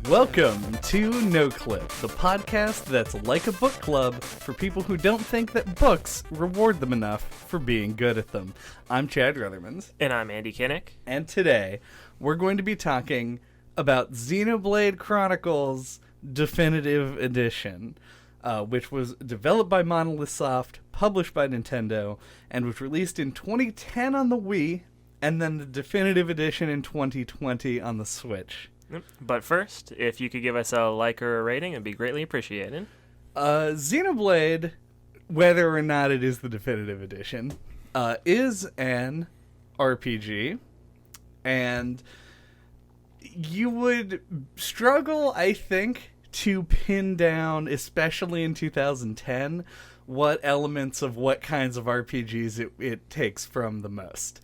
Welcome to No Clip, the podcast that's like a book club for people who don't think that books reward them enough for being good at them. I'm Chad Ruthermans. And I'm Andy Kinnick. And today, we're going to be talking about Xenoblade Chronicles Definitive Edition, which was developed by Monolith Soft, published by Nintendo, and was released in 2010 on the Wii, and then the Definitive Edition in 2020 on the Switch. But first, if you could give us a like or a rating, it'd be greatly appreciated. Xenoblade, whether or not it is the Definitive Edition, is an RPG, and you would struggle, I think, to pin down, especially in 2010, what elements of what kinds of RPGs it takes from the most.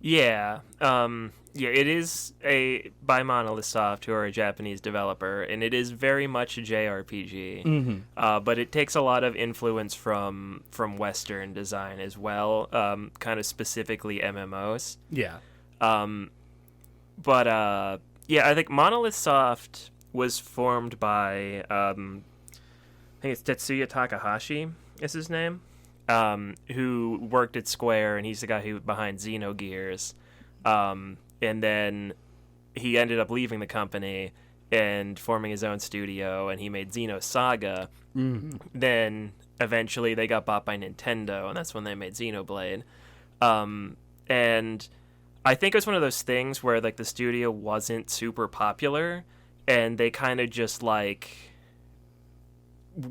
Yeah, it is by Monolith Soft, who are a Japanese developer, and it is very much a JRPG. Mm-hmm. But it takes a lot of influence from Western design as well, kind of specifically MMOs. Yeah. I think Monolith Soft was formed by, I think it's Tetsuya Takahashi is his name, who worked at Square, and he's the guy who behind Xenogears. And then he ended up leaving the company and forming his own studio, and he made Xenosaga. Mm-hmm. Then eventually they got bought by Nintendo, and that's when they made Xenoblade. And I think it was one of those things where like the studio wasn't super popular, and they kind of just like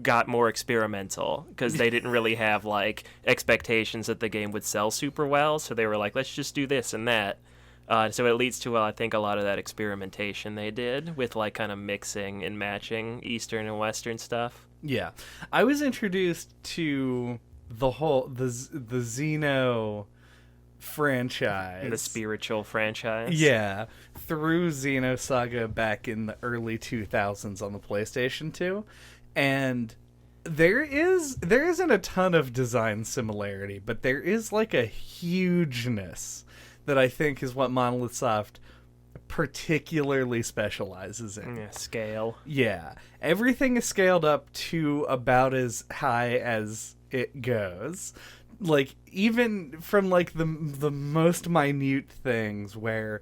got more experimental because they didn't really have like expectations that the game would sell super well, so they were like, let's just do this and that. So it leads to, I think, a lot of that experimentation they did with like kind of mixing and matching Eastern and Western stuff. Yeah, I was introduced to the Xeno franchise, The spiritual franchise. Yeah, through Xenosaga back in the early 2000s on the PlayStation 2, and there isn't a ton of design similarity, but there is like a hugeness that I think is what Monolith Soft particularly specializes in. Yeah, scale. Yeah, everything is scaled up to about as high as it goes. Like, even from like the most minute things where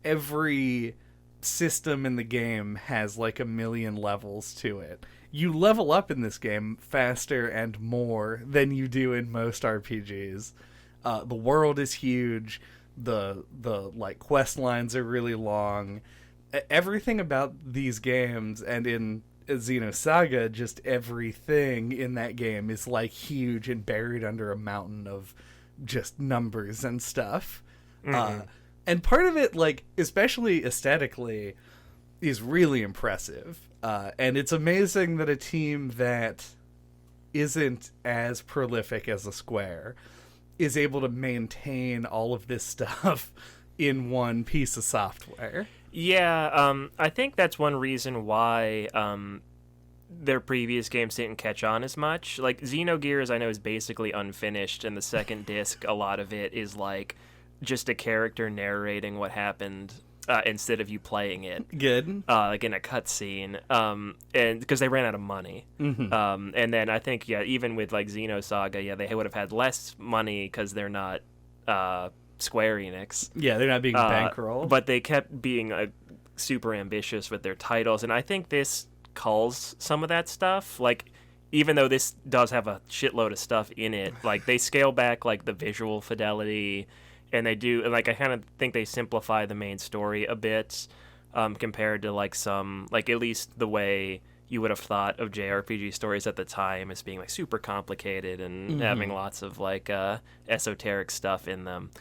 every system in the game has like 1 million levels to it. You level up in this game faster and more than you do in most RPGs. The world is huge. The like quest lines are really long. Everything about these games, and in Xenosaga, just everything in that game is like huge and buried under a mountain of just numbers and stuff. Mm-hmm. And part of it, like especially aesthetically, is really impressive. And it's amazing that a team that isn't as prolific as a Square is able to maintain all of this stuff in one piece of software. Yeah, I think that's one reason why their previous games didn't catch on as much. Like, Xenogears, I know, is basically unfinished, and the second disc, a lot of it is, like, just a character narrating what happened instead of you playing it. Good. Like, in a cutscene, and because they ran out of money. Mm-hmm. And then I think, even with, like, Xenosaga, they would have had less money because they're not Square Enix. Yeah, they're not being bankrolled. But they kept being super ambitious with their titles, and I think this culls some of that stuff. Like, even though this does have a shitload of stuff in it, like, they scale back, like, the visual fidelity, and they do, like, I kind of think they simplify the main story a bit compared to, like, some, like, at least the way you would have thought of JRPG stories at the time as being, like, super complicated and having lots of, like, esoteric stuff in them.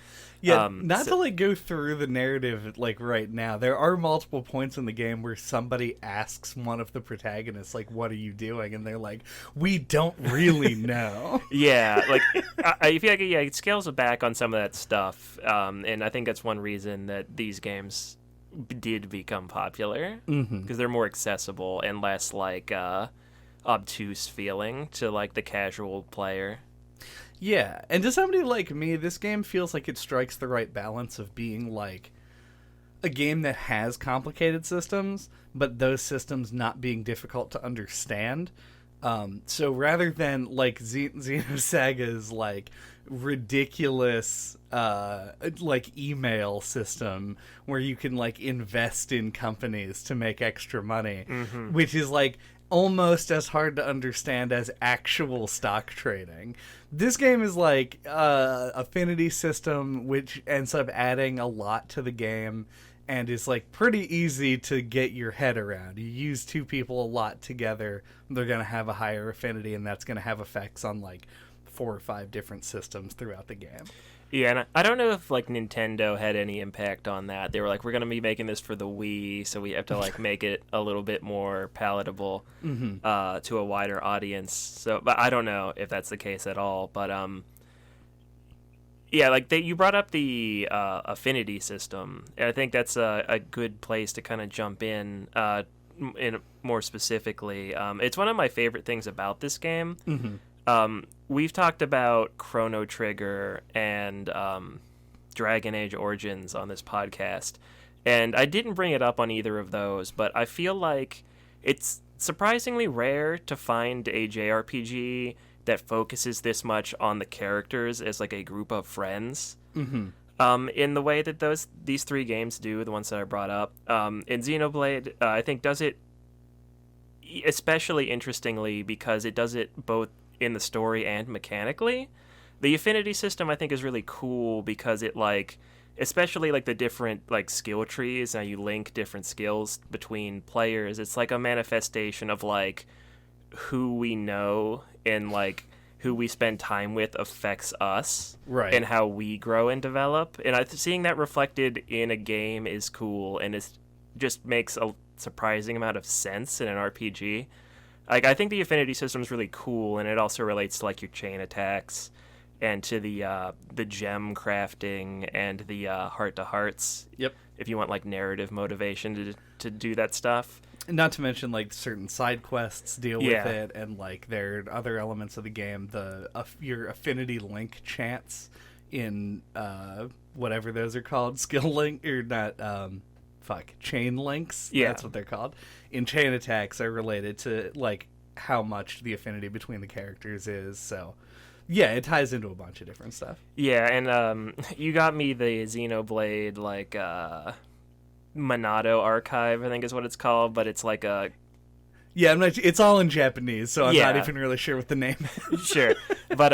Yeah, to, like, go through the narrative, like, right now. There are multiple points in the game where somebody asks one of the protagonists, like, what are you doing? And they're like, we don't really know. Yeah, like, I feel like, it scales back on some of that stuff. And I think that's one reason that these games did become popular, because they're more accessible and less, like, obtuse feeling to, like, the casual player. Yeah, and to somebody like me, this game feels like it strikes the right balance of being, like, a game that has complicated systems, but those systems not being difficult to understand. So rather than like Xenosaga's like ridiculous like email system where you can like invest in companies to make extra money, which is like almost as hard to understand as actual stock trading. This game is like affinity system, which ends up adding a lot to the game and is like pretty easy to get your head around. You use two people a lot together, they're going to have a higher affinity, and that's going to have effects on like 4 or 5 different systems throughout the game. Yeah, and I don't know if like Nintendo had any impact on that. They were like, we're going to be making this for the Wii, so we have to like make it a little bit more palatable to a wider audience. So, but I don't know if that's the case at all. But yeah, like you brought up the affinity system, and I think that's a good place to kind of jump in more specifically. It's one of my favorite things about this game. We've talked about Chrono Trigger and Dragon Age Origins on this podcast, and I didn't bring it up on either of those, but I feel like it's surprisingly rare to find a JRPG that focuses this much on the characters as like a group of friends. In the way that these 3 games do, the ones that I brought up. In Xenoblade, I think does it especially interestingly because it does it both in the story and mechanically. The affinity system I think is really cool because it like, especially like the different like skill trees and how you link different skills between players, it's like a manifestation of like who we know and like who we spend time with affects us, right, and how we grow and develop. And seeing that reflected in a game is cool, and it just makes a surprising amount of sense in an RPG. Like, I think the affinity system is really cool, and it also relates to like your chain attacks and to the gem crafting and the heart to hearts. Yep. If you want like narrative motivation to do that stuff. Not to mention like certain side quests deal with it, and like there are other elements of the game. Your affinity link chants in whatever those are called, skill link or not. Chain links. Yeah, that's what they're called. In chain attacks are related to like how much the affinity between the characters is. So yeah, it ties into a bunch of different stuff. Yeah, and you got me the Xenoblade like Monado archive, I think is what it's called, but it's like a... Yeah, it's all in Japanese, so I'm not even really sure what the name is. Sure. But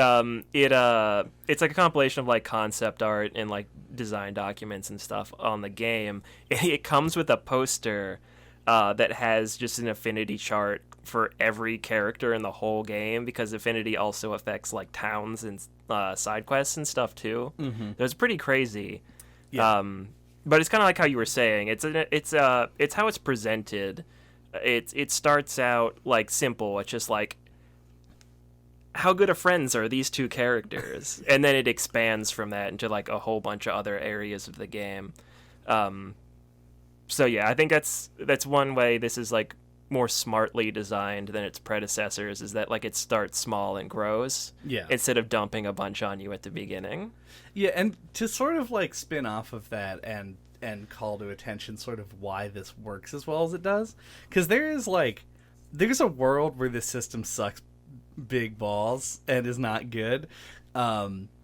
it's like a compilation of like concept art and like design documents and stuff on the game. It comes with a poster that has just an affinity chart for every character in the whole game, because affinity also affects like towns and side quests and stuff too. It was pretty crazy. Yeah. But it's kind of like how you were saying. It's how it's presented. It starts out like simple. It's just like, how good of friends are these 2 characters, and then it expands from that into like a whole bunch of other areas of the game. So yeah, I think that's one way this is like more smartly designed than its predecessors, is that like it starts small and grows, instead of dumping a bunch on you at the beginning. Yeah, and to sort of like spin off of that and call to attention sort of why this works as well as it does, because there's a world where this system sucks big balls and is not good,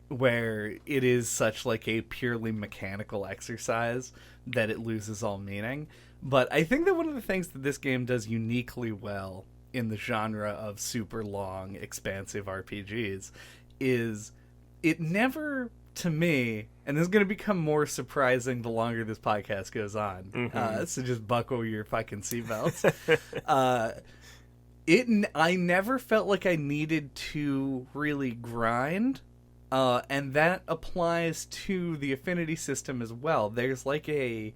where it is such like a purely mechanical exercise that it loses all meaning. But I think that one of the things that this game does uniquely well in the genre of super long, expansive RPGs is it never, to me, and this is going to become more surprising the longer this podcast goes on, so just buckle your fucking seatbelts. I never felt like I needed to really grind, and that applies to the affinity system as well. There's like an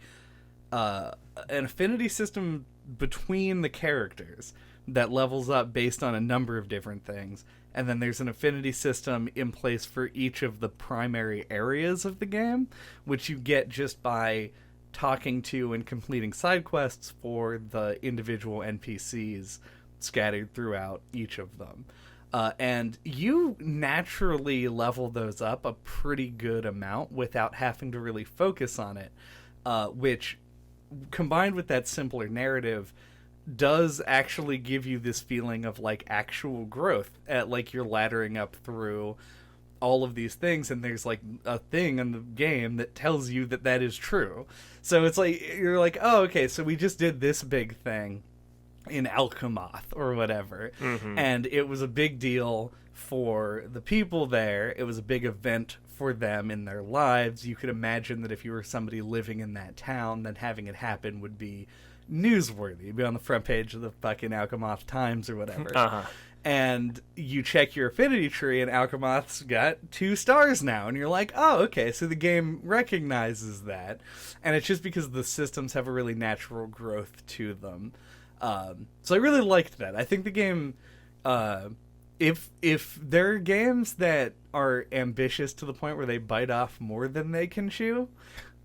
affinity system between the characters that levels up based on a number of different things, and then there's an affinity system in place for each of the primary areas of the game, which you get just by talking to and completing side quests for the individual NPCs scattered throughout each of them. And you naturally level those up a pretty good amount without having to really focus on it. which, combined with that simpler narrative, does actually give you this feeling of like actual growth, at like you're laddering up through all of these things, and there's like a thing in the game that tells you that that is true. So it's like you're like, oh, okay, so we just did this big thing in Alchemath or whatever, and it was a big deal for the people there. It was a big event for them in their lives. You could imagine that if you were somebody living in that town, then having it happen would be newsworthy. It'd be on the front page of the fucking Alchemath Times or whatever. And you check your affinity tree, and Alchemath's got 2 stars now, and you're like, oh, okay, so the game recognizes that, and it's just because the systems have a really natural growth to them. So I really liked that. I think the game, if there are games that are ambitious to the point where they bite off more than they can chew,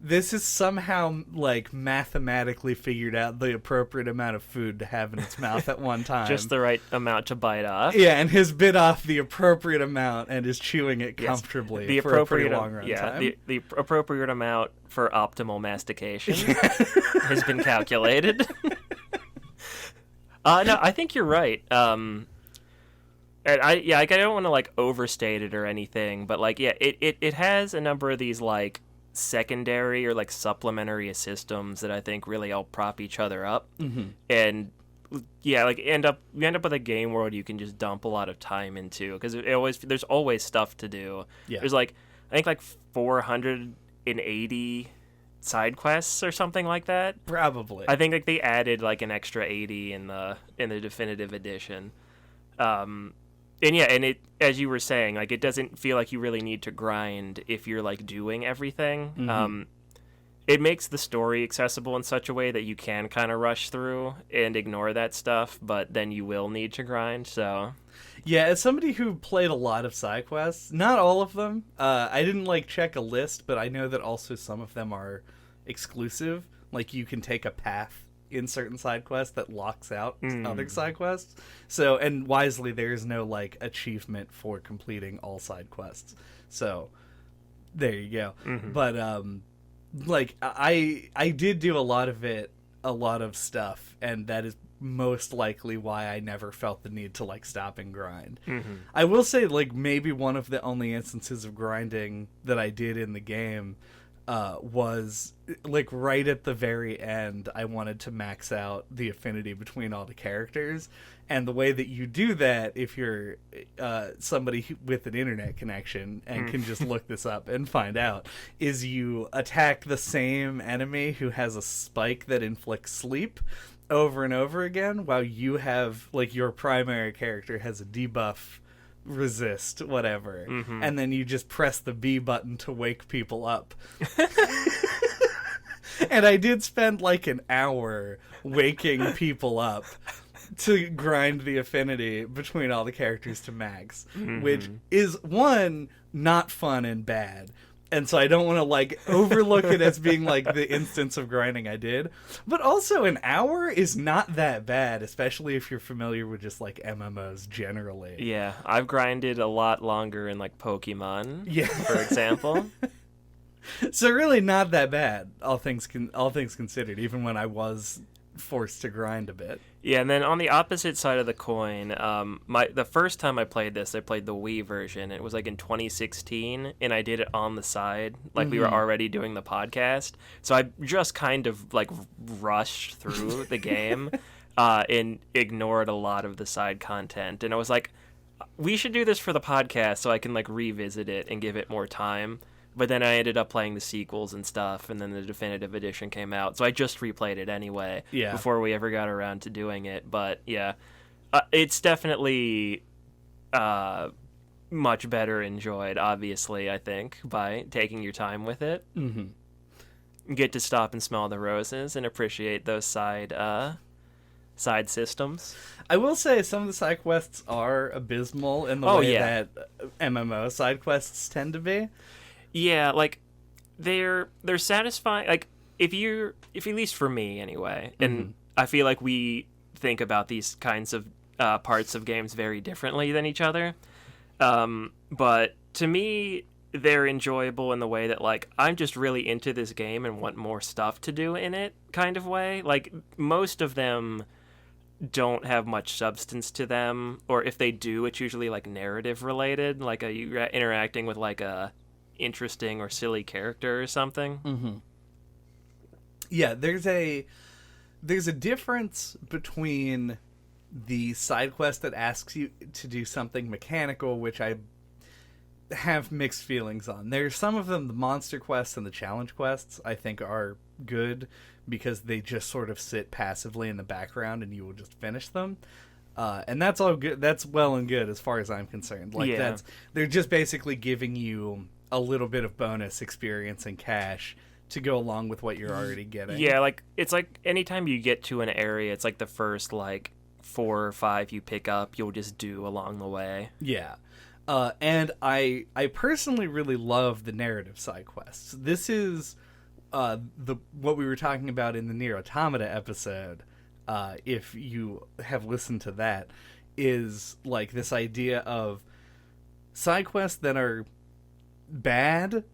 this is somehow like mathematically figured out the appropriate amount of food to have in its mouth at one time. Just the right amount to bite off. Yeah, and has bit off the appropriate amount and is chewing it comfortably for a pretty long run time. The appropriate amount for optimal mastication has been calculated. No, I think you're right. And I don't want to like overstate it or anything, but like, yeah, it has a number of these like secondary or like supplementary systems that I think really all prop each other up. And yeah, like you end up with a game world you can just dump a lot of time into, because there's always stuff to do. There's like, I think like 480 side quests or something like that. Probably. I think like they added like an extra 80 in the definitive edition. And yeah, and it, as you were saying, like it doesn't feel like you really need to grind if you're like doing everything. It makes the story accessible in such a way that you can kind of rush through and ignore that stuff, but then you will need to grind. So yeah, as somebody who played a lot of side quests, not all of them, I didn't like check a list, but I know that also some of them are exclusive. Like you can take a path in certain side quests that locks out other side quests. So, and wisely, there's no like achievement for completing all side quests. So there you go. But like I did do a lot of stuff, and that is most likely why I never felt the need to like stop and grind. I will say, like, maybe one of the only instances of grinding that I did in the game was like right at the very end. I wanted to max out the affinity between all the characters, and the way that you do that, if you're somebody with an internet connection and can just look this up and find out, is you attack the same enemy who has a spike that inflicts sleep over and over again, while you have like your primary character has a debuff, resist, whatever, and then you just press the B button to wake people up. And I did spend like an hour waking people up to grind the affinity between all the characters to max, which is, one, not fun and bad. And so I don't want to like overlook it as being like the instance of grinding I did. But also an hour is not that bad, especially if you're familiar with just like MMOs generally. Yeah, I've grinded a lot longer in like Pokemon, for example. So really not that bad, all things considered, even when I was forced to grind a bit. Yeah, and then on the opposite side of the coin, the first time I played this, I played the Wii version. It was like in 2016, and I did it on the side, like we were already doing the podcast. So I just kind of like rushed through the game and ignored a lot of the side content. And I was like, we should do this for the podcast so I can like revisit it and give it more time. But then I ended up playing the sequels and stuff, and then the definitive edition came out. So I just replayed it anyway before we ever got around to doing it. But yeah, it's definitely much better enjoyed, obviously, I think, by taking your time with it. You get to stop and smell the roses and appreciate those side systems. I will say some of the side quests are abysmal in the way that MMO side quests tend to be. Yeah, like they're satisfying. Like if at least for me anyway, and I feel like we think about these kinds of parts of games very differently than each other. But to me, they're enjoyable in the way that, like, I'm just really into this game and want more stuff to do in it kind of way. Like, most of them don't have much substance to them, or if they do, it's usually, like, narrative related, like you're interacting with, like, a interesting or silly character or something. Mm-hmm. Yeah, there's a difference between the side quest that asks you to do something mechanical, which I have mixed feelings on. There's some of them, the monster quests and the challenge quests, I think are good because they just sort of sit passively in the background and you will just finish them. And that's all good. That's well and good as far as I'm concerned. Like, they're just basically giving you a little bit of bonus experience and cash to go along with what you're already getting. Yeah, like, it's like anytime you get to an area, it's like the first, like, 4 or 5 you pick up, you'll just do along the way. Yeah. And I personally really love the narrative side quests. This is what we were talking about in the Nier Automata episode, if you have listened to that, is like this idea of side quests that are bad.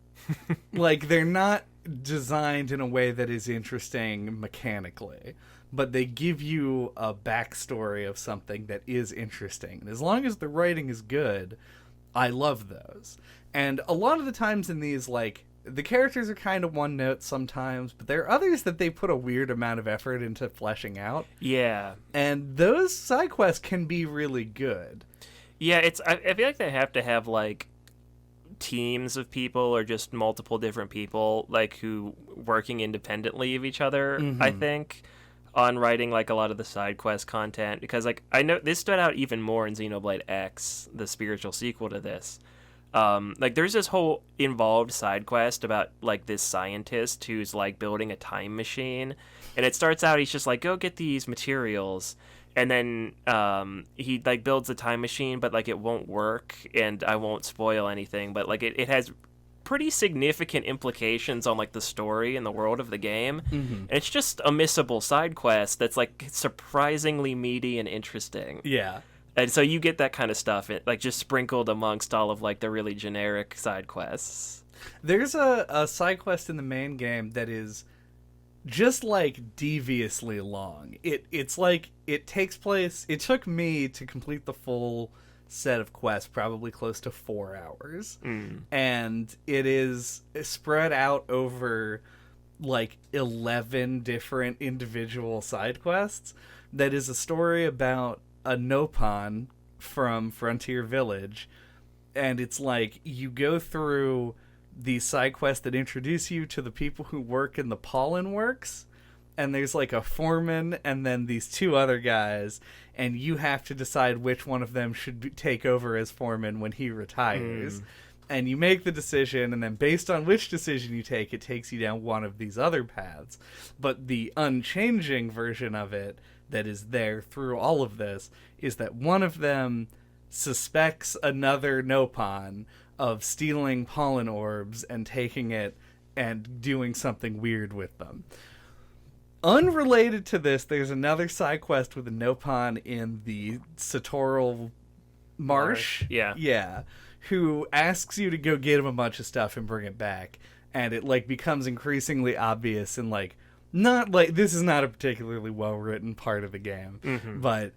Like, they're not designed in a way that is interesting mechanically, but they give you a backstory of something that is interesting. And as long as the writing is good, I love those. And a lot of the times in these, like, the characters are kind of one note sometimes, but there are others that they put a weird amount of effort into fleshing out. Yeah. And those side quests can be really good. Yeah, I feel like they have to have, like, teams of people or just multiple different people, like, who working independently of each other, I think, on writing, like, a lot of the side quest content, because, like, I know this stood out even more in Xenoblade X, the spiritual sequel to this. Like, there's this whole involved side quest about, like, this scientist who's, like, building a time machine, and it starts out, he's just like, go get these materials, and then he, like, builds a time machine, but, like, it won't work, and I won't spoil anything, but, like, it has pretty significant implications on, like, the story and the world of the game. And it's just a missable side quest that's, like, surprisingly meaty and interesting. Yeah. And so you get that kind of stuff, like, just sprinkled amongst all of, like, the really generic side quests. There's a side quest in the main game that is just, like, deviously long. It's like, it takes place... It took me to complete the full set of quests probably close to 4 hours. And it is spread out over, like, 11 different individual side quests. That is a story about a Nopon from Frontier Village, and it's like you go through these side quests that introduce you to the people who work in the pollen works, and there's like a foreman and then these 2 other guys, and you have to decide which one of them should take over as foreman when he retires. And you make the decision, and then based on which decision you take, it takes you down one of these other paths. But the unchanging version of it that is there through all of this is that one of them suspects another Nopon of stealing pollen orbs and taking it and doing something weird with them. Unrelated to this, there's another side quest with a Nopon in the Satoral Marsh. Yeah. Who asks you to go get him a bunch of stuff and bring it back. And it, like, becomes increasingly obvious and, like, not like this is not a particularly well-written part of the game, but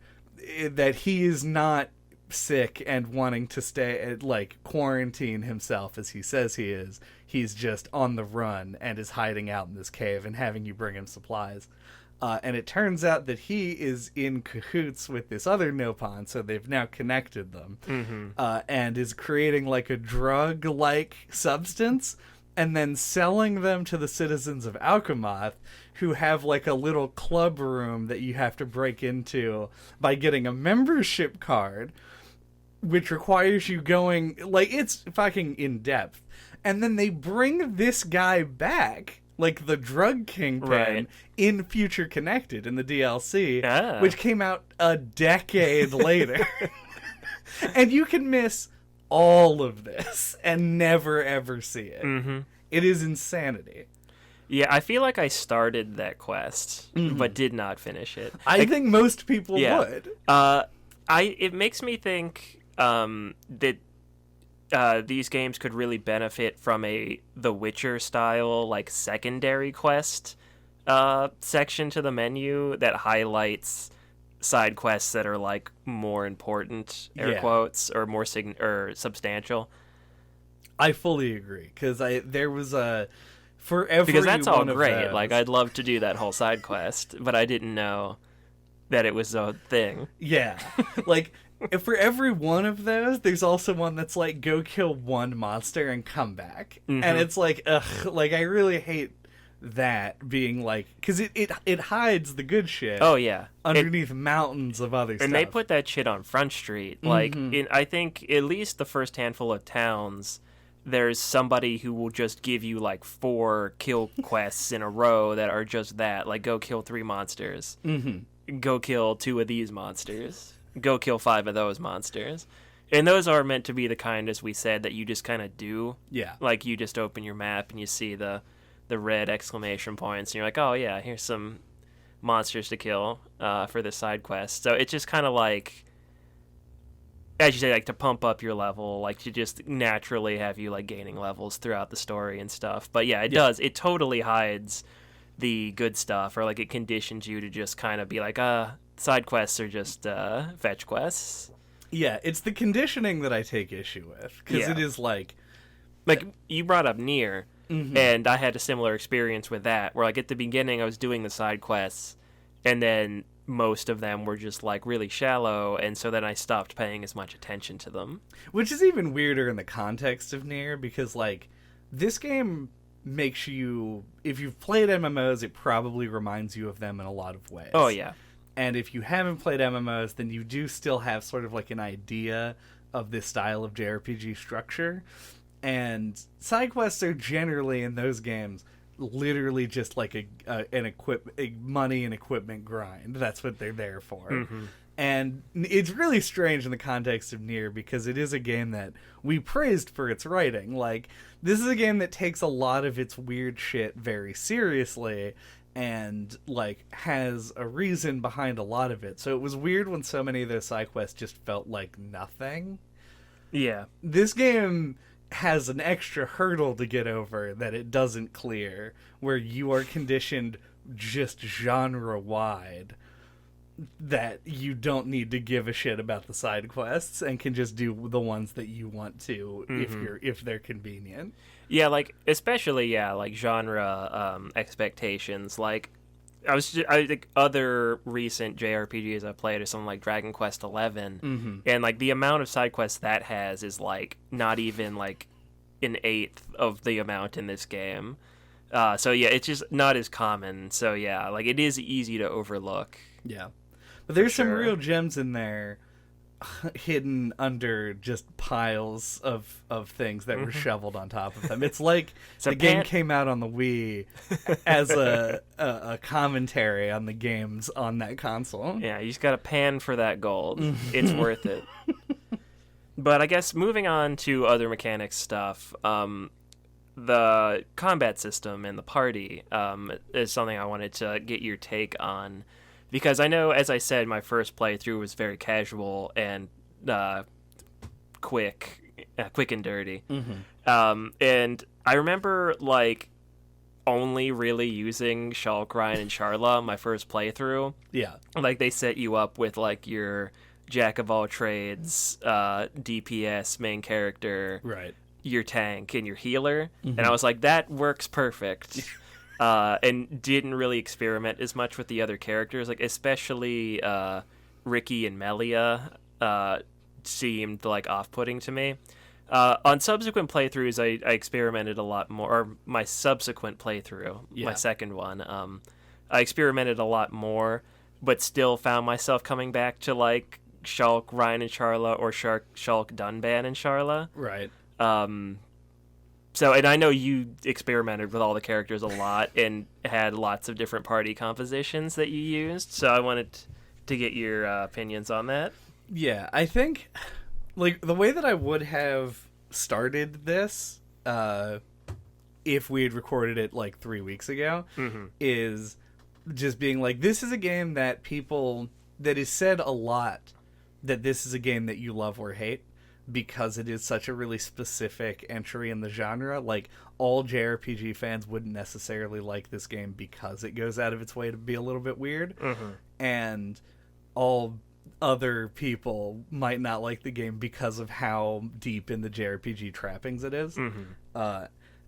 that he is not sick and wanting to stay, like, quarantine himself as he says he is. He's just on the run and is hiding out in this cave and having you bring him supplies. And it turns out that he is in cahoots with this other Nopon, so they've now connected them, and is creating, like, a drug-like substance and then selling them to the citizens of Alchemath, who have, like, a little club room that you have to break into by getting a membership card, which requires you going, like, it's fucking in-depth. And then they bring this guy back, like the drug kingpin, in Future Connected, in the DLC, which came out a decade later. And you can miss all of this and never, ever see it. It is insanity. Yeah, I feel like I started that quest, but did not finish it. I think most people would. It makes me think that these games could really benefit from a The Witcher style, like, secondary quest section to the menu that highlights side quests that are, like, more important, air quotes, or more or substantial. I fully agree, because there was a... For every because that's all great. Those, like, I'd love to do that whole side quest, but I didn't know that it was a thing. Yeah. Like, for every one of those, there's also one that's like, go kill one monster and come back. Mm-hmm. And it's like, ugh, like, I really hate that being like... Because it hides the good shit. Oh, yeah. Underneath mountains of other stuff. And they put that shit on Front Street. Like, I think at least the first handful of towns... There's somebody who will just give you, like, 4 kill quests in a row that are just that. Like, go kill 3 monsters. Mm-hmm. Go kill 2 of these monsters. Go kill 5 of those monsters. And those are meant to be the kind, as we said, that you just kind of do. Yeah. Like, you just open your map and you see the red exclamation points. And you're like, oh, yeah, here's some monsters to kill for this side quest. So it's just kind of like... As you say, like, to pump up your level, like, to just naturally have you, like, gaining levels throughout the story and stuff. But, yeah, it does. It totally hides the good stuff, or, like, it conditions you to just kind of be like, side quests are just fetch quests. Yeah, it's the conditioning that I take issue with, because it is, like... Like, you brought up Nier, and I had a similar experience with that, where, like, at the beginning I was doing the side quests, and then... most of them were just, like, really shallow, and so then I stopped paying as much attention to them. Which is even weirder in the context of Nier, because, like, this game makes you... If you've played MMOs, it probably reminds you of them in a lot of ways. Oh, yeah. And if you haven't played MMOs, then you do still have sort of, like, an idea of this style of JRPG structure. And side quests are generally, in those games... literally just like a money and equipment grind. That's what they're there for. And it's really strange in the context of Nier, because it is a game that we praised for its writing. Like, this is a game that takes a lot of its weird shit very seriously and, like, has a reason behind a lot of it. So it was weird when so many of those side quests just felt like nothing. Yeah. This game has an extra hurdle to get over that it doesn't clear, where you are conditioned just genre-wide that you don't need to give a shit about the side quests and can just do the ones that you want to if they're convenient. Yeah, like, especially, like, genre expectations. Like, I think other recent JRPGs I played are something like Dragon Quest XI, and, like, the amount of side quests that has is, like, not even, like, an eighth of the amount in this game. So, yeah, it's just not as common. So, yeah, like, it is easy to overlook. Yeah. But there's some real gems in there hidden under just piles of things that were shoveled on top of them. It's like the game came out on the Wii as a commentary on the games on that console. Yeah, you just got to pan for that gold. It's worth it. But I guess moving on to other mechanics stuff, the combat system and the party is something I wanted to get your take on. Because I know, as I said, my first playthrough was very casual and quick and dirty. And I remember, like, only really using Shulk, Ryan, and Sharla my first playthrough. Yeah. Like, they set you up with, like, your jack-of-all-trades DPS main character, right, your tank, and your healer. And I was like, that works perfect. And didn't really experiment as much with the other characters, like, especially Ricky and Melia seemed, like, off-putting to me. On subsequent playthroughs, I experimented a lot more, or my subsequent playthrough, my second one, I experimented a lot more, but still found myself coming back to, like, Shulk, Ryan, and Sharla, or Shulk, Dunban, and Sharla. Right. So, and I know you experimented with all the characters a lot and had lots of different party compositions that you used. So I wanted to get your opinions on that. Yeah, I think, like, the way that I would have started this, if we had recorded it, like, 3 weeks ago, is just being like, this is a game that is said a lot that this is a game that you love or hate. because it is such a really specific entry in the genre. Like, all JRPG fans wouldn't necessarily like this game because it goes out of its way to be a little bit weird. And all other people might not like the game because of how deep in the JRPG trappings it is.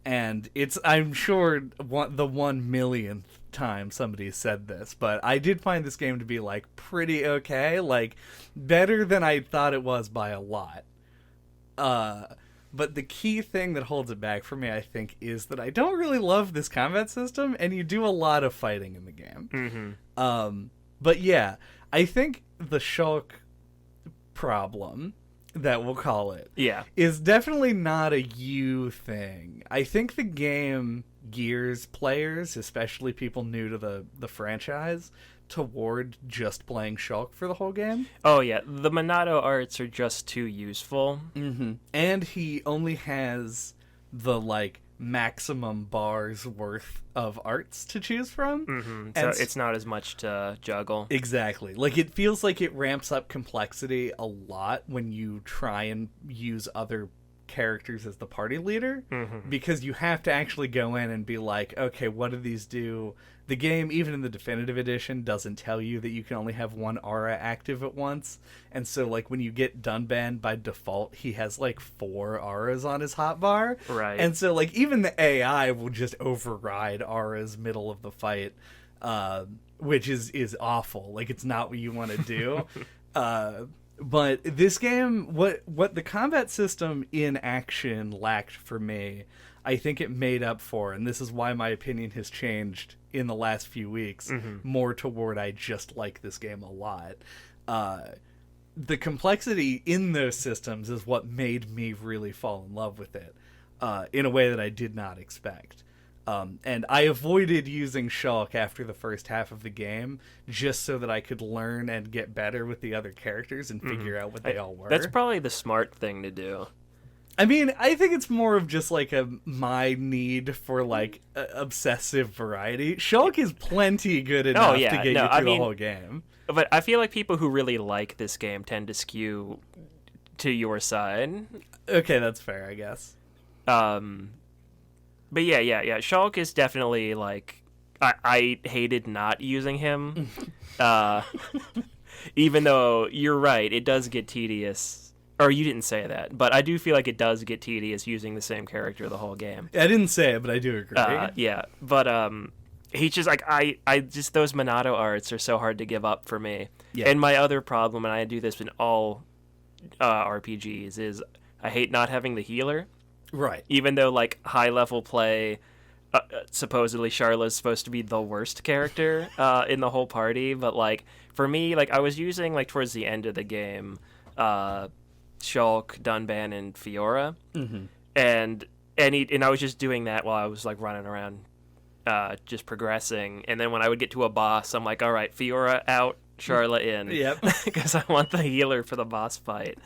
And it's, I'm sure, the 1 millionth time somebody said this, but I did find this game to be, like, pretty okay. Like, better than I thought it was by a lot. But the key thing that holds it back for me, I think, is that I don't really love this combat system, and you do a lot of fighting in the game. But yeah, I think the shulk problem, that we'll call it, is definitely not a you thing. I think the game gears players, especially people new to the franchise, toward just playing shulk for the whole game. Oh yeah, the Minato arts are just too useful. And he only has the, like, maximum bars worth of arts to choose from. So it's not as much to juggle. Exactly. Like, it feels like it ramps up complexity a lot when you try and use other characters as the party leader, because you have to actually go in and be like, okay, what do these do? The game, even in the definitive edition, doesn't tell you that you can only have one aura active at once. And so, like, when you get Dunban, by default, he has, like, 4 auras on his hotbar. Right. And so, like, even the AI will just override auras middle of the fight, which is awful. Like, it's not what you want to do. But this game, what the combat system in action lacked for me, I think it made up for, and this is why my opinion has changed in the last few weeks, more toward I just like this game a lot. The complexity in those systems is what made me really fall in love with it, in a way that I did not expect. And I avoided using shulk after the first half of the game just so that I could learn and get better with the other characters and figure out what they all were. That's probably the smart thing to do. I mean, I think it's more of just, like, my need for, like, obsessive variety. Shulk is plenty good enough to get you through the whole game. But I feel like people who really like this game tend to skew to your side. Okay, that's fair, I guess. But yeah. Shulk is definitely, like, I hated not using him. Even though you're right, it does get tedious. Or you didn't say that, but I do feel like it does get tedious using the same character the whole game. I didn't say it, but I do agree. Yeah, but he's just like, I just, those Minato arts are so hard to give up for me. Yeah. And my other problem, and I do this in all RPGs, is I hate not having the healer. Right. Even though, like, high level play, supposedly Charlotte's supposed to be the worst character in the whole party, but, like, for me, like, I was using, like, towards the end of the game, Shulk, Dunban, and Fiora, and I was just doing that while I was, like, running around, just progressing. And then when I would get to a boss, I'm like, all right, Fiora out, Charlotte in, because I want the healer for the boss fight.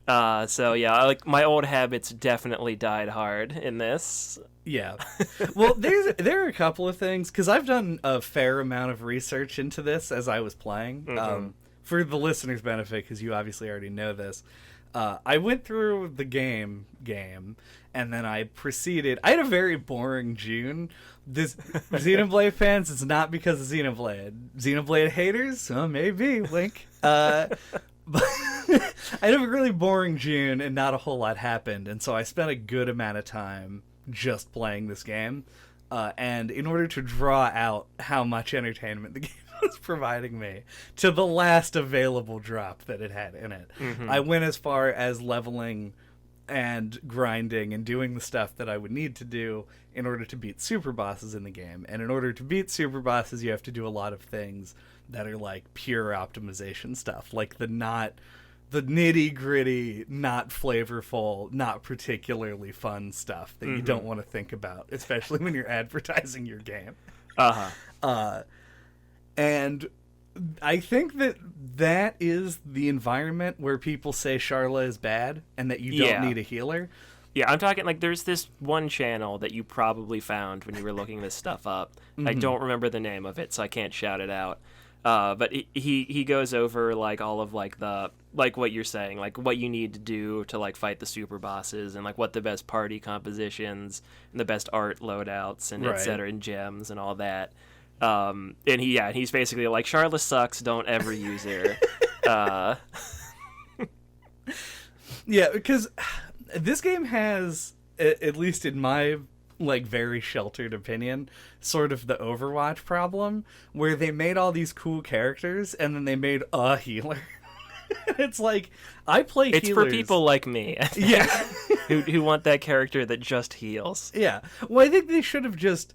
So yeah, like, my old habits definitely died hard in this. Yeah. Well, there are a couple of things, because I've done a fair amount of research into this as I was playing. For the listeners' benefit, because you obviously already know this, I went through the game, and then I proceeded. I had a very boring June. This Xenoblade fans, it's not because of Xenoblade. Xenoblade haters, maybe, wink. But I had a really boring June, and not a whole lot happened, and so I spent a good amount of time just playing this game. And in order to draw out how much entertainment the game was providing me to the last available drop that it had in it, I went as far as leveling and grinding and doing the stuff that I would need to do in order to beat super bosses in the game. And in order to beat super bosses, you have to do a lot of things that are, like, pure optimization stuff, like the nitty gritty, not flavorful, not particularly fun stuff that you don't want to think about, especially when you're advertising your game. And I think that is the environment where people say Charla is bad and that you don't need a healer. Yeah, I'm talking, like, there's this one channel that you probably found when you were looking this stuff up. I don't remember the name of it, so I can't shout it out. But he goes over like all of like the like what you're saying, like what you need to do to like fight the super bosses, and like what the best party compositions and the best art loadouts and et cetera, and gems and all that. And he's basically like, Charlotte sucks, don't ever use her. Yeah, because this game has, at least in my like very sheltered opinion, sort of the Overwatch problem, where they made all these cool characters and then they made a healer. It's like, I play It's healers. for people like me. Yeah. who want that character that just heals. Yeah. Well, I think they should have just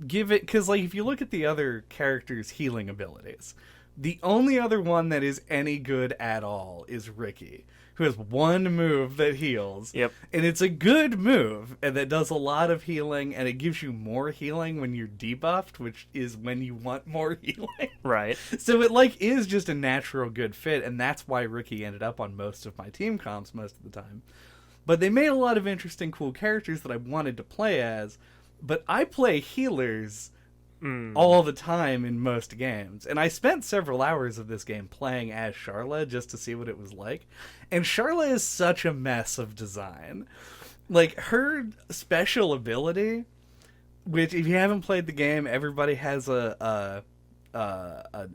give it, because like if you look at the other characters' healing abilities, the only other one that is any good at all is Ricky, who has one move that heals. Yep. And it's a good move, and that does a lot of healing, and it gives you more healing when you're debuffed, which is when you want more healing. Right. So it like is just a natural good fit, and that's why Ricky ended up on most of my team comps most of the time. But they made a lot of interesting, cool characters that I wanted to play as, but I play healers all the time in most games. And I spent several hours of this game playing as Charla just to see what it was like. And Charla is such a mess of design. Like, her special ability, which if you haven't played the game, everybody has an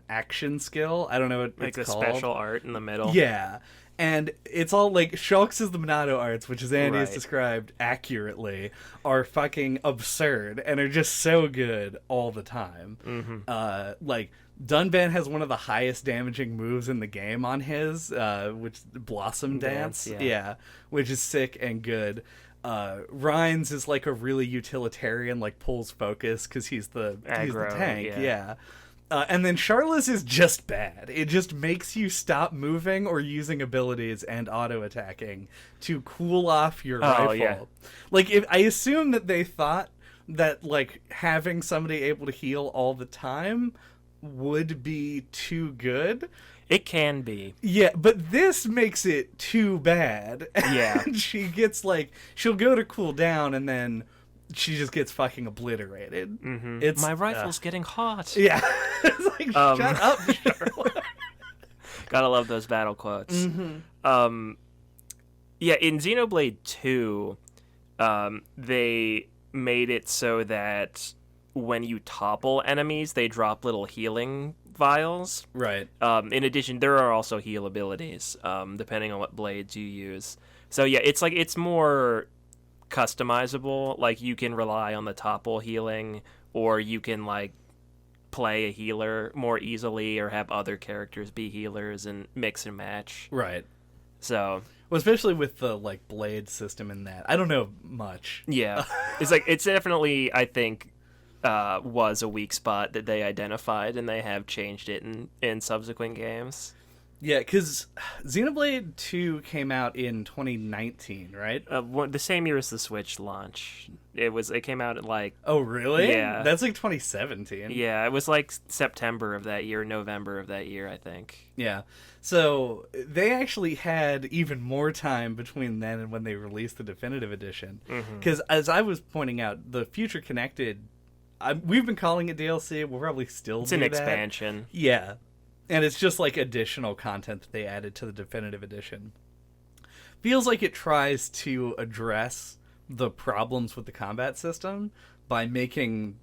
action skill. I don't know what like it's the called. special art in the middle. Yeah. And it's all like Shulk's is the Monado arts, which as Andy has Right. described accurately, are fucking absurd and are just so good all the time. Like Dunban has one of the highest damaging moves in the game on his, which Blossom Dance, yeah. which is sick and good. Rhines is like a really utilitarian, like pulls focus because he's the tank, yeah. And then Charla's is just bad. It just makes you stop moving or using abilities and auto-attacking to cool off your rifle. Yeah. Like, I assume that they thought that, like, having somebody able to heal all the time would be too good. It can be. Yeah, but this makes it too bad. Yeah. And she gets, like, she'll go to cool down and then she just gets fucking obliterated. It's my rifle's getting hot. Yeah. It's like, shut up, Charlotte. Gotta love those battle quotes. Yeah, in Xenoblade 2, they made it so that when you topple enemies, they drop little healing vials. Right. In addition, there are also heal abilities, depending on what blades you use. So yeah, it's more customizable. Like, you can rely on the topple healing, or you can like play a healer more easily, or have other characters be healers and mix and match. Right. So, well, especially with the like blade system in that, I don't know much. Yeah, it's definitely, I think, was a weak spot that they identified, and they have changed it in subsequent games. Yeah, because Xenoblade 2 came out in 2019, right? The same year as the Switch launch. It came out at like... Oh, really? Yeah. That's like 2017. Yeah, it was like September of that year, November of that year, I think. Yeah. So they actually had even more time between then and when they released the definitive edition. Because as I was pointing out, the Future Connected, we've been calling it DLC. We'll probably still do that. It's an expansion. Yeah. And it's just like additional content that they added to the definitive edition. Feels like it tries to address the problems with the combat system by making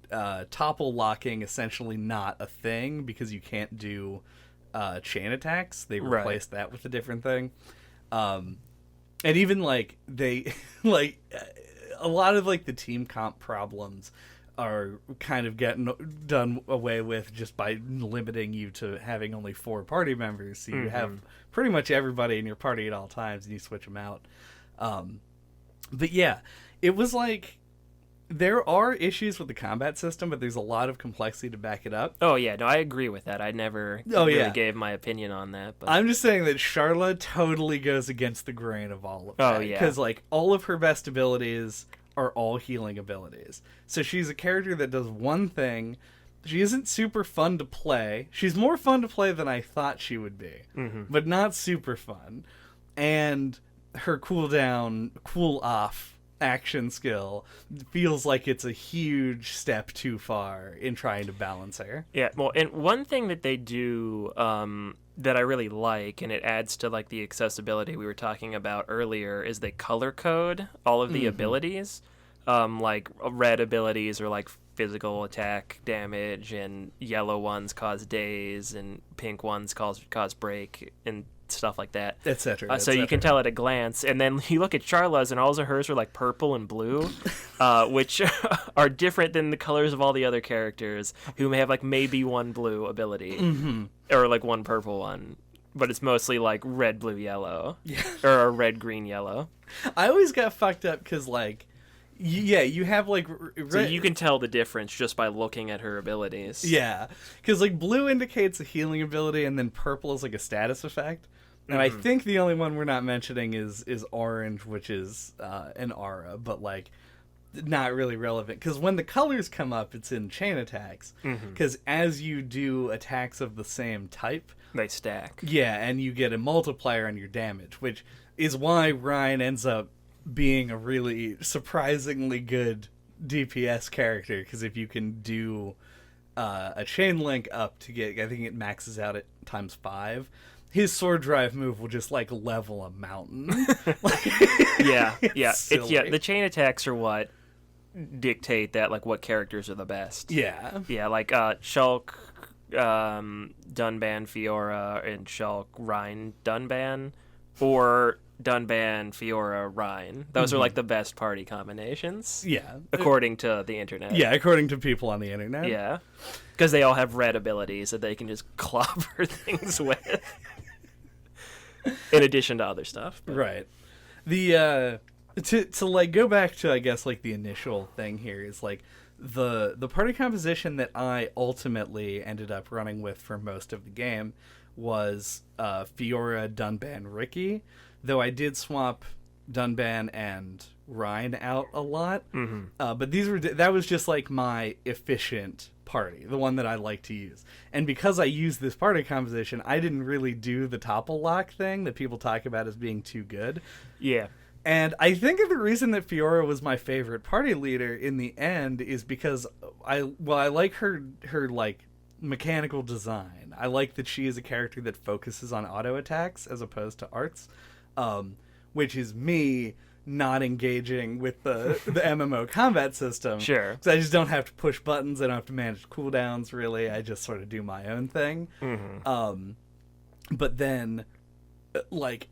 topple locking essentially not a thing, because you can't do chain attacks. They replaced that with a different thing. And even like they like a lot of like the team comp problems are kind of getting done away with just by limiting you to having only 4 party members. So you have pretty much everybody in your party at all times, and you switch them out. But yeah, it was like, there are issues with the combat system, but there's a lot of complexity to back it up. Oh yeah, no, I agree with that. I never really gave my opinion on that. But I'm just saying that Charla totally goes against the grain of all of that. Oh yeah. Because like all of her best abilities are all healing abilities. So she's a character that does one thing. She isn't super fun to play. She's more fun to play than I thought she would be, but not super fun. And her cool off action skill feels like it's a huge step too far in trying to balance her. Yeah, well, and one thing that they do that I really like, and it adds to like the accessibility we were talking about earlier, is they color code all of the abilities. Like red abilities are like physical attack damage, and yellow ones cause daze, and pink ones cause break, and stuff like that, etc. So you can tell at a glance, and then you look at Charla's, and all of hers are like purple and blue, which are different than the colors of all the other characters, who may have like maybe one blue ability or like one purple one, but it's mostly like red, blue, yellow, or red, green, yellow. I always got fucked up because like, yeah, you have like so you can tell the difference just by looking at her abilities. Yeah, because like blue indicates a healing ability, and then purple is like a status effect. And I think the only one we're not mentioning is orange, which is an aura, but like not really relevant. Because when the colors come up, it's in chain attacks. Because as you do attacks of the same type, they stack. Yeah, and you get a multiplier on your damage, which is why Ryan ends up being a really surprisingly good DPS character. Because if you can do a chain link up to get, I think it maxes out at ×5. His sword drive move will just like level a mountain. Yeah. The chain attacks are what dictate that, like what characters are the best. Yeah, like Shulk, Dunban, Fiora, and Shulk, Rhine, Dunban, or Dunban, Fiora, Rhine. Those are like the best party combinations. Yeah, according to the internet. Yeah, according to people on the internet. Yeah, because they all have red abilities that they can just clobber things with. In addition to other stuff. But. Right. The to like go back to, I guess, like the initial thing here is like the party composition that I ultimately ended up running with for most of the game was Fiora, Dunban, Ricky, though I did swap Dunban and Rhine out a lot. But that was just like my efficient party, the one that I like to use. And because I used this party composition, I didn't really do the topple lock thing that people talk about as being too good. Yeah. And I think the reason that Fiora was my favorite party leader in the end is because I like her like mechanical design. I like that she is a character that focuses on auto attacks as opposed to arts, which is me not engaging with the MMO combat system. Sure. Because I just don't have to push buttons. I don't have to manage cooldowns, really. I just sort of do my own thing. But then, like,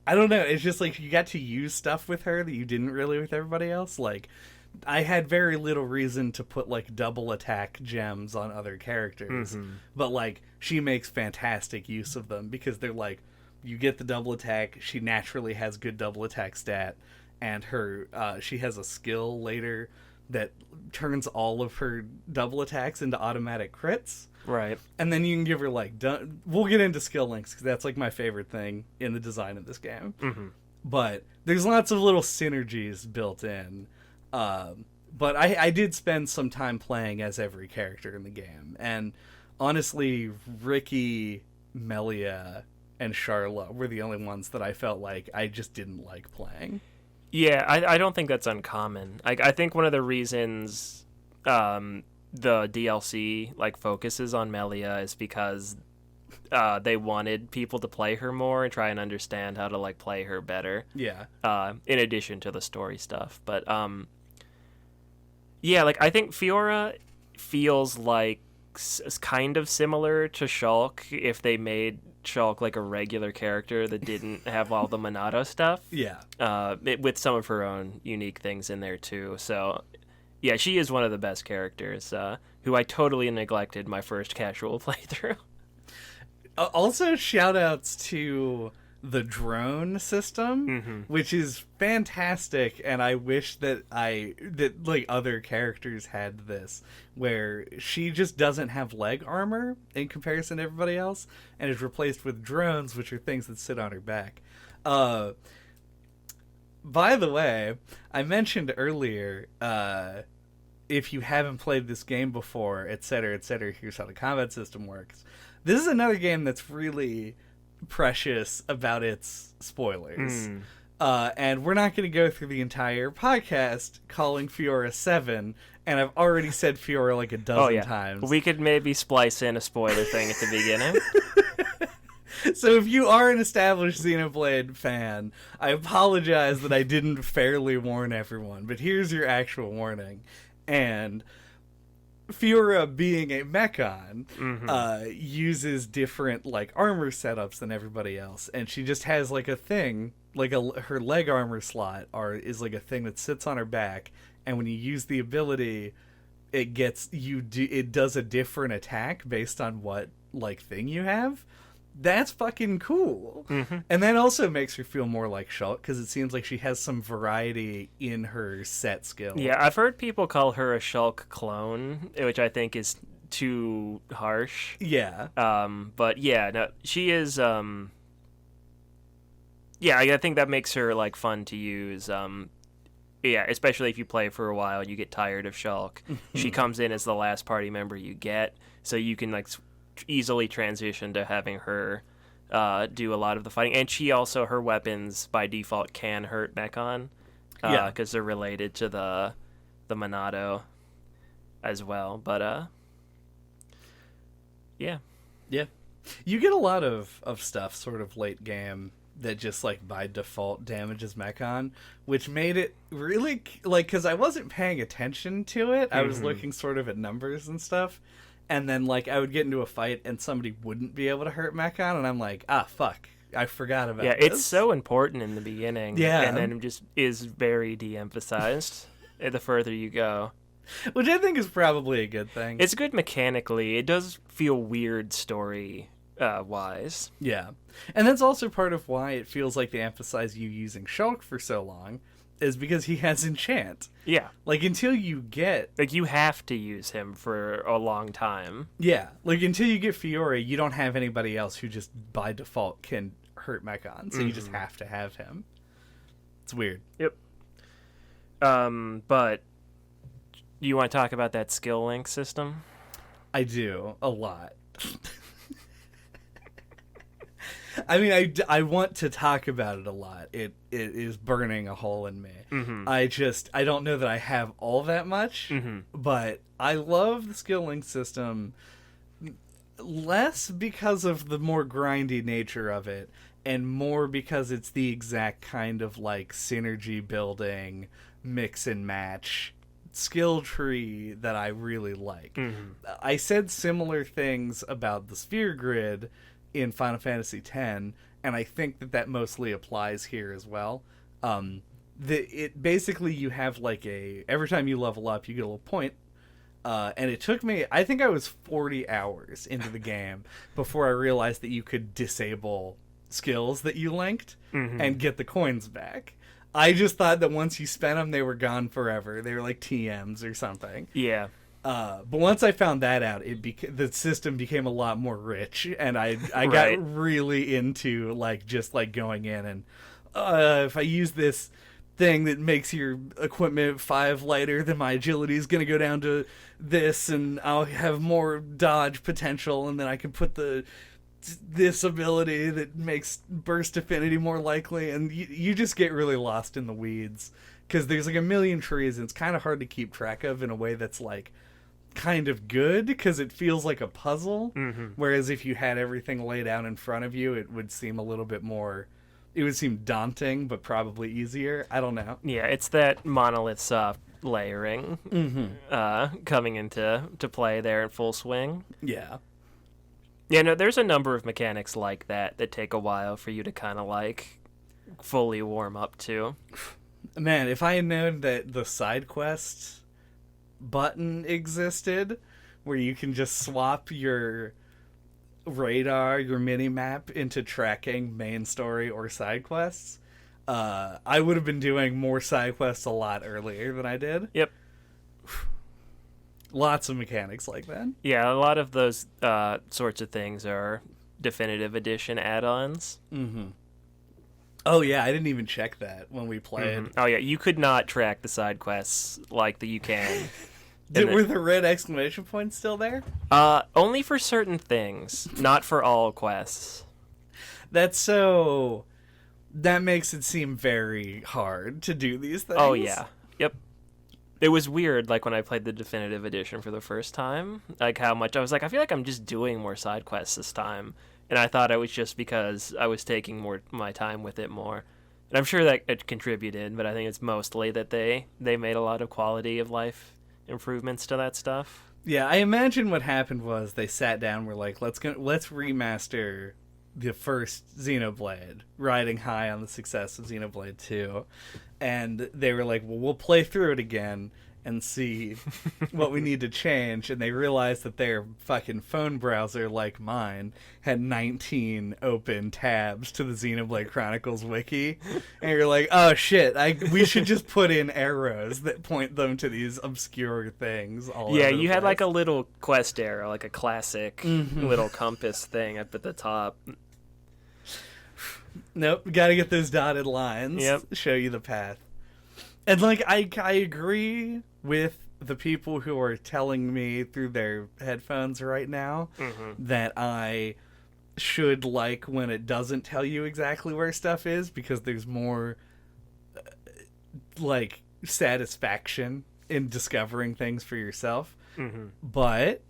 I don't know. It's just like you got to use stuff with her that you didn't really with everybody else. Like, I had very little reason to put, like, double attack gems on other characters. But, like, she makes fantastic use of them because they're like, you get the double attack, she naturally has good double attack stat, and her she has a skill later that turns all of her double attacks into automatic crits. Right. And then you can give her like we'll get into skill links because that's like my favorite thing in the design of this game. But there's lots of little synergies built in. But I did spend some time playing as every character in the game, and honestly, Ricky, Melia, and Charla were the only ones that I felt like I just didn't like playing. Yeah, I don't think that's uncommon. I think one of the reasons the DLC like focuses on Melia is because they wanted people to play her more and try and understand how to like play her better. Yeah. In addition to the story stuff, but yeah, like I think Fiora feels like kind of similar to Shulk if they made Shulk like a regular character that didn't have all the Monado stuff. Yeah. With some of her own unique things in there too. So yeah, she is one of the best characters who I totally neglected my first casual playthrough. Also, shout outs to the drone system, which is fantastic, and I wish that like other characters had this, where she just doesn't have leg armor in comparison to everybody else, and is replaced with drones, which are things that sit on her back. By the way, I mentioned earlier, if you haven't played this game before, etc., here's how the combat system works. This is another game that's really precious about its spoilers. And we're not going to go through the entire podcast calling Fiora 7, and I've already said Fiora like a dozen times. We could maybe splice in a spoiler thing at the beginning. So if you are an established Xenoblade fan, I apologize that I didn't fairly warn everyone, but here's your actual warning. And Fiora, being a mechon, uses different like armor setups than everybody else, and she just has like a thing, like her leg armor slot is like a thing that sits on her back, and when you use the ability, it does a different attack based on what like thing you have. That's fucking cool. And that also makes her feel more like Shulk, because it seems like she has some variety in her set skill. Yeah, I've heard people call her a Shulk clone, which I think is too harsh. Yeah. But yeah, no, she is. Yeah, I think that makes her like fun to use. Yeah, especially if you play for a while and you get tired of Shulk. She comes in as the last party member you get, so you can like easily transition to having her do a lot of the fighting. And she also, her weapons by default can hurt mechon, because they're related to the Monado as well. But yeah, you get a lot of stuff sort of late game that just like by default damages mechon, which made it really like, because I wasn't paying attention to it. I was looking sort of at numbers and stuff. And then, like, I would get into a fight and somebody wouldn't be able to hurt mechon, and I'm like, fuck, I forgot about this. Yeah, it's so important in the beginning. Yeah. And then it just is very de-emphasized the further you go. Which I think is probably a good thing. It's good mechanically. It does feel weird story-wise. Yeah. And that's also part of why it feels like they emphasize you using Shulk for so long, is because he has enchant. Yeah. Like, until you get... Like, you have to use him for a long time. Yeah. Like, until you get Fiora, you don't have anybody else who just, by default, can hurt mechon. So you just have to have him. It's weird. Yep. But you want to talk about that skill link system? I do. A lot. I mean, I want to talk about it a lot. It is burning a hole in me. I don't know that I have all that much, but I love the skill link system less because of the more grindy nature of it, and more because it's the exact kind of like synergy building, mix and match skill tree that I really like. I said similar things about the sphere grid in Final Fantasy X, and I think that mostly applies here as well. It basically, you have like every time you level up, you get a little point, and it took me, I think I was 40 hours into the game before I realized that you could disable skills that you linked and get the coins back. I just thought that once you spent them, they were gone forever. They were like TMs or something. Yeah. But once I found that out, the system became a lot more rich, and I got really into like just like going in and if I use this thing that makes your equipment 5 lighter, then my agility is going to go down to this, and I'll have more dodge potential, and then I can put this ability that makes burst affinity more likely, and you just get really lost in the weeds because there's like a million trees, and it's kind of hard to keep track of in a way that's like kind of good, because it feels like a puzzle. Whereas if you had everything laid out in front of you, it would seem a little bit more, it would seem daunting, but probably easier. I don't know. Yeah, it's that monolith soft layering coming into play there in full swing. Yeah. Yeah, no, there's a number of mechanics like that take a while for you to kind of like fully warm up to. Man, if I had known that the side quest button existed, where you can just swap your radar, your mini-map, into tracking main story or side quests, I would have been doing more side quests a lot earlier than I did. Yep. Lots of mechanics like that. Yeah, a lot of those sorts of things are definitive edition add-ons. Oh yeah, I didn't even check that when we played. Oh yeah, you could not track the side quests like that you can. Were the red exclamation points still there? Only for certain things, not for all quests. That's so that makes it seem very hard to do these things. Oh, yeah. Yep. It was weird, like, when I played the definitive edition for the first time, like, how much I was like, I feel like I'm just doing more side quests this time. And I thought it was just because I was taking more my time with it more. And I'm sure that it contributed, but I think it's mostly that they made a lot of quality of life improvements to that stuff. Yeah, I imagine what happened was they sat down, were like, let's remaster the first Xenoblade, riding high on the success of Xenoblade 2. And they were like, well, we'll play through it again and see what we need to change. And they realized that their fucking phone browser, like mine, had 19 open tabs to the Xenoblade Chronicles wiki. And you're like, oh shit, we should just put in arrows that point them to these obscure things all over the you had place. like a little quest arrow, like a classic little compass thing up at the top. Nope, gotta get those dotted lines. Yep. Show you the path. And like I agree with the people who are telling me through their headphones right now that I should like when it doesn't tell you exactly where stuff is, because there's more like satisfaction in discovering things for yourself. But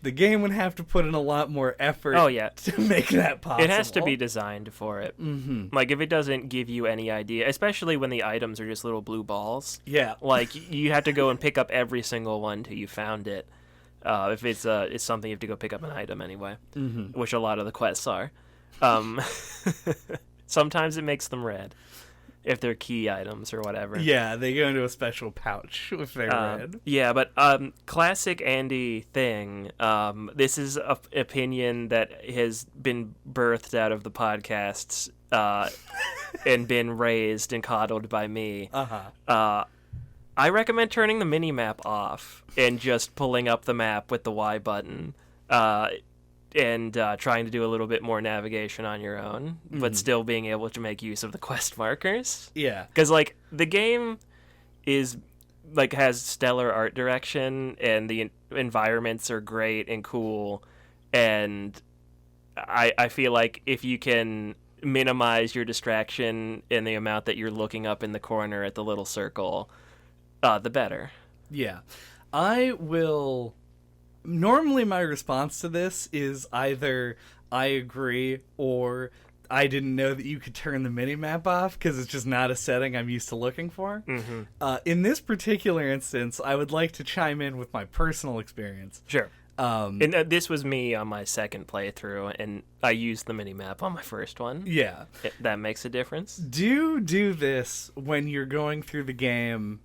the game would have to put in a lot more effort to make that possible. It has to be designed for it. Like, if it doesn't give you any idea, especially when the items are just little blue balls. Yeah. Like, you have to go and pick up every single one till you found it. If it's something you have to go pick up an item anyway, which a lot of the quests are. Sometimes it makes them red. If they're key items or whatever. Yeah, they go into a special pouch if they're red. Yeah, but classic Andy thing, this is an opinion that has been birthed out of the podcasts and been raised and coddled by me. I recommend turning the mini-map off and just pulling up the map with the Y button. And trying to do a little bit more navigation on your own, but still being able to make use of the quest markers. Yeah. Because, like, the game is, like, has stellar art direction, and the environments are great and cool, and I feel like if you can minimize your distraction in the amount that you're looking up in the corner at the little circle, the better. Yeah. I will... Normally my response to this is either I agree or I didn't know that you could turn the minimap off because it's just not a setting I'm used to looking for. In this particular instance, I would like to chime in with my personal experience. Sure. And this was me on my second playthrough, and I used the minimap on my first one. Yeah. That makes a difference. Do this when you're going through the game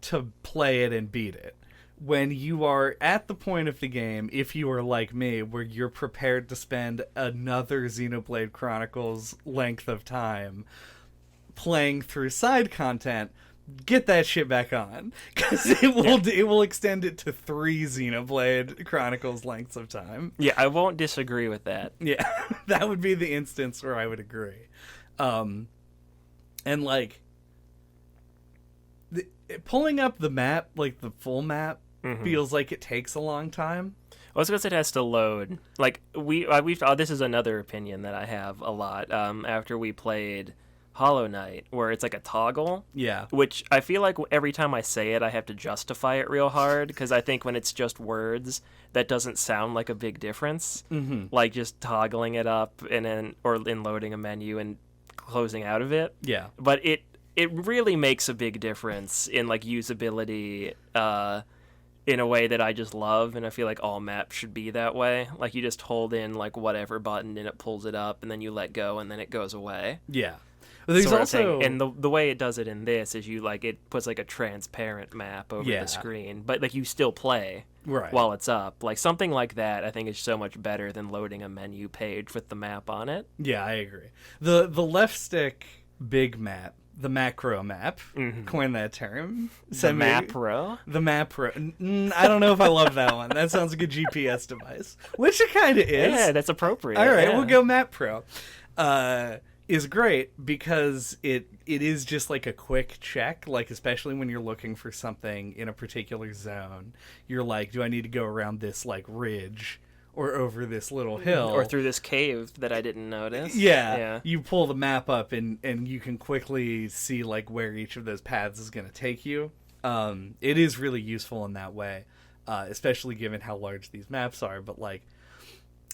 to play it and beat it. When you are at the point of the game, if you are like me, where you're prepared to spend another Xenoblade Chronicles length of time playing through side content, get that shit back on, because it will extend it to 3 Xenoblade Chronicles lengths of time. Yeah, I won't disagree with that. Yeah, that would be the instance where I would agree. And like pulling up the map, like the full map, feels like it takes a long time. Well, it's because it has to load. Like, this is another opinion that I have a lot after we played Hollow Knight, where it's like a toggle. Yeah. Which I feel like every time I say it, I have to justify it real hard, because I think when it's just words, that doesn't sound like a big difference. Like just toggling it up and then, or in loading a menu and closing out of it. Yeah. But it really makes a big difference in like usability, in a way that I just love, and I feel like all maps should be that way. Like, you just hold in like whatever button and it pulls it up, and then you let go and then it goes away. Yeah. Well, there's also, and the way it does it in this is you like, it puts like a transparent map over the screen, but like you still play while it's up. Like something like that, I think is so much better than loading a menu page with the map on it. Yeah, I agree. The left stick big map, the macro map, coin that term. The macro? The macro. I don't know if I love that one. That sounds like a GPS device, which it kind of is. Yeah, that's appropriate. All right, we'll go map pro. Is great because it is just like a quick check, like especially when you're looking for something in a particular zone. You're like, do I need to go around this like ridge, or over this little hill. Or through this cave that I didn't notice. Yeah. You pull the map up and you can quickly see like where each of those paths is going to take you. It is really useful in that way, especially given how large these maps are. But like,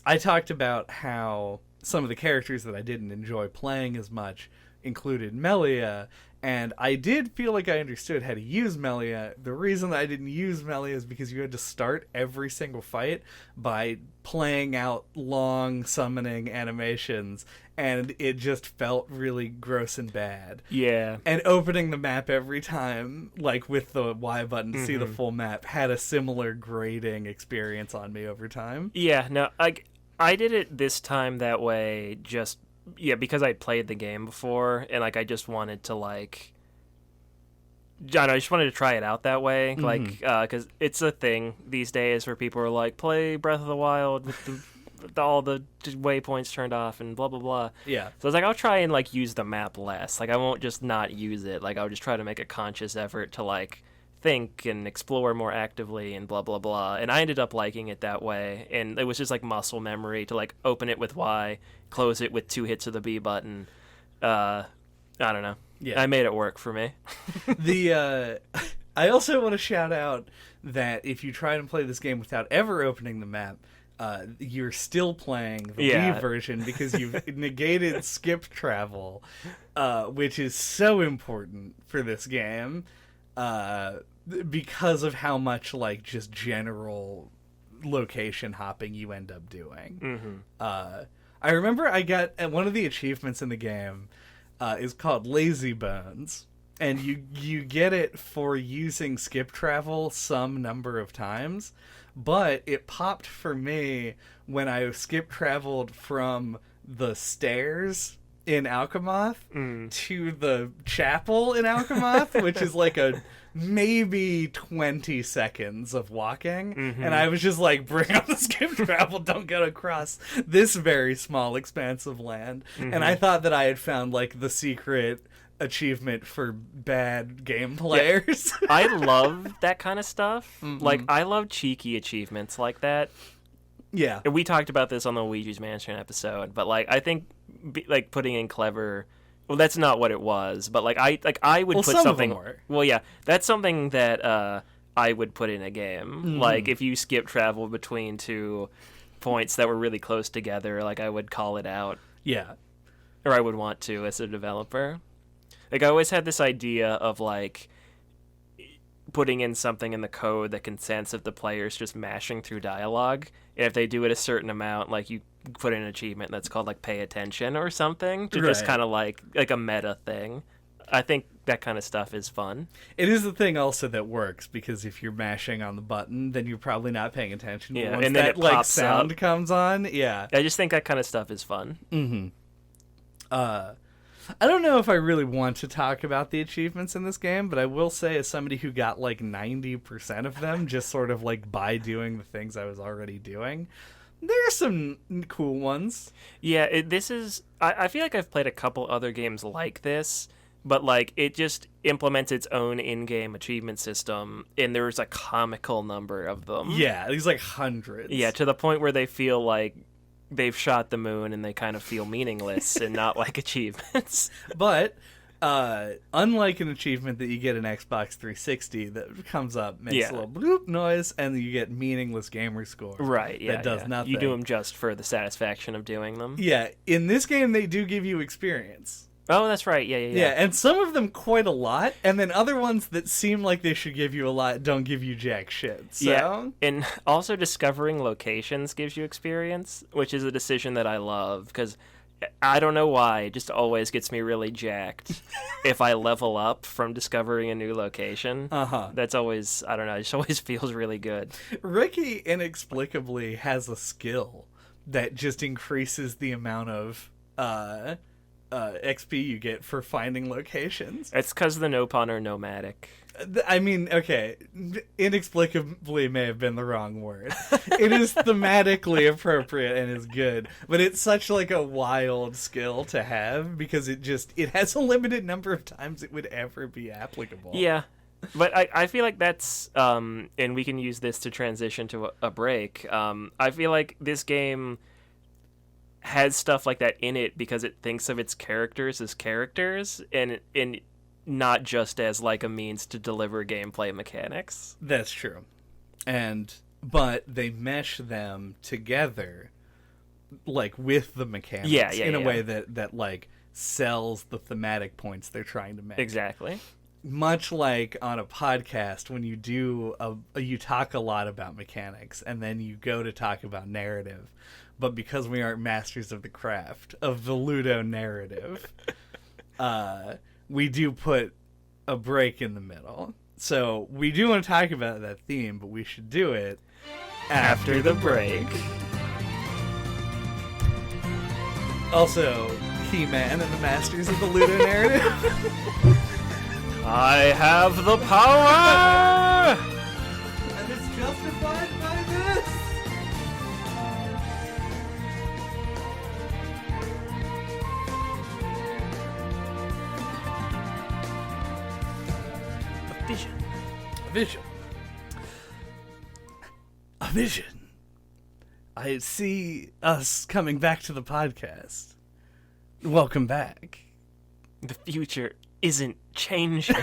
I talked about how some of the characters that I didn't enjoy playing as much included Melia, and I did feel like I understood how to use Melia. The reason that I didn't use Melia is because you had to start every single fight by playing out long summoning animations, and it just felt really gross and bad. Yeah. And opening the map every time, like with the Y button to see the full map, had a similar grating experience on me over time. Yeah, no, I did it this time that way just... Yeah, because I played the game before, and like I just wanted to like, I just wanted to try it out that way, like because it's a thing these days where people are like, play Breath of the Wild with all the waypoints turned off and blah blah blah. Yeah. So I was like, I'll try and like use the map less. Like I won't just not use it. Like I'll just try to make a conscious effort to like think and explore more actively and blah blah blah. And I ended up liking it that way, and it was just like muscle memory to like open it with Y, close it with 2 hits of the B button. I don't know. Yeah, I made it work for me. I also want to shout out that if you try and play this game without ever opening the map, you're still playing the Wii version because you've negated skip travel, which is so important for this game. Because of how much like just general location hopping you end up doing. I remember I got one of the achievements in the game is called Lazy Bones, and you get it for using skip travel some number of times, but it popped for me when I skip traveled from the stairs in Alchemoth to the chapel in Alchemoth, which is like a maybe 20 seconds of walking, and I was just like, bring up the skip travel, don't get across this very small expanse of land. And I thought that I had found like the secret achievement for bad game players. I love that kind of stuff. Like I love cheeky achievements like that. Yeah. And we talked about this on the Luigi's Mansion episode, but like I think like putting in clever, well, that's not what it was, but like I would put something. Well, yeah, that's something that I would put in a game. Like if you skip travel between 2 points that were really close together, like I would call it out. Yeah, or I would want to as a developer. Like I always had this idea of like putting in something in the code that can sense if the player's just mashing through dialogue. And if they do it a certain amount, like you put in an achievement that's called like pay attention or something to just kind of like a meta thing. I think that kind of stuff is fun. It is the thing also that works, because if you're mashing on the button, then you're probably not paying attention. Yeah, once and then that it like pops sound up. comes on, yeah. I just think that kind of stuff is fun. I don't know if I really want to talk about the achievements in this game, but I will say, as somebody who got like 90% of them just sort of like by doing the things I was already doing, there are some cool ones. Yeah, this is... I feel like I've played a couple other games like this, but like it just implements its own in-game achievement system, and there's a comical number of them. Yeah, these like hundreds. Yeah, to the point where they feel like they've shot the moon and they kind of feel meaningless and not like achievements. But unlike an achievement that you get in Xbox 360 that comes up, makes a little bloop noise, and you get meaningless gamer score. Right, yeah. That does nothing. You do them just for the satisfaction of doing them. Yeah, in this game they do give you experience. Oh, that's right. Yeah. Yeah, and some of them quite a lot, and then other ones that seem like they should give you a lot don't give you jack shit. So... Yeah, and also discovering locations gives you experience, which is a decision that I love, because I don't know why, it just always gets me really jacked if I level up from discovering a new location. That's always, I don't know, it just always feels really good. Ricky inexplicably has a skill that just increases the amount of XP you get for finding locations. It's because the Nopon are nomadic. I mean, okay, inexplicably may have been the wrong word. It is thematically appropriate and is good, but it's such like a wild skill to have, because it has a limited number of times it would ever be applicable. Yeah, But I feel like that's, and we can use this to transition to a break. I feel like this game has stuff like that in it because it thinks of its characters as characters and not just as like a means to deliver gameplay mechanics. That's true. But they mesh them together, like, with the mechanics in a way that like sells the thematic points they're trying to make. Exactly. Much like on a podcast, when you do you talk a lot about mechanics and then you go to talk about narrative, but because we aren't masters of the craft of the Ludo narrative, we do put a break in the middle. So we do want to talk about that theme, but we should do it after the break. Also, He-Man and the Masters of the Ludo narrative. I have the power! And it's justified by this. A vision. A vision. A vision. I see us coming back to the podcast. Welcome back. The future isn't changing.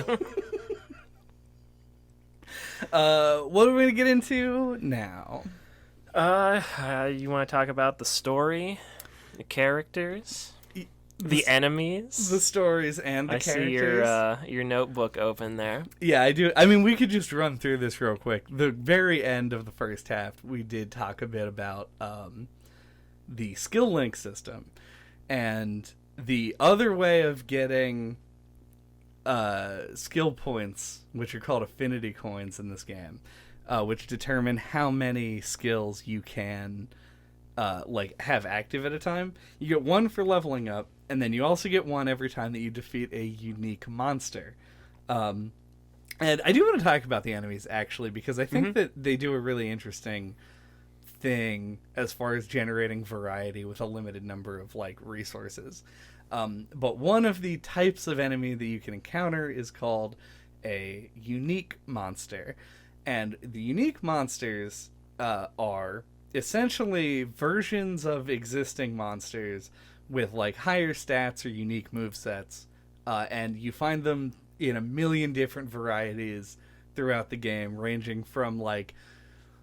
What are we going to get into now? You want to talk about the story, the characters, the enemies, the stories, and the characters? I see your notebook open there. Yeah, I do. I mean, we could just run through this real quick. The very end of the first half, we did talk a bit about the skill link system, and the other way of getting skill points, which are called affinity coins in this game, which determine how many skills you can have active at a time. You get one for leveling up, and then you also get one every time that you defeat a unique monster. And I do want to talk about the enemies, actually, because I think that they do a really interesting thing as far as generating variety with a limited number of resources. But one of the types of enemy that you can encounter is called a unique monster. And the unique monsters are essentially versions of existing monsters with higher stats or unique movesets. And you find them in a million different varieties throughout the game, ranging from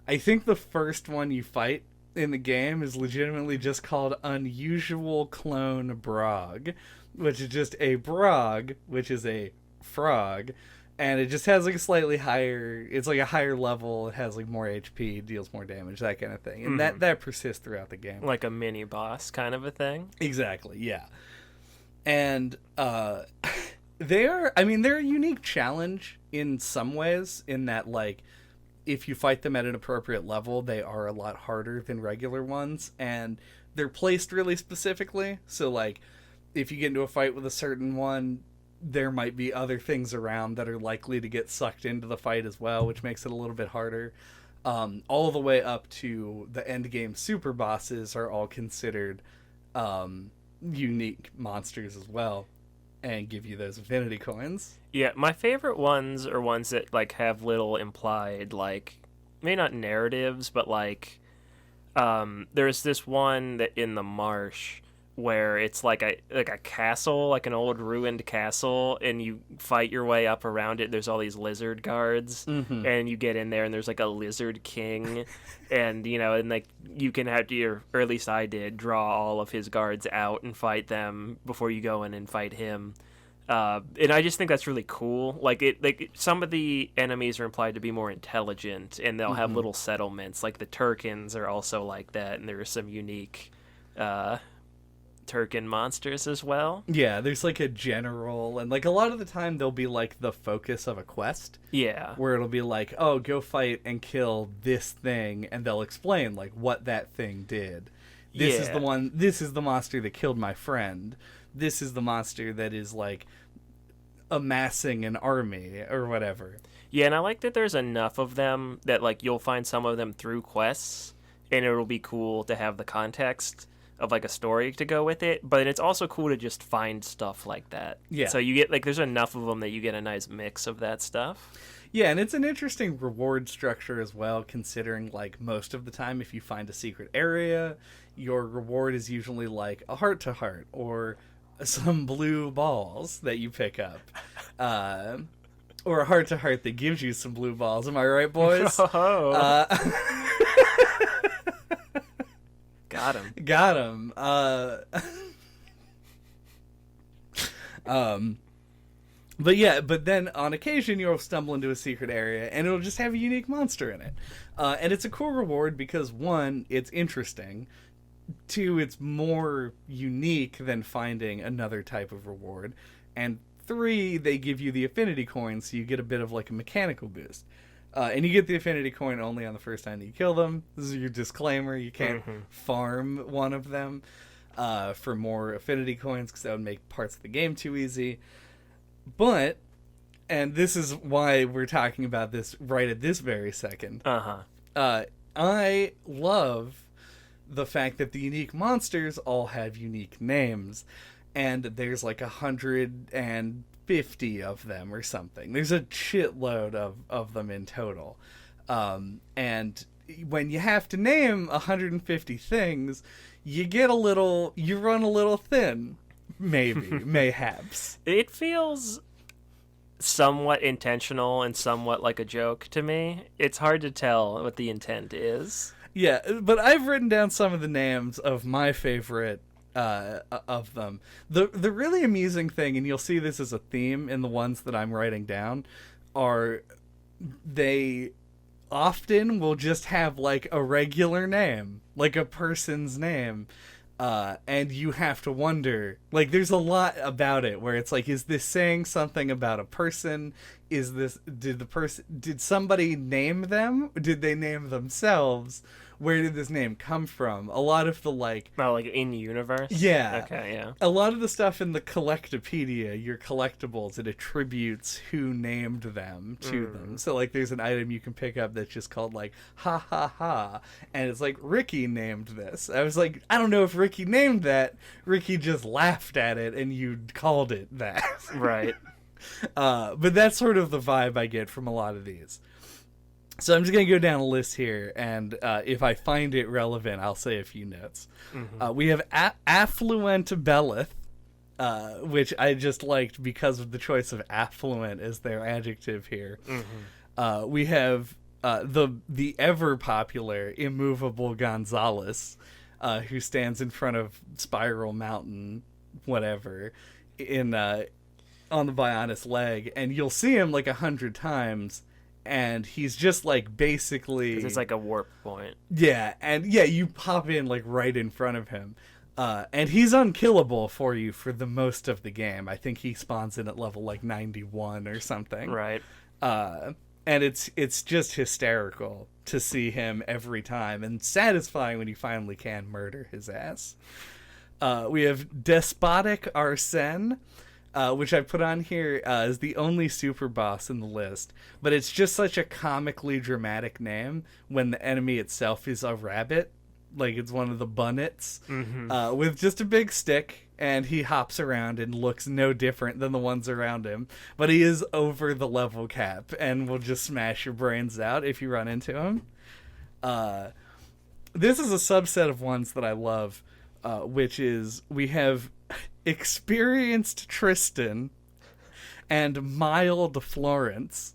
I think the first one you fight in the game is legitimately just called Unusual Clone Brog, which is just a Brog, which is a frog, and it just has a slightly higher, it's a higher level, it has more HP, deals more damage, that kind of thing, and that persists throughout the game. Like a mini boss kind of a thing? Exactly, yeah. And they're a unique challenge in some ways, in that if you fight them at an appropriate level, they are a lot harder than regular ones, and they're placed really specifically. So, if you get into a fight with a certain one, there might be other things around that are likely to get sucked into the fight as well, which makes it a little bit harder. All the way up to the end game super bosses are all considered unique monsters as well, and give you those affinity coins. Yeah, my favorite ones are ones that have little implied maybe not narratives, but there's this one that in the marsh where it's a castle, an old ruined castle, and you fight your way up around it. There's all these lizard guards, and you get in there, and there's a lizard king, and you can have to, or at least I did, draw all of his guards out and fight them before you go in and fight him. And I just think that's really cool. Some of the enemies are implied to be more intelligent, and they'll have little settlements. The Turkins are also like that, and there are some unique Turkin monsters as well. Yeah, there's a general, and a lot of the time they'll be the focus of a quest. Yeah. Where it'll be oh, go fight and kill this thing, and they'll explain what that thing did. This is the one, this is the monster that killed my friend. This is the monster that is amassing an army or whatever. Yeah, and I like that there's enough of them that you'll find some of them through quests, and it'll be cool to have the context. of like a story to go with it, but it's also cool to just find stuff like that. Yeah. So you get like there's enough of them that you get a nice mix of that stuff. Yeah, and it's an interesting reward structure as well, considering like most of the time if you find a secret area, your reward is usually like a heart to heart or some blue balls that you pick up. Or a heart to heart that gives you some blue balls. Am I right, boys? Oh. Got him. Got him. But then on occasion you'll stumble into a secret area and it'll just have a unique monster in it. And it's a cool reward because, one, it's interesting. Two, it's more unique than finding another type of reward. And three, they give you the affinity coin, so you get a bit of like a mechanical boost. And you get the affinity coin only on the first time that you kill them. This is your disclaimer. You can't farm one of them for more affinity coins because that would make parts of the game too easy. But, and this is why we're talking about this right at this very second, I love the fact that the unique monsters all have unique names. And there's like 150 of them or something. There's a shitload of them in total. And when you have to name 150 things, you run a little thin. Maybe, mayhaps. It feels somewhat intentional and somewhat like a joke to me. It's hard to tell what the intent is. Yeah, but I've written down some of the names of my favorite of them. The really amusing thing, and you'll see this as a theme in the ones that I'm writing down, are they often will just have like a regular name, like a person's name. And you have to wonder, like, there's a lot about it where it's like, is this saying something about a person? Did somebody name them? Did they name themselves? Where did this name come from? A lot of the like in universe? Yeah. Okay, yeah. A lot of the stuff in the Collectopedia, your collectibles, it attributes who named them to them. So like there's an item you can pick up that's just called like ha ha ha, and it's like Ricky named this. I was like, I don't know if Ricky named that. Ricky just laughed at it and you called it that. Right. But that's sort of the vibe I get from a lot of these. So I'm just going to go down a list here, and if I find it relevant, I'll say a few notes. We have Affluent Belith, which I just liked because of the choice of affluent as their adjective here. We have the ever-popular Immovable Gonzalez, who stands in front of Spiral Mountain, whatever, on the Bionis leg, and you'll see him like 100 times, and he's just like basically... 'Cause it's like a warp point. Yeah, and yeah, you pop in like right in front of him. And he's unkillable for you for the most of the game. I think he spawns in at level like 91 or something. Right. And it's just hysterical to see him every time, and satisfying when you finally can murder his ass. We have Despotic Arsene, which I put on here as the only super boss in the list, but it's just such a comically dramatic name when the enemy itself is a rabbit, like it's one of the bunnets, with just a big stick, and he hops around and looks no different than the ones around him, but he is over the level cap and will just smash your brains out if you run into him. This is a subset of ones that I love, which is we have Experienced Tristan and Mild Florence,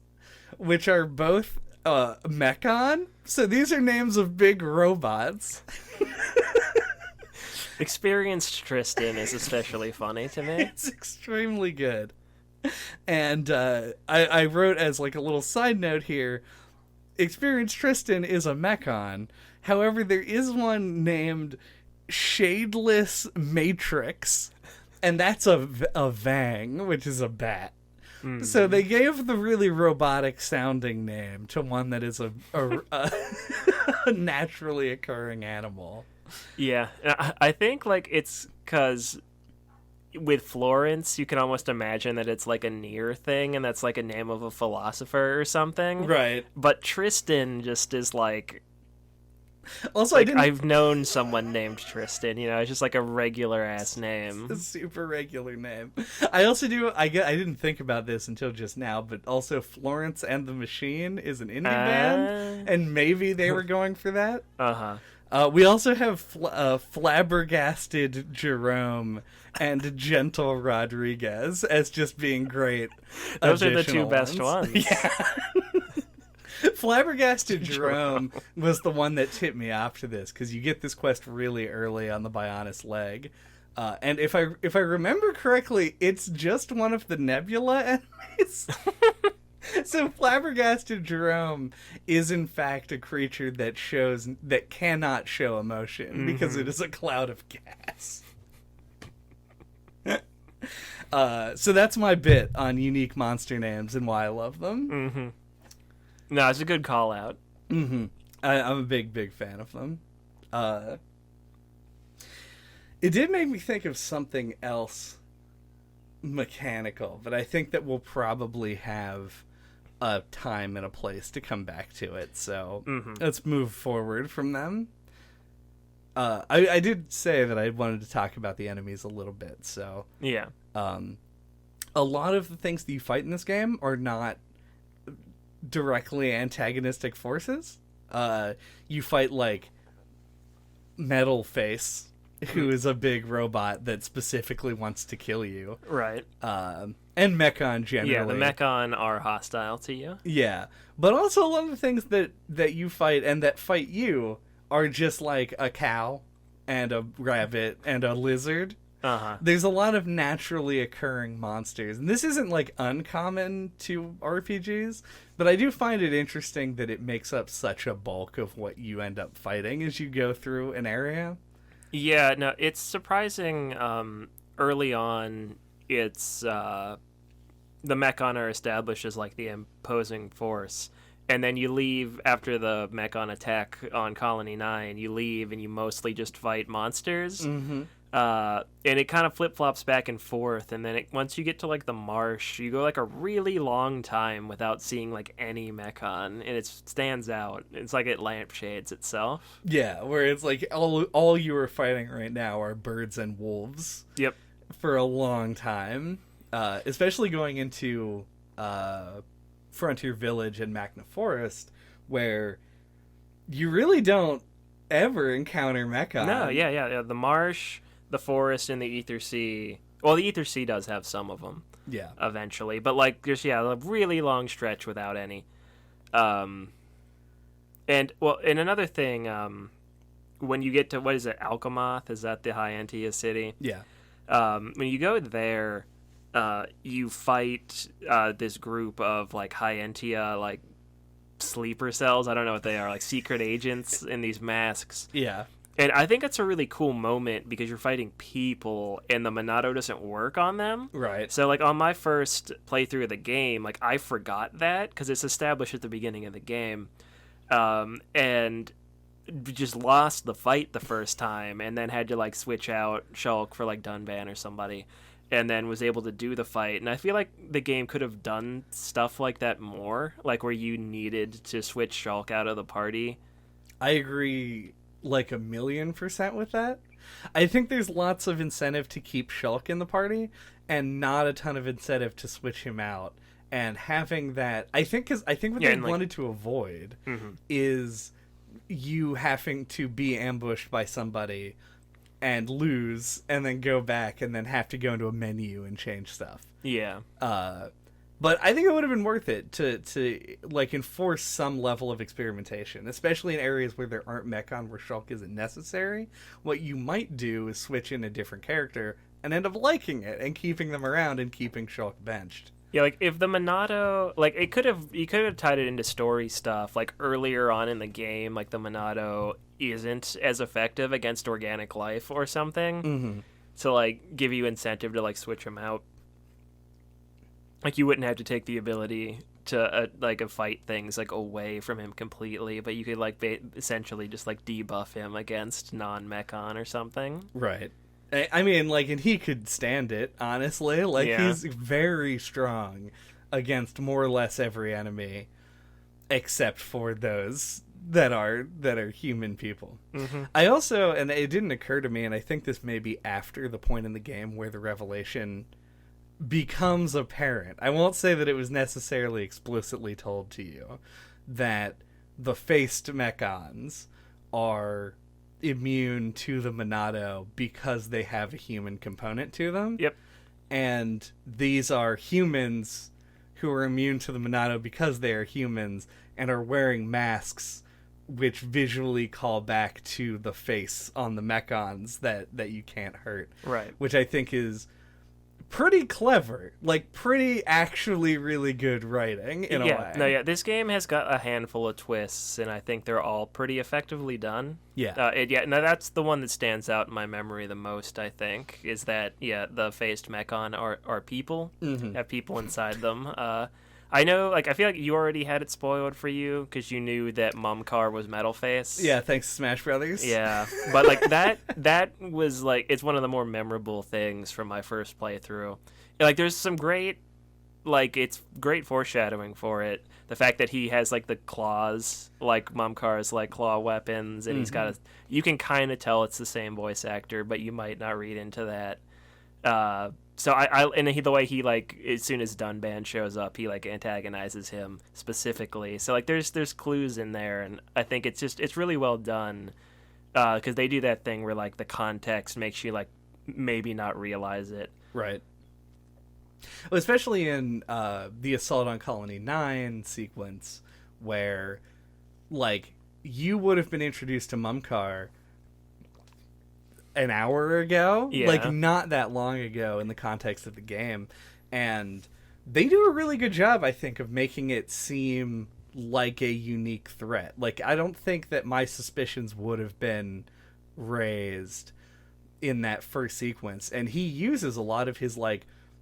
which are both Mechon. So these are names of big robots. Experienced Tristan is especially funny to me. It's extremely good. And I wrote as like a little side note here, Experienced Tristan is a Mechon. However, there is one named Shadeless Matrix, and that's a Vang, which is a bat. So they gave the really robotic sounding name to one that is a naturally occurring animal. Yeah, I think like it's because with Florence, you can almost imagine that it's like a near thing, and that's like a name of a philosopher or something. Right. But Tristan just is like Also, Like, I've known someone named Tristan, you know, it's just like a regular ass name. A super regular name. I also do. I didn't think about this until just now, but also Florence and the Machine is an indie band, and maybe they were going for that. We also have Flabbergasted Jerome and Gentle Rodriguez as just being great. Those are the two best ones. Yeah. Flabbergasted Jerome was the one that tipped me off to this, because you get this quest really early on the Bionis leg. And if I remember correctly, it's just one of the Nebula enemies. So Flabbergasted Jerome is in fact a creature that cannot show emotion because it is a cloud of gas. So that's my bit on unique monster names and why I love them. No, it's a good call out. I'm a big fan of them. It did make me think of something else mechanical, but I think that we'll probably have a time and a place to come back to it. So let's move forward from them. I did say that I wanted to talk about the enemies a little bit. So yeah, a lot of the things that you fight in this game are not directly antagonistic forces. You fight like Metal Face, who is a big robot that specifically wants to kill you. Right. And Mechon generally. Yeah, the Mechon are hostile to you. Yeah. But also a lot of the things that you fight and that fight you are just like a cow and a rabbit and a lizard. There's a lot of naturally occurring monsters. And this isn't like uncommon to RPGs, but I do find it interesting that it makes up such a bulk of what you end up fighting as you go through an area. Yeah, no, it's surprising. Early on, it's the Mechon are established as like the imposing force, and then you leave after the Mechon attack on Colony 9. You leave and you mostly just fight monsters. And it kind of flip-flops back and forth, and then once you get to like the marsh, you go like a really long time without seeing like any Mechon, and it stands out. It's like it lampshades itself. Yeah, where it's like all you are fighting right now are birds and wolves. Yep. For a long time, especially going into Frontier Village and Magna Forest, where you really don't ever encounter Mechon. No, yeah. The marsh, the forest, and the Ether Sea. Well, the Ether Sea does have some of them. Yeah. Eventually, but like there's a really long stretch without any. And another thing, when you get to what is it, Alchemoth? Is that the Hyantia city? Yeah. When you go there, you fight this group of like Hyantia like sleeper cells. I don't know what they are, like secret agents in these masks. Yeah. And I think it's a really cool moment because you're fighting people and the Monado doesn't work on them. Right. So, like, on my first playthrough of the game, like, I forgot that because it's established at the beginning of the game. And just lost the fight the first time and then had to, like, switch out Shulk for, like, Dunban or somebody. And then was able to do the fight. And I feel like the game could have done stuff like that more, like where you needed to switch Shulk out of the party. I agree like 1,000,000% with that. I think there's lots of incentive to keep Shulk in the party and not a ton of incentive to switch him out. And having that, I think what they wanted to avoid is you having to be ambushed by somebody and lose and then go back and then have to go into a menu and change stuff. Yeah. But I think it would have been worth it to like enforce some level of experimentation, especially in areas where there aren't Mechon where Shulk isn't necessary. What you might do is switch in a different character and end up liking it and keeping them around and keeping Shulk benched. Yeah, like if the Monado, like you could have tied it into story stuff, like earlier on in the game, like the Monado isn't as effective against organic life or something, to like give you incentive to like switch him out. Like you wouldn't have to take the ability to fight things like away from him completely, but you could like essentially just like debuff him against non-Mechon or something. Right. I mean, like, and he could stand it, honestly. Like, he's very strong against more or less every enemy, except for those that are human people. I also, and it didn't occur to me, and I think this may be after the point in the game where the revelation becomes apparent. I won't say that it was necessarily explicitly told to you that the faced mechons are immune to the Monado because they have a human component to them. Yep. And these are humans who are immune to the Monado because they are humans and are wearing masks which visually call back to the face on the mechons that you can't hurt. Right. Which I think is pretty clever. Like, pretty actually really good writing in a way. No, this game has got a handful of twists, and I think they're all pretty effectively done. Yeah. That's the one that stands out in my memory the most, I think, is that, the faced mechon are people, have people inside them. I know, I feel like you already had it spoiled for you because you knew that Mumcar was Metal Face. Yeah, thanks to Smash Brothers. Yeah, but, that was, it's one of the more memorable things from my first playthrough. There's some great, it's great foreshadowing for it. The fact that he has, the claws, Mumcar's, claw weapons, and he's got you can kind of tell it's the same voice actor, but you might not read into that. So the way he as soon as Dunban shows up, he antagonizes him specifically. So there's clues in there, and I think it's really well done because they do that thing where the context makes you maybe not realize it. Right. Well, especially in the Assault on Colony 9 sequence, where you would have been introduced to Mumcar an hour ago, not that long ago in the context of the game, and they do a really good job, I think, of making it seem like a unique threat. I don't think that my suspicions would have been raised in that first sequence, and he uses a lot of his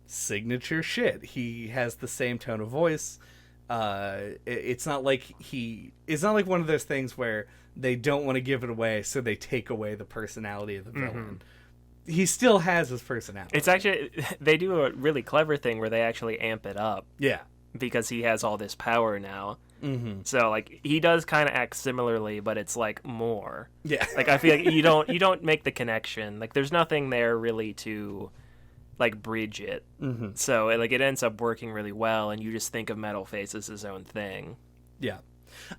signature shit. He has the same tone of voice. It's not like one of those things where they don't want to give it away, so they take away the personality of the villain. He still has his personality. It's actually, they do a really clever thing where they actually amp it up. Yeah. Because he has all this power now. So, he does kind of act similarly, but it's, more. Yeah. I feel like you don't make the connection. There's nothing there really to, bridge it. So, it ends up working really well, and you just think of Metal Face as his own thing. Yeah.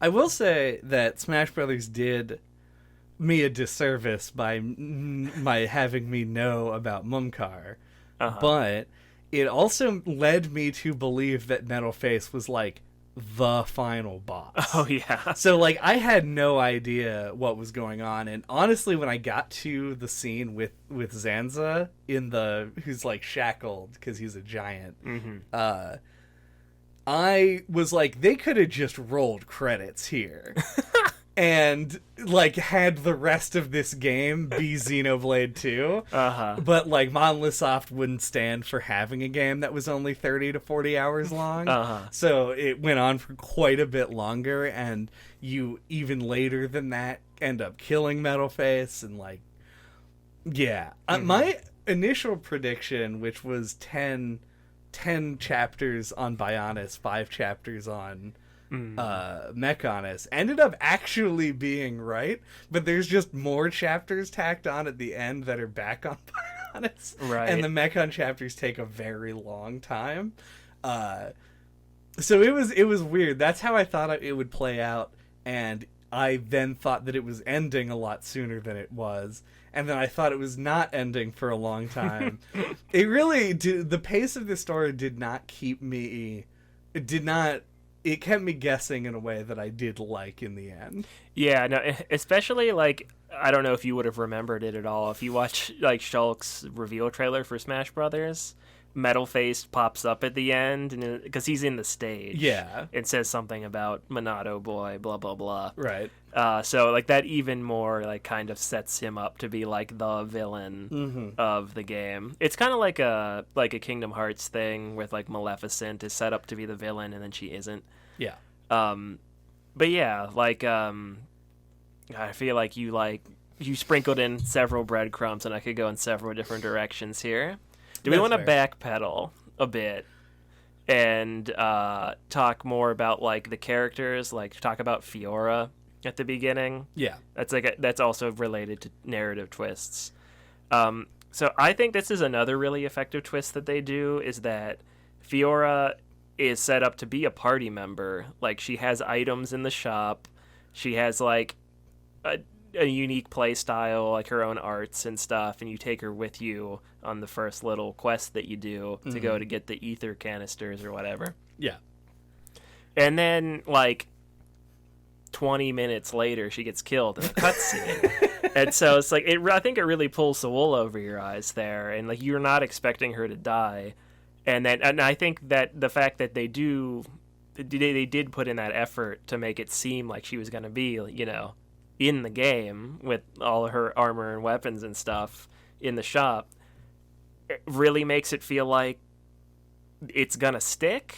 I will say that Smash Brothers did me a disservice by having me know about Mumcar, but it also led me to believe that Metal Face was the final boss. Oh yeah. So I had no idea what was going on, and honestly, when I got to the scene with Zanza who's shackled because he's a giant, I was they could have just rolled credits here. And had the rest of this game be Xenoblade 2. But Monolith Soft wouldn't stand for having a game that was only 30 to 40 hours long. So it went on for quite a bit longer, and you even later than that end up killing Metal Face, and my initial prediction, which was 10 chapters on Bionis, 5 chapters on Mechanus, ended up actually being right, but there's just more chapters tacked on at the end that are back on Bionis, right? And the Mechon chapters take a very long time, so it was weird. That's how I thought it would play out, and I then thought that it was ending a lot sooner than it was, and then I thought it was not ending for a long time. It really did. The pace of this story did not keep me. It kept me guessing in a way that I did like in the end. Yeah, no, especially I don't know if you would have remembered it at all if you watch Shulk's reveal trailer for Smash Brothers. Metal Face pops up at the end, and because he's in the stage, it says something about Monado Boy, blah blah blah. Right. So that even more kind of sets him up to be the villain of the game. It's kind of like a Kingdom Hearts thing with Maleficent is set up to be the villain and then she isn't. Yeah. But yeah, I feel like you sprinkled in several breadcrumbs, and I could go in several different directions here. Do we want to backpedal a bit and talk more about the characters, talk about Fiora at the beginning. Yeah. That's also related to narrative twists. So I think this is another really effective twist that they do, is that Fiora is set up to be a party member. Like, she has items in the shop. She has, like, a unique play style, like her own arts and stuff, and you take her with you on the first little quest that you do to go to get the ether canisters or whatever. Yeah. And then, like, 20 minutes later, she gets killed in a cutscene. And so it's like, I think it really pulls the wool over your eyes there, and like, you're not expecting her to die. And I think that the fact that they did put in that effort to make it seem like she was going to be, you know, in the game with all of her armor and weapons and stuff in the shop, it really makes it feel like it's gonna stick,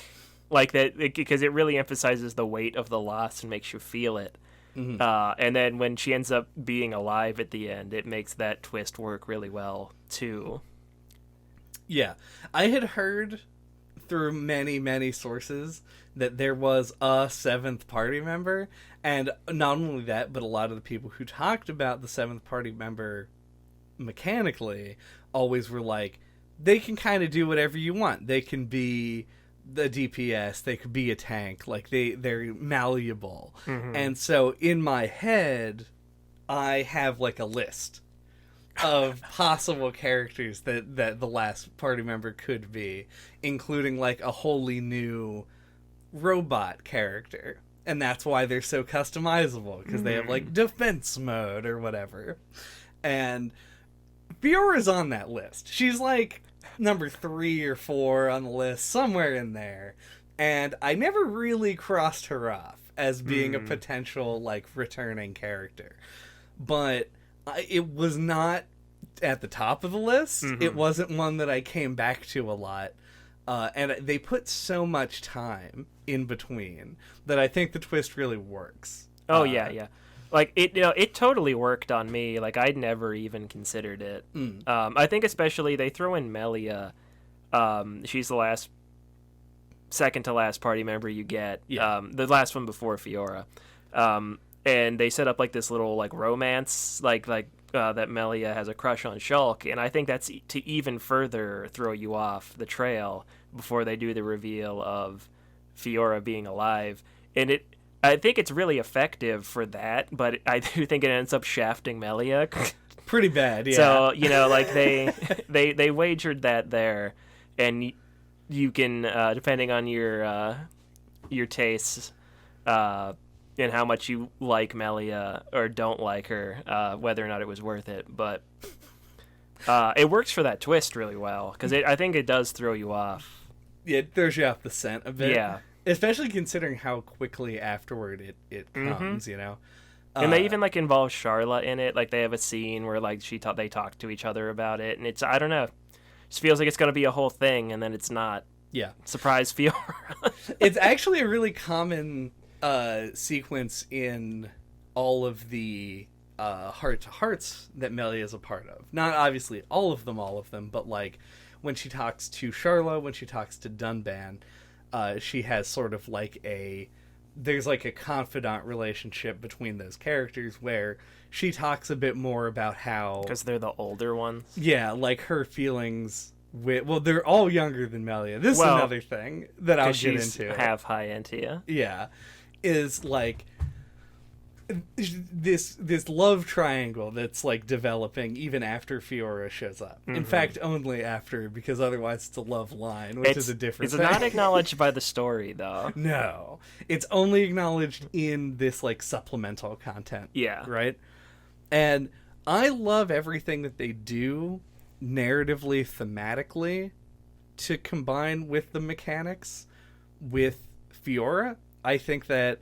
like that, because it really emphasizes the weight of the loss and makes you feel it. And then when she ends up being alive at the end, it makes that twist work really well too. Yeah, I had heard through many sources that there was a seventh party member, and not only that, but a lot of the people who talked about the seventh party member mechanically always were like, they can kind of do whatever you want. They can be the DPS, they could be a tank, like they're malleable. And so in my head, I have like a list of possible characters that the last party member could be, including like a wholly new robot character. And that's why they're so customizable, because they have like defense mode or whatever. And Fiora's on that list. She's like number 3 or 4 on the list, somewhere in there. And I never really crossed her off as being a potential like returning character. But it was not at the top of the list. It wasn't one that I came back to a lot. And they put so much time in between that I think the twist really works. Oh, yeah. Like, it totally worked on me. Like, I'd never even considered it. I think especially they throw in Melia. She's the second to last party member you get. Yeah. The last one before Fiora. And they set up, like, this little, like, romance, like that Melia has a crush on Shulk, and I think that's to even further throw you off the trail before they do the reveal of Fiora being alive. And I think it's really effective for that, but I do think it ends up shafting Melia pretty bad. Yeah. So, you know, like they wagered that there, and you can depending on your tastes and how much you like Melia or don't like her, whether or not it was worth it. But it works for that twist really well, because I think it does throw you off. Yeah, it throws you off the scent a bit. Yeah. Especially considering how quickly afterward it comes, you know? And they even, like, involve Charla in it. Like, they have a scene where, like, they talk to each other about it. And it's, I don't know, it just feels like it's going to be a whole thing, and then it's not. Yeah. Surprise Fiora. It's actually a really common sequence in all of the heart-to-hearts that Melia is a part of. Not obviously all of them, but, like, when she talks to Charla, when she talks to Dunban, she has sort of like there's like a confidant relationship between those characters where she talks a bit more about how, because they're the older ones. Yeah, like her feelings with, they're all younger than Melia. This is another thing that I'll get into. Half high Entia. Yeah, is like this love triangle that's like developing even after Fiora shows up. In fact, only after, because otherwise it's a love line, which is a different thing. It's not acknowledged by the story, though. No, it's only acknowledged in this like supplemental content. Yeah, right. And I love everything that they do narratively, thematically, to combine with the mechanics with Fiora. I think that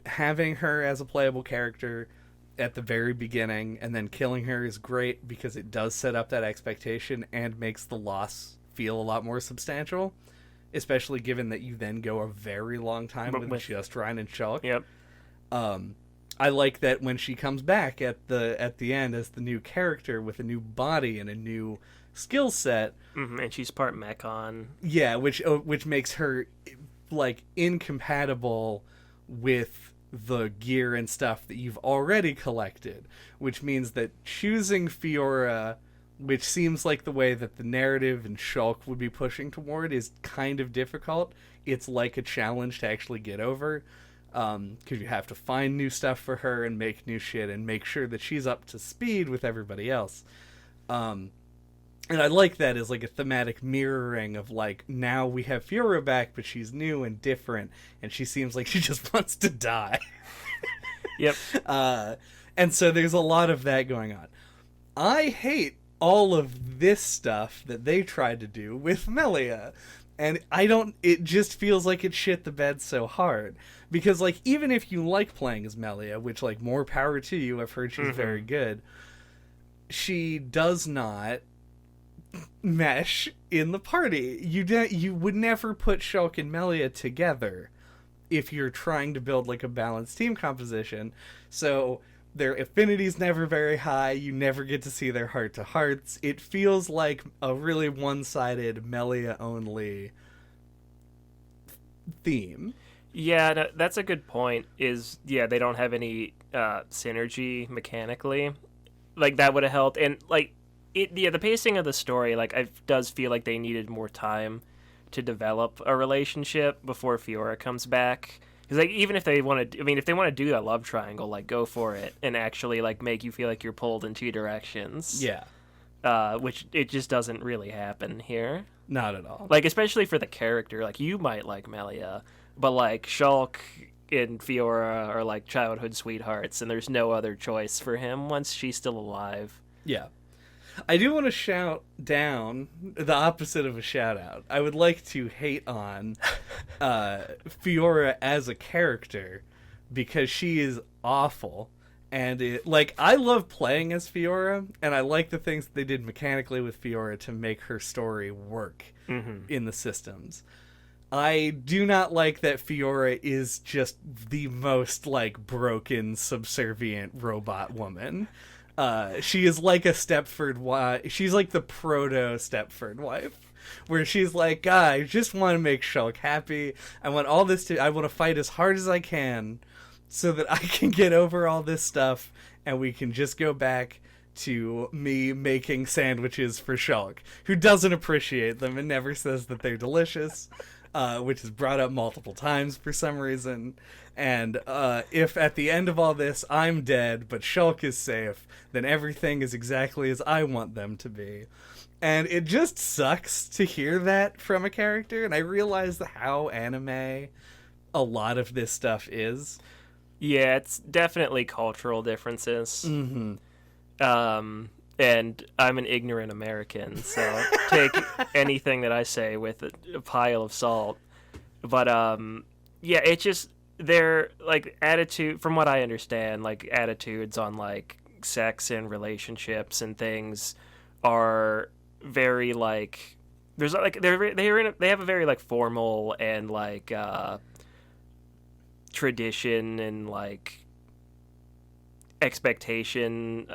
having her as a playable character at the very beginning and then killing her is great, because it does set up that expectation and makes the loss feel a lot more substantial, especially given that you then go a very long time with just Ryan and Shulk. Yep. I like that when she comes back at the end as the new character with a new body and a new skill set, and she's part Mechon. Yeah, which makes her like incompatible with the gear and stuff that you've already collected, which means that choosing Fiora, which seems like the way that the narrative and Shulk would be pushing toward, is kind of difficult. It's like a challenge to actually get over, because you have to find new stuff for her and make new shit and make sure that she's up to speed with everybody else. And I like that as like a thematic mirroring of like, now we have Fiora back, but she's new and different, and she seems like she just wants to die. Yep. And so there's a lot of that going on. I hate all of this stuff that they tried to do with Melia. And it just feels like it shit the bed so hard. Because, like, even if you like playing as Melia, which, like, more power to you, I've heard she's very good, she does not mesh in the party. You would never put Shulk and Melia together if you're trying to build, like, a balanced team composition. So their affinity's never very high. You never get to see their heart-to-hearts. It feels like a really one-sided Melia-only theme. Yeah, that's a good point. They don't have any synergy mechanically. Like, that would have helped. And, like, the pacing of the story, like, it does feel like they needed more time to develop a relationship before Fiora comes back. Because, like, even if they want to, if they want to do that love triangle, like, go for it and actually, like, make you feel like you're pulled in two directions. Yeah. Which it just doesn't really happen here. Not at all. Like, especially for the character. Like, you might like Melia, but, like, Shulk and Fiora are, like, childhood sweethearts, and there's no other choice for him once she's still alive. Yeah. I do want to shout down the opposite of a shout out. I would like to hate on Fiora as a character because she is awful. And I love playing as Fiora, and I like the things that they did mechanically with Fiora to make her story work in the systems. I do not like that Fiora is just the most, like, broken, subservient robot woman. She is like a Stepford wife. She's like the proto-Stepford wife, where she's like, I just want to make Shulk happy. I want to fight as hard as I can so that I can get over all this stuff and we can just go back to me making sandwiches for Shulk, who doesn't appreciate them and never says that they're delicious. Which is brought up multiple times for some reason. And if at the end of all this I'm dead, but Shulk is safe, then everything is exactly as I want them to be. And it just sucks to hear that from a character, and I realize how anime a lot of this stuff is. Yeah, it's definitely cultural differences. Mm-hmm. And I'm an ignorant American, so take anything that I say with a pile of salt. But, yeah, it's just, their, like, attitude, from what I understand, like, attitudes on, like, sex and relationships and things are very, like, there's, like, they have a very, like, formal and, like, tradition and, like, expectation,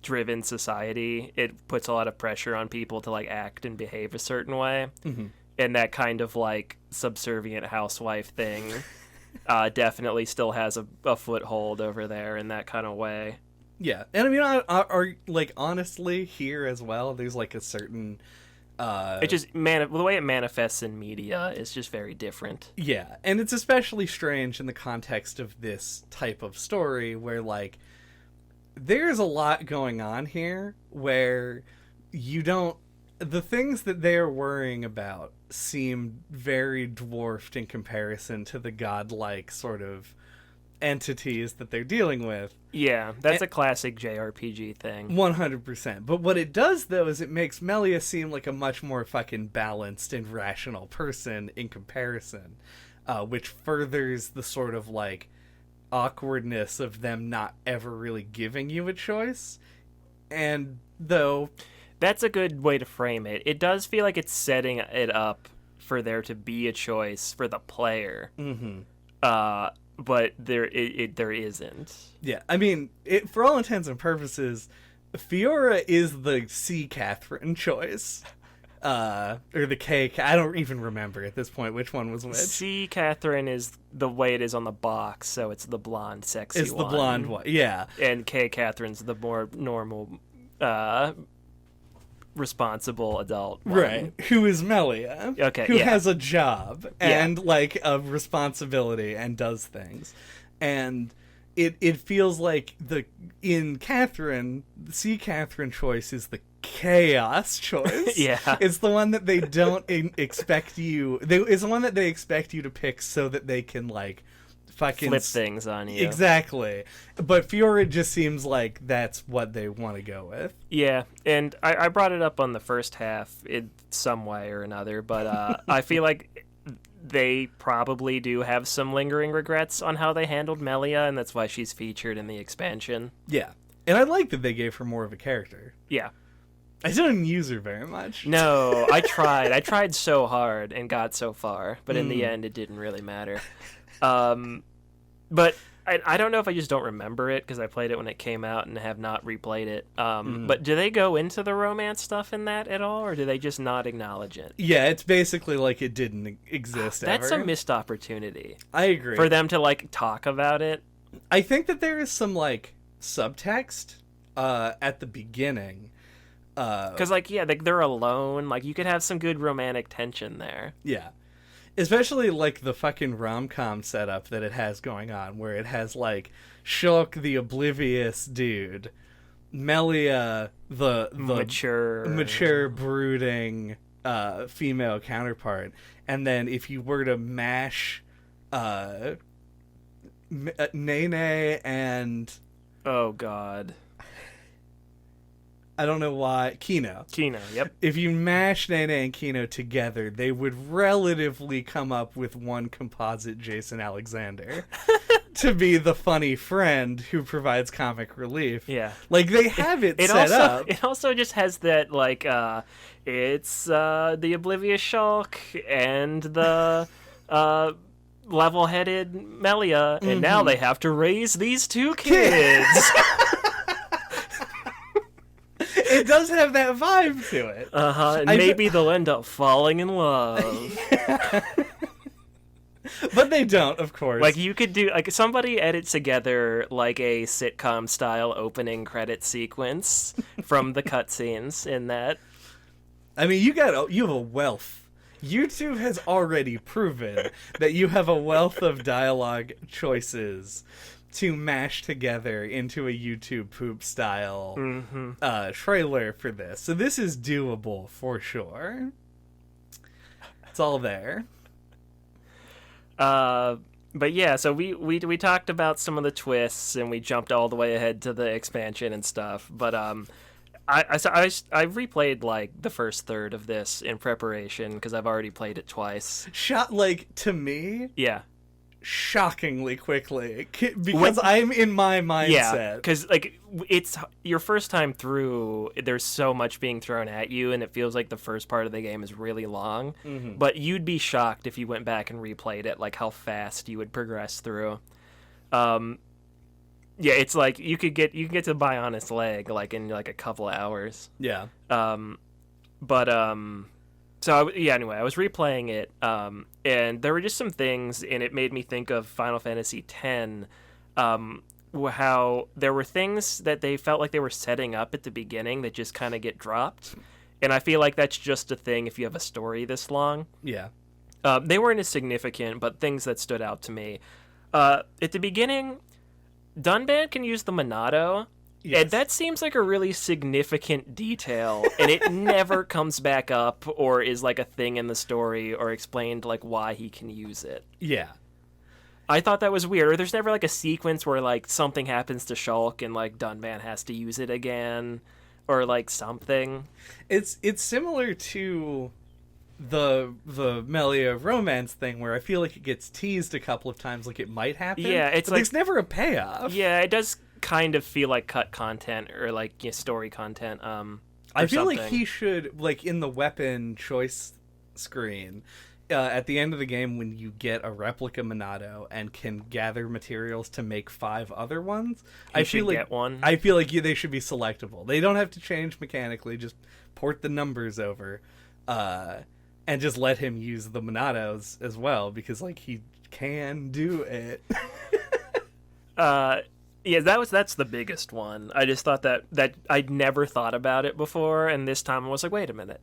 driven society. It puts a lot of pressure on people to, like, act and behave a certain way. Mm-hmm. And that kind of, like, subservient housewife thing definitely still has a foothold over there in that kind of way. Yeah. And I mean, are like, honestly, here as well, there's, like, a certain it just the way it manifests in media is just very different. Yeah. And it's especially strange in the context of this type of story where, like, there's a lot going on here where the things that they're worrying about seem very dwarfed in comparison to the godlike sort of entities that they're dealing with. Yeah, that's a classic JRPG thing. 100%. But what it does, though, is it makes Melia seem like a much more fucking balanced and rational person in comparison, which furthers the sort of, like, awkwardness of them not ever really giving you a choice. And though that's a good way to frame it. It does feel like it's setting it up for there to be a choice for the player. Mm-hmm. But there isn't. Yeah, I mean, for all intents and purposes, Fiora is the C. Catherine choice. or the K. I don't even remember at this point which one was which. C. Catherine is the way it is on the box, so it's the blonde, sexy one. It's the blonde one, yeah. And K. Catherine's the more normal, responsible adult one. Right. Who is Melia. Okay, who yeah. has a job and, like, a responsibility and does things. And it feels like in Catherine, the C. Catherine choice is the chaos choice. Yeah. It's the one that they don't expect you... It's the one that they expect you to pick so that they can, like, fucking... flip things on you. Exactly. But Fiora just seems like that's what they want to go with. Yeah, and I brought it up on the first half in some way or another, but I feel like they probably do have some lingering regrets on how they handled Melia, and that's why she's featured in the expansion. Yeah. And I like that they gave her more of a character. Yeah. I didn't use her very much. No, I tried. I tried so hard and got so far, but in the end, it didn't really matter. But I don't know if I just don't remember it because I played it when it came out and have not replayed it. But do they go into the romance stuff in that at all, or do they just not acknowledge it? Yeah, it's basically like it didn't exist That's ever. a missed opportunity. I agree. For them to, like, talk about it. I think that there is some, like, subtext at the beginning. Because, like, yeah, they're alone. Like, you could have some good romantic tension there. Yeah. Especially, like, the fucking rom-com setup that it has going on, where it has, like, Shulk, the oblivious dude, Melia, the mature, brooding female counterpart, and then if you were to mash Nene and... Oh, God. I don't know why. Kino, yep. If you mash Nene and Kino together, they would relatively come up with one composite Jason Alexander to be the funny friend who provides comic relief. Yeah. Like, they have it set up. It also just has that, like, it's the oblivious Shulk and the level-headed Melia, and now they have to raise these two kids. It does have that vibe to it. And maybe they'll end up falling in love. But they don't, of course. Like, you could do, like, somebody edit together, like, a sitcom-style opening credit sequence from the cutscenes in that. I mean, you have a wealth. YouTube has already proven that you have a wealth of dialogue choices to mash together into a YouTube poop style trailer for this. So this is doable for sure. It's all there. But yeah, so we talked about some of the twists and we jumped all the way ahead to the expansion and stuff. But I replayed like the first third of this in preparation because I've already played it twice. To me, yeah. Shockingly quickly because I'm in my mindset. Yeah, because like it's your first time through. There's so much being thrown at you, and it feels like the first part of the game is really long. But you'd be shocked if you went back and replayed it, like how fast you would progress through. Yeah, it's like you can get to Bionis Leg like in like a couple of hours. Yeah. So, anyway, I was replaying it, and there were just some things, and it made me think of Final Fantasy X, how there were things that they felt like they were setting up at the beginning that just kind of get dropped. And I feel like that's just a thing if you have a story this long. Yeah. They weren't as significant, but things that stood out to me. At the beginning, Dunban can use the Monado. Yes. And that seems like a really significant detail, and it never comes back up or is like a thing in the story or explained like why he can use it. Yeah. I thought that was weird. Or there's never like a sequence where like something happens to Shulk and like Dunban has to use it again or like something. It's similar to the Melia romance thing where I feel like it gets teased a couple of times like it might happen. Yeah, it's but like there's never a payoff. Yeah, it does kind of feel like cut content or like story content. I feel something. like he should, like in the weapon choice screen, at the end of the game when you get a replica Monado and can gather materials to make 5 other ones, I feel like they should be selectable. They don't have to change mechanically, just port the numbers over. and just let him use the Monados as well, because like he can do it. Yeah, that's the biggest one. I just thought that I'd never thought about it before, and this time I was like, wait a minute.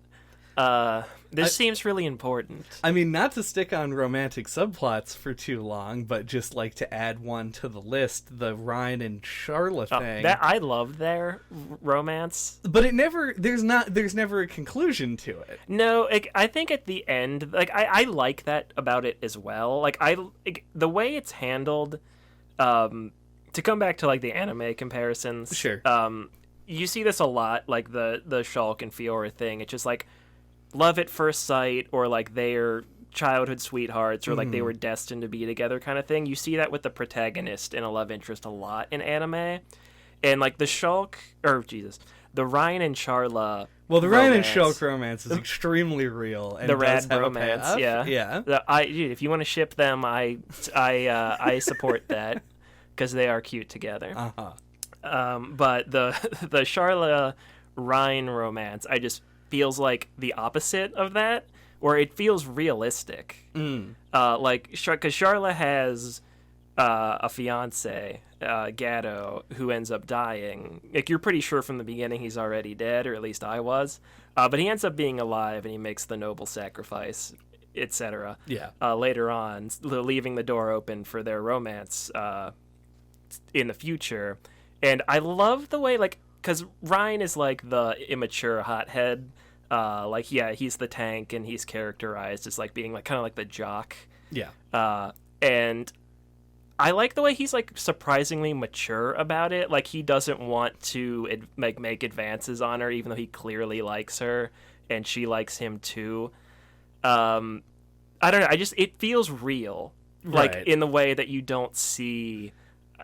This seems really important. I mean, not to stick on romantic subplots for too long, but just like to add one to the list, the Ryan and Charla thing. That I loved their romance, but there's never a conclusion to it. No, I think at the end, like I like that about it as well. Like the way it's handled. To come back to like the anime comparisons, sure. You see this a lot, like the Shulk and Fiora thing. It's just like love at first sight, or like they're childhood sweethearts, or like they were destined to be together kind of thing. You see that with the protagonist and a love interest a lot in anime, and like the Ryan and Charla. Well, the Ryan and Shulk romance is extremely real, and the rad romance, yeah. Dude, if you want to ship them, I support that. Because they are cute together. But the Charla Ryan romance, I just feels like the opposite of that, where it feels realistic. Like, because Charla has a fiance, Gatto, who ends up dying. Like, you're pretty sure from the beginning he's already dead, or at least I was. But he ends up being alive, and he makes the noble sacrifice, etc. Yeah. Later on, leaving the door open for their romance in the future. And I love the way, like, because Ryan is like the immature hothead, like, yeah, he's the tank, and he's characterized as like being like kind of like the jock, and I like the way he's like surprisingly mature about it. Like, he doesn't want to make advances on her, even though he clearly likes her and she likes him too. I don't know, it feels real, like, right. in the way that you don't see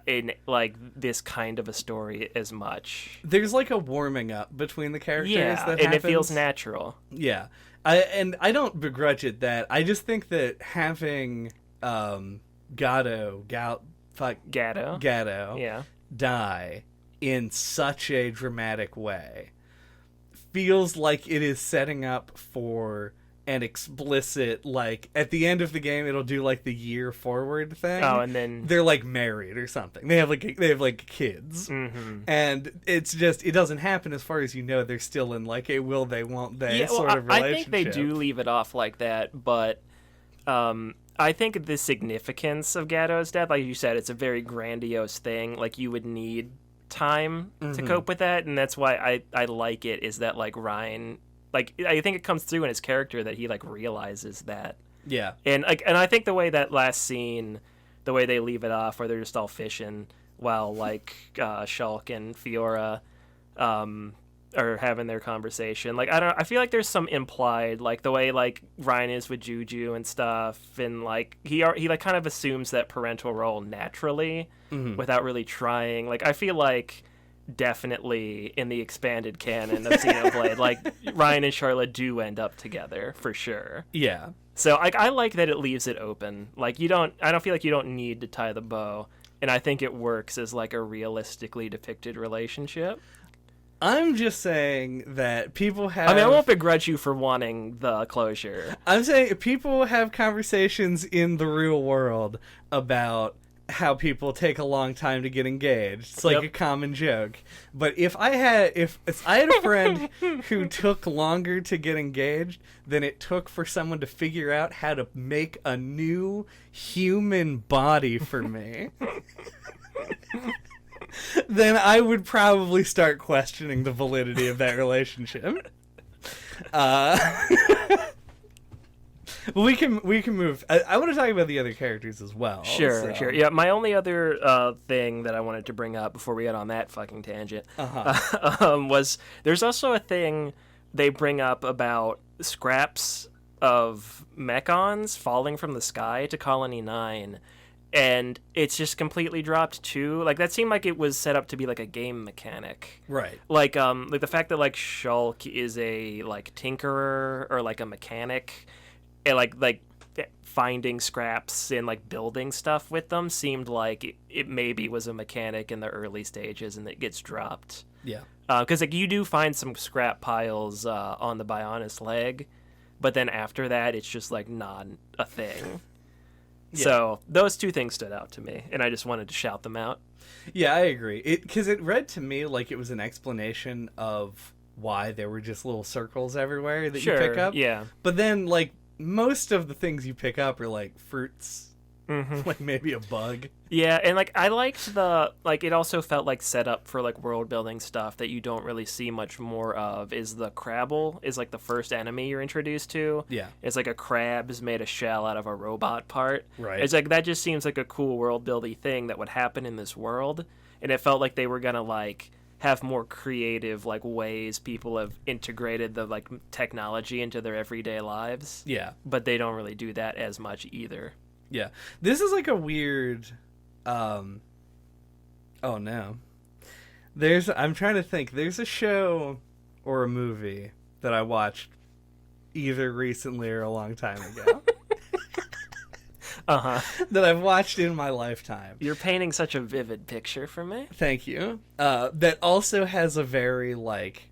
in like this kind of a story as much. There's like a warming up between the characters, that and happens. It feels natural. Yeah, I don't begrudge it that. I just think that having Gatto die in such a dramatic way feels like it is setting up for an explicit, like, at the end of the game it'll do like the year forward thing. Oh, and then they're like married or something. They have like kids. And it's just, it doesn't happen as far as you know. They're still in like a will they won't they sort of relationship. I think they do leave it off like that, but I think the significance of Gatto's death, like you said, it's a very grandiose thing. Like, you would need time to cope with that, and that's why I like it, is that like Ryan, like, I think it comes through in his character that he like realizes that. Yeah. And and I think the way that last scene, the way they leave it off, where they're just all fishing while like Shulk and Fiora are having their conversation. Like, I feel like there's some implied, like the way like Ryan is with Juju and stuff, and like he like kind of assumes that parental role naturally without really trying. Like, I feel like definitely in the expanded canon of Xenoblade, like Ryan and Charlotte do end up together for sure. Yeah. So I like that it leaves it open. Like, I don't feel like you don't need to tie the bow, and I think it works as like a realistically depicted relationship. I'm just saying that people have... I mean, I won't begrudge you for wanting the closure. I'm saying people have conversations in the real world about how people take a long time to get engaged. It's like a common joke. But if I had a friend who took longer to get engaged than it took for someone to figure out how to make a new human body for me, then I would probably start questioning the validity of that relationship. We can move. I want to talk about the other characters as well. Sure. Yeah, my only other thing that I wanted to bring up before we get on that fucking tangent was there's also a thing they bring up about scraps of mechons falling from the sky to Colony 9, and it's just completely dropped too. Like, that seemed like it was set up to be like a game mechanic, right? Like the fact that like Shulk is a like tinkerer or like a mechanic, and like finding scraps and like building stuff with them seemed like it maybe was a mechanic in the early stages, and it gets dropped. Yeah, because like you do find some scrap piles on the Bionis leg, but then after that, it's just like not a thing. Yeah. So those two things stood out to me, and I just wanted to shout them out. Yeah, I agree. Because it read to me like it was an explanation of why there were just little circles everywhere that you pick up. Yeah. But then, like, most of the things you pick up are, like, fruits. Mm-hmm. Like, maybe a bug. Yeah, and, like, I liked it also felt like set up for, like, world-building stuff that you don't really see much more of, is the Crabble, is, like, the first enemy you're introduced to. Yeah. It's, like, a crab is made a shell out of a robot part. Right. It's, like, that just seems like a cool world-building thing that would happen in this world, and it felt like they were gonna, like, have more creative, like, ways people have integrated the, like, technology into their everyday lives. Yeah. But they don't really do that as much either. Yeah. This is, like, a weird... oh, no. I'm trying to think. There's a show or a movie that I watched either recently or a long time ago. That I've watched in my lifetime. You're painting such a vivid picture for me. Thank you. That also has a very, like...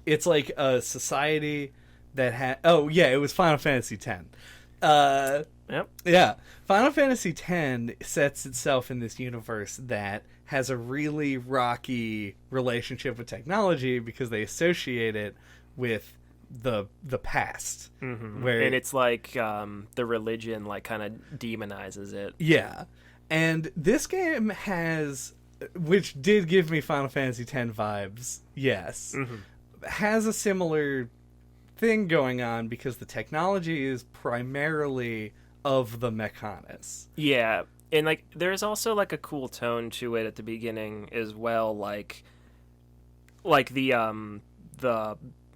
It's like a society that had... Oh, yeah, it was Final Fantasy X. Yep. Yeah. Final Fantasy X sets itself in this universe that has a really rocky relationship with technology because they associate it with the past. Mm-hmm. Where and it's like the religion like kind of demonizes it. Yeah. And this game has, which did give me Final Fantasy X vibes, yes, has a similar thing going on because the technology is primarily of the Mechanis. Yeah, and like there's also like a cool tone to it at the beginning as well, like the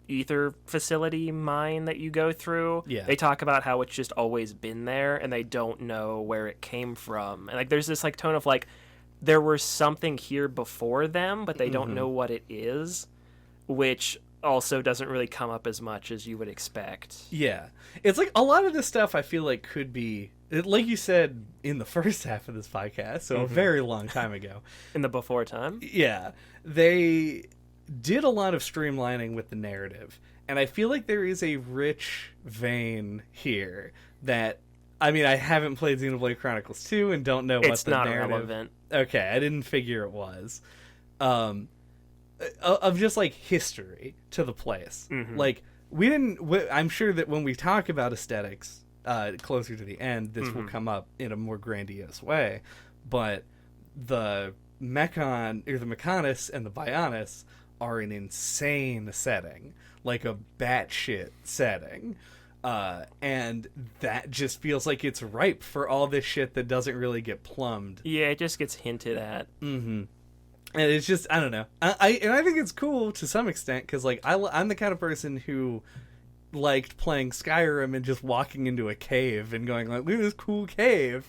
ether facility mine that you go through. Yeah. They talk about how it's just always been there and they don't know where it came from. And like there's this like tone of like there was something here before them, but they don't know what it is, which also doesn't really come up as much as you would expect. Yeah. It's like a lot of this stuff I feel like could be, like you said in the first half of this podcast, so a very long time ago. In the before time? Yeah. They did a lot of streamlining with the narrative. And I feel like there is a rich vein here that, I mean, I haven't played Xenoblade Chronicles 2 and don't know what the narrative... It's not relevant. Okay, I didn't figure it was. Of just like history to the place. Like I'm sure that when we talk about aesthetics closer to the end, this will come up in a more grandiose way, but the Mechanis and the Bionis are an insane setting, like a batshit setting, and that just feels like it's ripe for all this shit that doesn't really get plumbed. Yeah, it just gets hinted at. And it's just, I don't know. I think it's cool to some extent because, like, I'm the kind of person who liked playing Skyrim and just walking into a cave and going, like, look at this cool cave.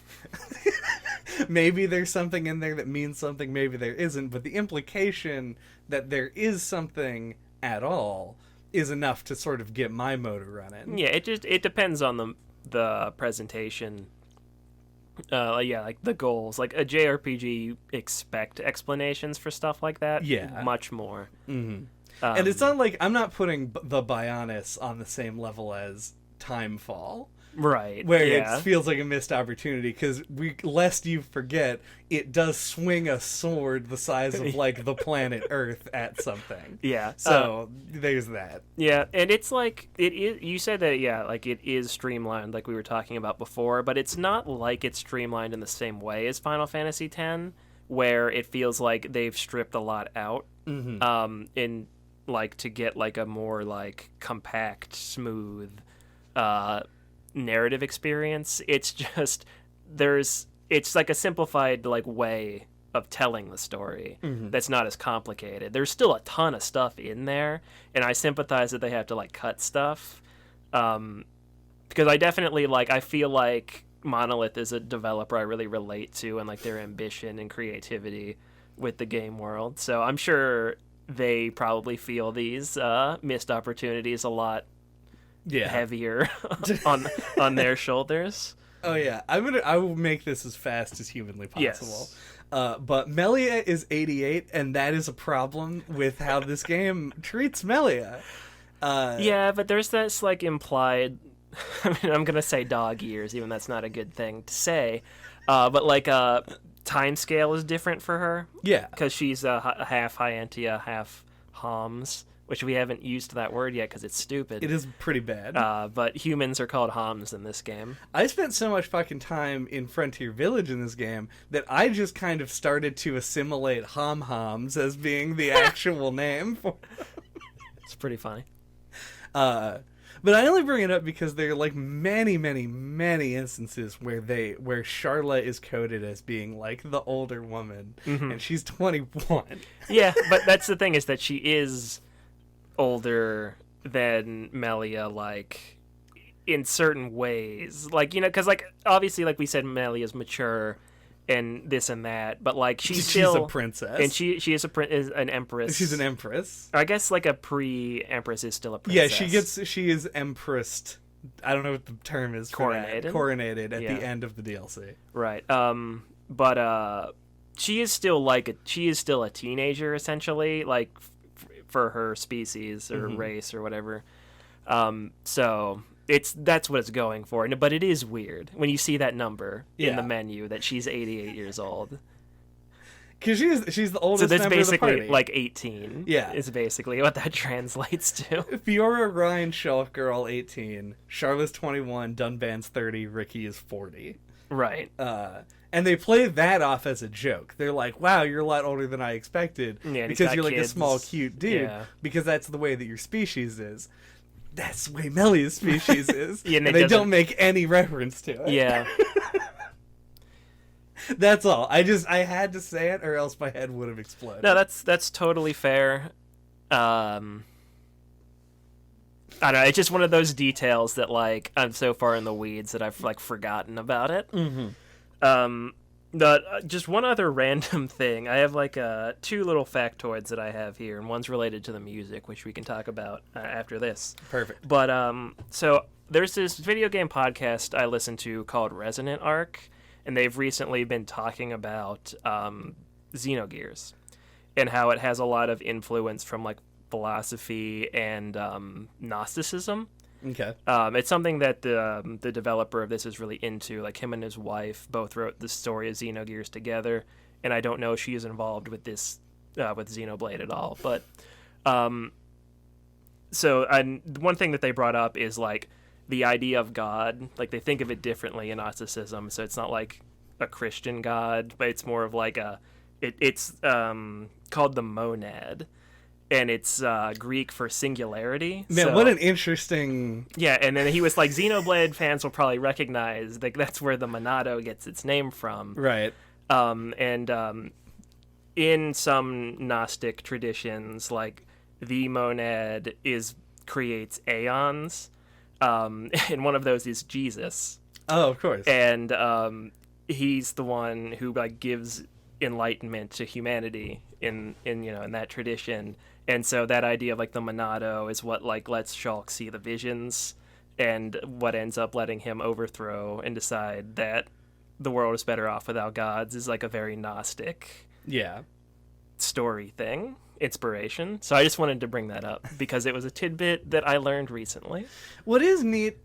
Maybe there's something in there that means something, maybe there isn't, but the implication that there is something at all is enough to sort of get my motor running. Yeah, it depends on the presentation. Like the goals. Like a JRPG, you expect explanations for stuff like that. Yeah. Much more. And it's not like I'm not putting the Bionis on the same level as Timefall. Right. Where it feels like a missed opportunity because lest you forget, it does swing a sword the size of like the planet Earth at something. Yeah. So there's that. Yeah, and it's like it is. You said that like it is streamlined, like we were talking about before, but it's not like it's streamlined in the same way as Final Fantasy X, where it feels like they've stripped a lot out. In like to get like a more like compact, smooth narrative experience. It's just it's like a simplified like way of telling the story that's not as complicated. There's still a ton of stuff in there, and I sympathize that they have to like cut stuff because I definitely like I feel like Monolith is a developer I really relate to and like their ambition and creativity with the game world, so I'm sure they probably feel these missed opportunities a lot heavier on their shoulders. Oh yeah, I will make this as fast as humanly possible. Yes. But Melia is 88, and that is a problem with how this game treats Melia. Yeah, but there's this like implied. I mean, I'm gonna say dog years, even that's not a good thing to say. But like time scale is different for her. Yeah, because she's half Hyantia, half Homs, which we haven't used that word yet because it's stupid. it is pretty bad. But humans are called Homs in this game. I spent so much fucking time in Frontier Village in this game that I just kind of started to assimilate Hom-Homs as being the actual name for. It's pretty funny. But I only bring it up because there are like many, many, many instances where Charla is coded as being like the older woman, and she's 21. Yeah, but that's the thing, is that she is older than Melia, like in certain ways, like, you know, because like obviously, like we said, Melia's mature and this and that, but like she's a princess, and she is an empress. She's an empress. I guess like a pre-empress is still a princess. Yeah, she is empressed. I don't know what the term is. Coronated at the end of the DLC. Right. But she is still a teenager essentially, like for her species or race or whatever. So that's what it's going for. But it is weird when you see that number in the menu that she's 88 years old. Because she's the oldest. So that's member basically of the party. like 18. Yeah, is basically what that translates to. Fiora, Ryan, Shelf Girl 18, Charlotte's 21, Dunban's 30, Ricky is 40. Right. And they play that off as a joke. They're like, "Wow, you're a lot older than I expected because you're like a small, cute dude. Because that's the way that your species is." That's the way Melia's species is. And they don't make any reference to it. Yeah. That's all. I had to say it, or else my head would have exploded. No, that's totally fair. I don't know. It's just one of those details that like I'm so far in the weeds that I've like forgotten about it. Just one other random thing. I have like two little factoids that I have here, and one's related to the music, which we can talk about after this. Perfect. But so there's this video game podcast I listen to called Resonant Arc, and they've recently been talking about Xenogears and how it has a lot of influence from like philosophy and Gnosticism. Okay. It's something that the developer of this is really into. Like him and his wife both wrote the story of Xenogears together, and I don't know if she is involved with this with Xenoblade at all. But one thing that they brought up is like the idea of God. Like they think of it differently in Gnosticism, so it's not like a Christian God, but it's more of like it's called the monad. And it's Greek for singularity. Man, so, what an interesting... Yeah, and then he was like, Xenoblade fans will probably recognize like that's where the monado gets its name from. Right. And in some Gnostic traditions, like the monad creates aeons, and one of those is Jesus. Oh, of course. And he's the one who like gives enlightenment to humanity in that tradition. And so that idea of like the monado is what like lets Shulk see the visions, and what ends up letting him overthrow and decide that the world is better off without gods is like a very Gnostic story thing, inspiration. So I just wanted to bring that up because it was a tidbit that I learned recently. What is neat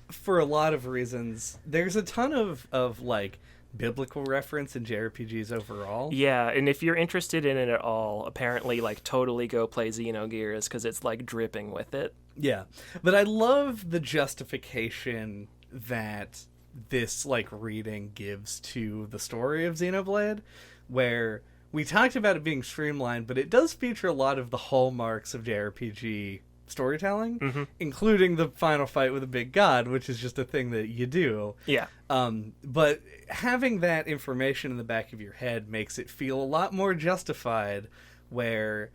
for a lot of reasons, there's a ton of like biblical reference in JRPGs overall. Yeah, and if you're interested in it at all, apparently like totally go play Xenogears because it's like dripping with it. Yeah, but I love the justification that this like reading gives to the story of Xenoblade, where we talked about it being streamlined, but it does feature a lot of the hallmarks of JRPG storytelling, including the final fight with a big god, which is just a thing that you do. Yeah. But having that information in the back of your head makes it feel a lot more justified, where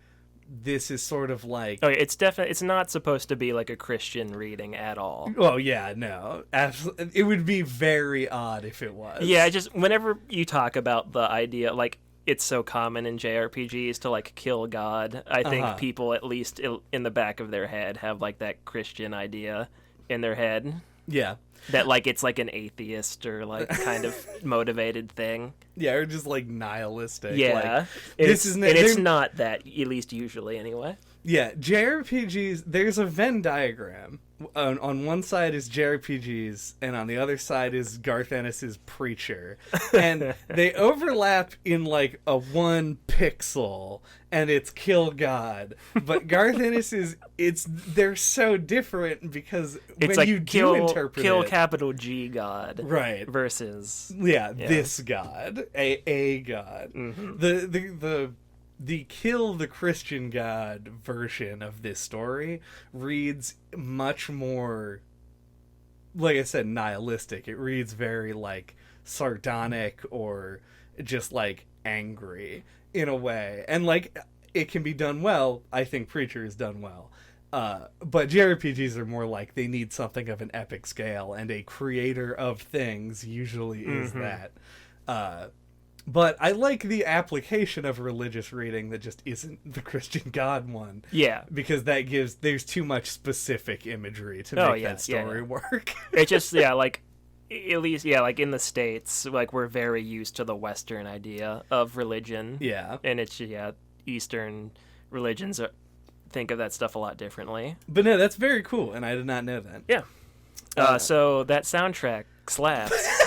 this is sort of like... Oh, it's not supposed to be like a Christian reading at all. Oh, yeah, no. Absolutely. It would be very odd if it was. Yeah, just whenever you talk about the idea, like, it's so common in JRPGs to like kill God. I think people, at least in the back of their head, have like that Christian idea in their head. Yeah. That like it's like an atheist or like kind of motivated thing. Yeah, or just like nihilistic. Yeah. Like, it's not that, at least usually anyway. Yeah, JRPGs, there's a Venn diagram. On one side is JRPGs, and on the other side is Garth Ennis's Preacher. And they overlap in like a 1 pixel, and it's Kill God. But Garth Ennis's, they're so different because It's when like you kill, do interpret kill it, capital G God. right? Versus. Yeah, this God, a God. Mm-hmm. The kill the Christian God version of this story reads much more, like I said, nihilistic. It reads very like sardonic or just like angry in a way. And like it can be done well. I think Preacher is done well. But JRPGs are more like they need something of an epic scale, and a creator of things usually is that. But I like the application of religious reading that just isn't the Christian God one. Yeah. Because there's too much specific imagery to make that story work. It just, like, at least, like in the States, like we're very used to the Western idea of religion. Yeah. And it's, Eastern religions think of that stuff a lot differently. But no, that's very cool, and I did not know that. Yeah. So that soundtrack slaps.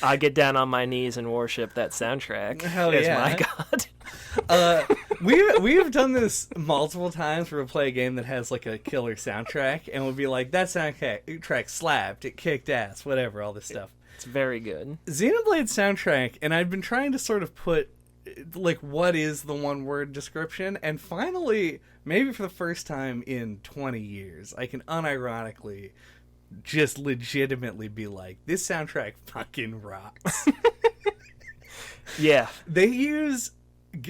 I get down on my knees and worship that soundtrack as my god. We've done this multiple times where we play a game that has like a killer soundtrack, and we'll be like, that soundtrack slapped, it kicked ass, whatever, all this stuff. It's very good. Xenoblade soundtrack, and I've been trying to sort of put like what is the one word description, and finally, maybe for the first time in 20 years, I can unironically just legitimately be like, this soundtrack fucking rocks. Yeah. They use,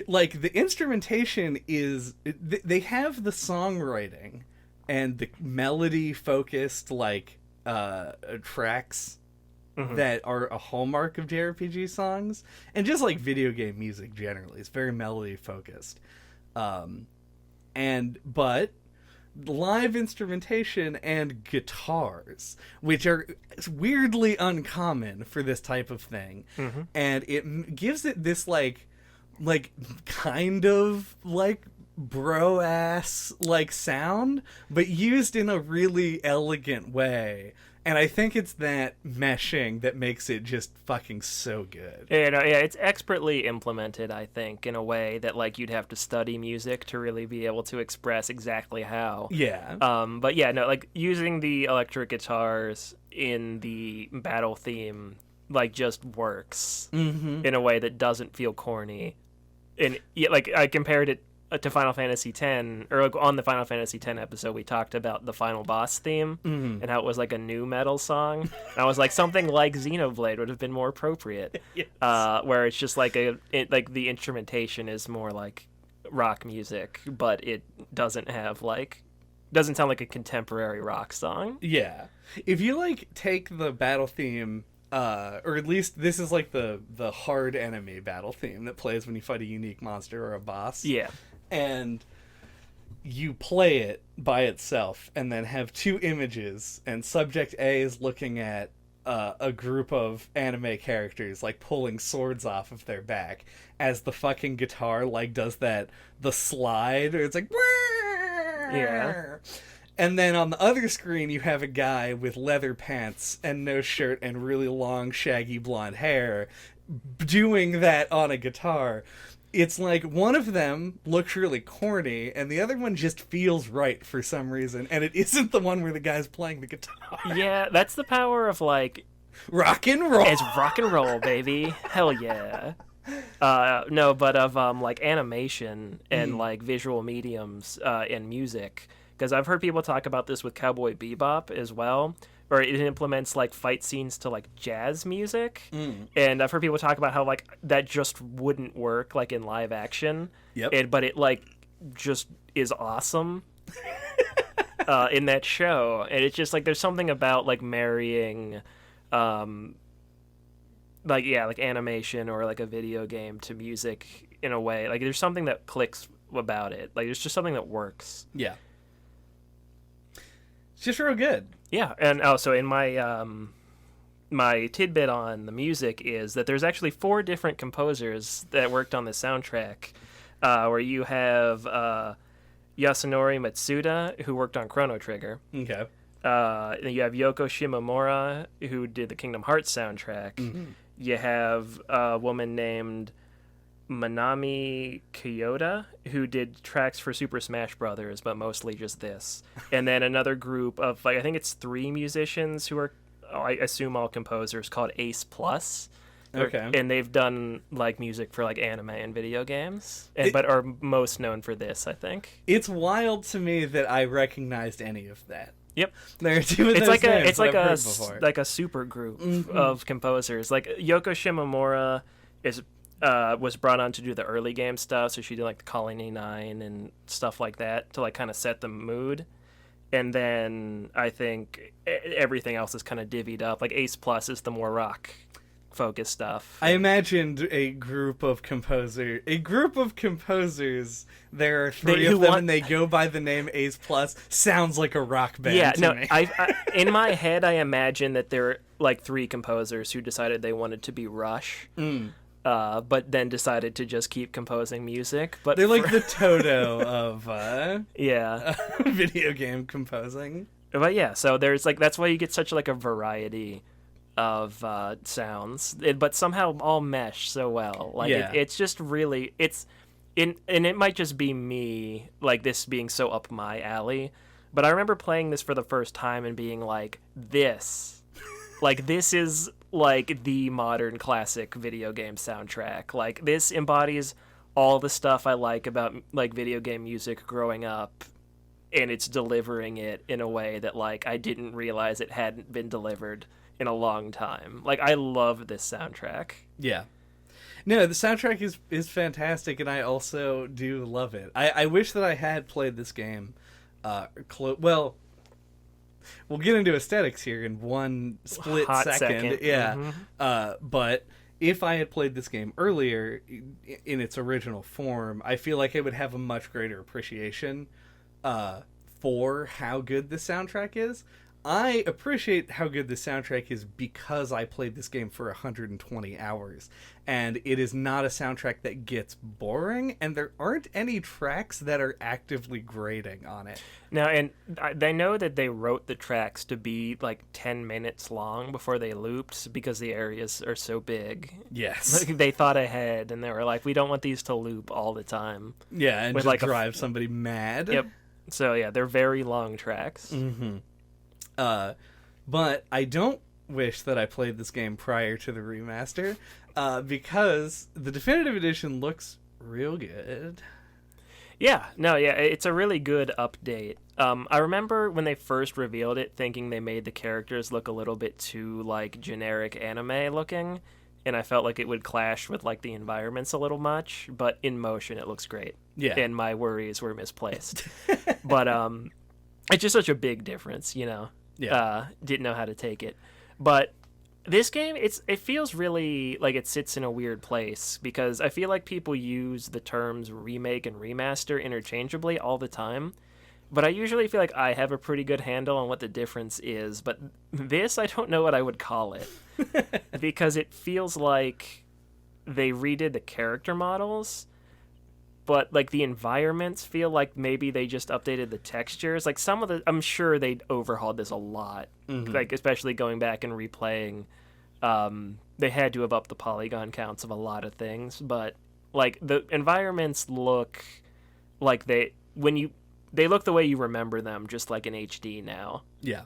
like, the instrumentation is, they have the songwriting and the melody focused, like, tracks that are a hallmark of JRPG songs, and just like video game music generally. It's very melody focused. But live instrumentation and guitars, which are weirdly uncommon for this type of thing, and it gives it this like kind of like bro ass like sound, but used in a really elegant way. And I think it's that meshing that makes it just fucking so good. Yeah, it's expertly implemented, I think, in a way that like you'd have to study music to really be able to express exactly how. Yeah. But yeah, no, like using the electric guitars in the battle theme like just works in a way that doesn't feel corny. And like I compared it to Final Fantasy X, or like on the Final Fantasy X episode, we talked about the final boss theme and how it was like a new metal song. And I was like, something like Xenoblade would have been more appropriate, yes. Where it's just like like the instrumentation is more like rock music, but it doesn't sound like a contemporary rock song. Yeah, if you like take the battle theme. Or at least this is like the hard enemy battle theme that plays when you fight a unique monster or a boss. Yeah. And you play it by itself and then have two images, and subject A is looking at a group of anime characters like pulling swords off of their back as the fucking guitar like does the slide, or it's like yeah. And then on the other screen, you have a guy with leather pants and no shirt and really long, shaggy blonde hair doing that on a guitar. It's like one of them looks really corny, and the other one just feels right for some reason, and it isn't the one where the guy's playing the guitar. Yeah, that's the power of, like... rock and roll! It's rock and roll, baby. Hell yeah. No, but of, like, animation and, like, visual mediums and music... Because I've heard people talk about this with Cowboy Bebop as well, where it implements like fight scenes to like jazz music, and I've heard people talk about how like that just wouldn't work like in live action. Yep. But it like just is awesome in that show, and it's just like there's something about like marrying, like animation or like a video game to music in a way. Like there's something that clicks about it. Like there's just something that works. Yeah. It's just real good. Yeah, and also in my my tidbit on the music is that there's actually 4 different composers that worked on the soundtrack. where you have Yasunori Matsuda, who worked on Chrono Trigger. Okay. And you have Yoko Shimomura, who did the Kingdom Hearts soundtrack. Mm-hmm. You have a woman named Manami Kyoto, who did tracks for Super Smash Brothers, but mostly just this. And then another group of, like, I think it's 3 musicians who are, I assume all composers, called Ace Plus. Okay. And they've done, like, music for, like, anime and video games, but are most known for this, I think. It's wild to me that I recognized any of that. Yep, There are 2 of those names it's like I've heard before. like a super group of composers. Like Yoko Shimomura was brought on to do the early game stuff, so she did like the Colony 9 and stuff like that to like kind of set the mood. And then I think everything else is kind of divvied up. Like Ace Plus is the more rock focused stuff. I imagined a group of composers. There are 3 of them, and they go by the name Ace Plus. Sounds like a rock band to me. I in my head, I imagine that there are like 3 composers who decided they wanted to be Rush, but then decided to just keep composing music. But They're like the Toto of video game composing. But yeah, so there's like that's why you get such like a variety of sounds, but somehow all mesh so well. Like it's just really and it might just be me, like this being so up my alley. But I remember playing this for the first time and being like, this is like the modern classic video game soundtrack. Like this embodies all the stuff I like about like video game music growing up, and it's delivering it in a way that like I didn't realize it hadn't been delivered in a long time. Like I love this soundtrack. Yeah. No, the soundtrack is fantastic, and I also do love it. I wish that I had played this game. Well, we'll get into aesthetics here in one split second. Yeah. But if I had played this game earlier in its original form, I feel like I would have a much greater appreciation for how good the soundtrack is. I appreciate how good the soundtrack is because I played this game for 120 hours, and it is not a soundtrack that gets boring, and there aren't any tracks that are actively grating on it. Now, and I know that they wrote the tracks to be like 10 minutes long before they looped because the areas are so big. Yes. Like, they thought ahead, and they were like, we don't want these to loop all the time. Yeah, and just like drive somebody mad. Yep. So, yeah, they're very long tracks. Mm-hmm. But I don't wish that I played this game prior to the remaster, because the definitive edition looks real good. Yeah, it's a really good update. I remember when they first revealed it thinking they made the characters look a little bit too, like, generic anime looking, and I felt like it would clash with, like, the environments a little much, but in motion it looks great. Yeah. And my worries were misplaced. But, it's just such a big difference, you know? Yeah. Didn't know how to take it. But this game, it feels really like it sits in a weird place, because I feel like people use the terms remake and remaster interchangeably all the time. But I usually feel like I have a pretty good handle on what the difference is. But this, I don't know what I would call it. Because it feels like they redid the character models, but like the environments feel like maybe they just updated the textures. Like I'm sure they overhauled this a lot. Mm-hmm. Like especially going back and replaying, they had to have upped the polygon counts of a lot of things. But like the environments look like they look the way you remember them, just like in HD now. Yeah.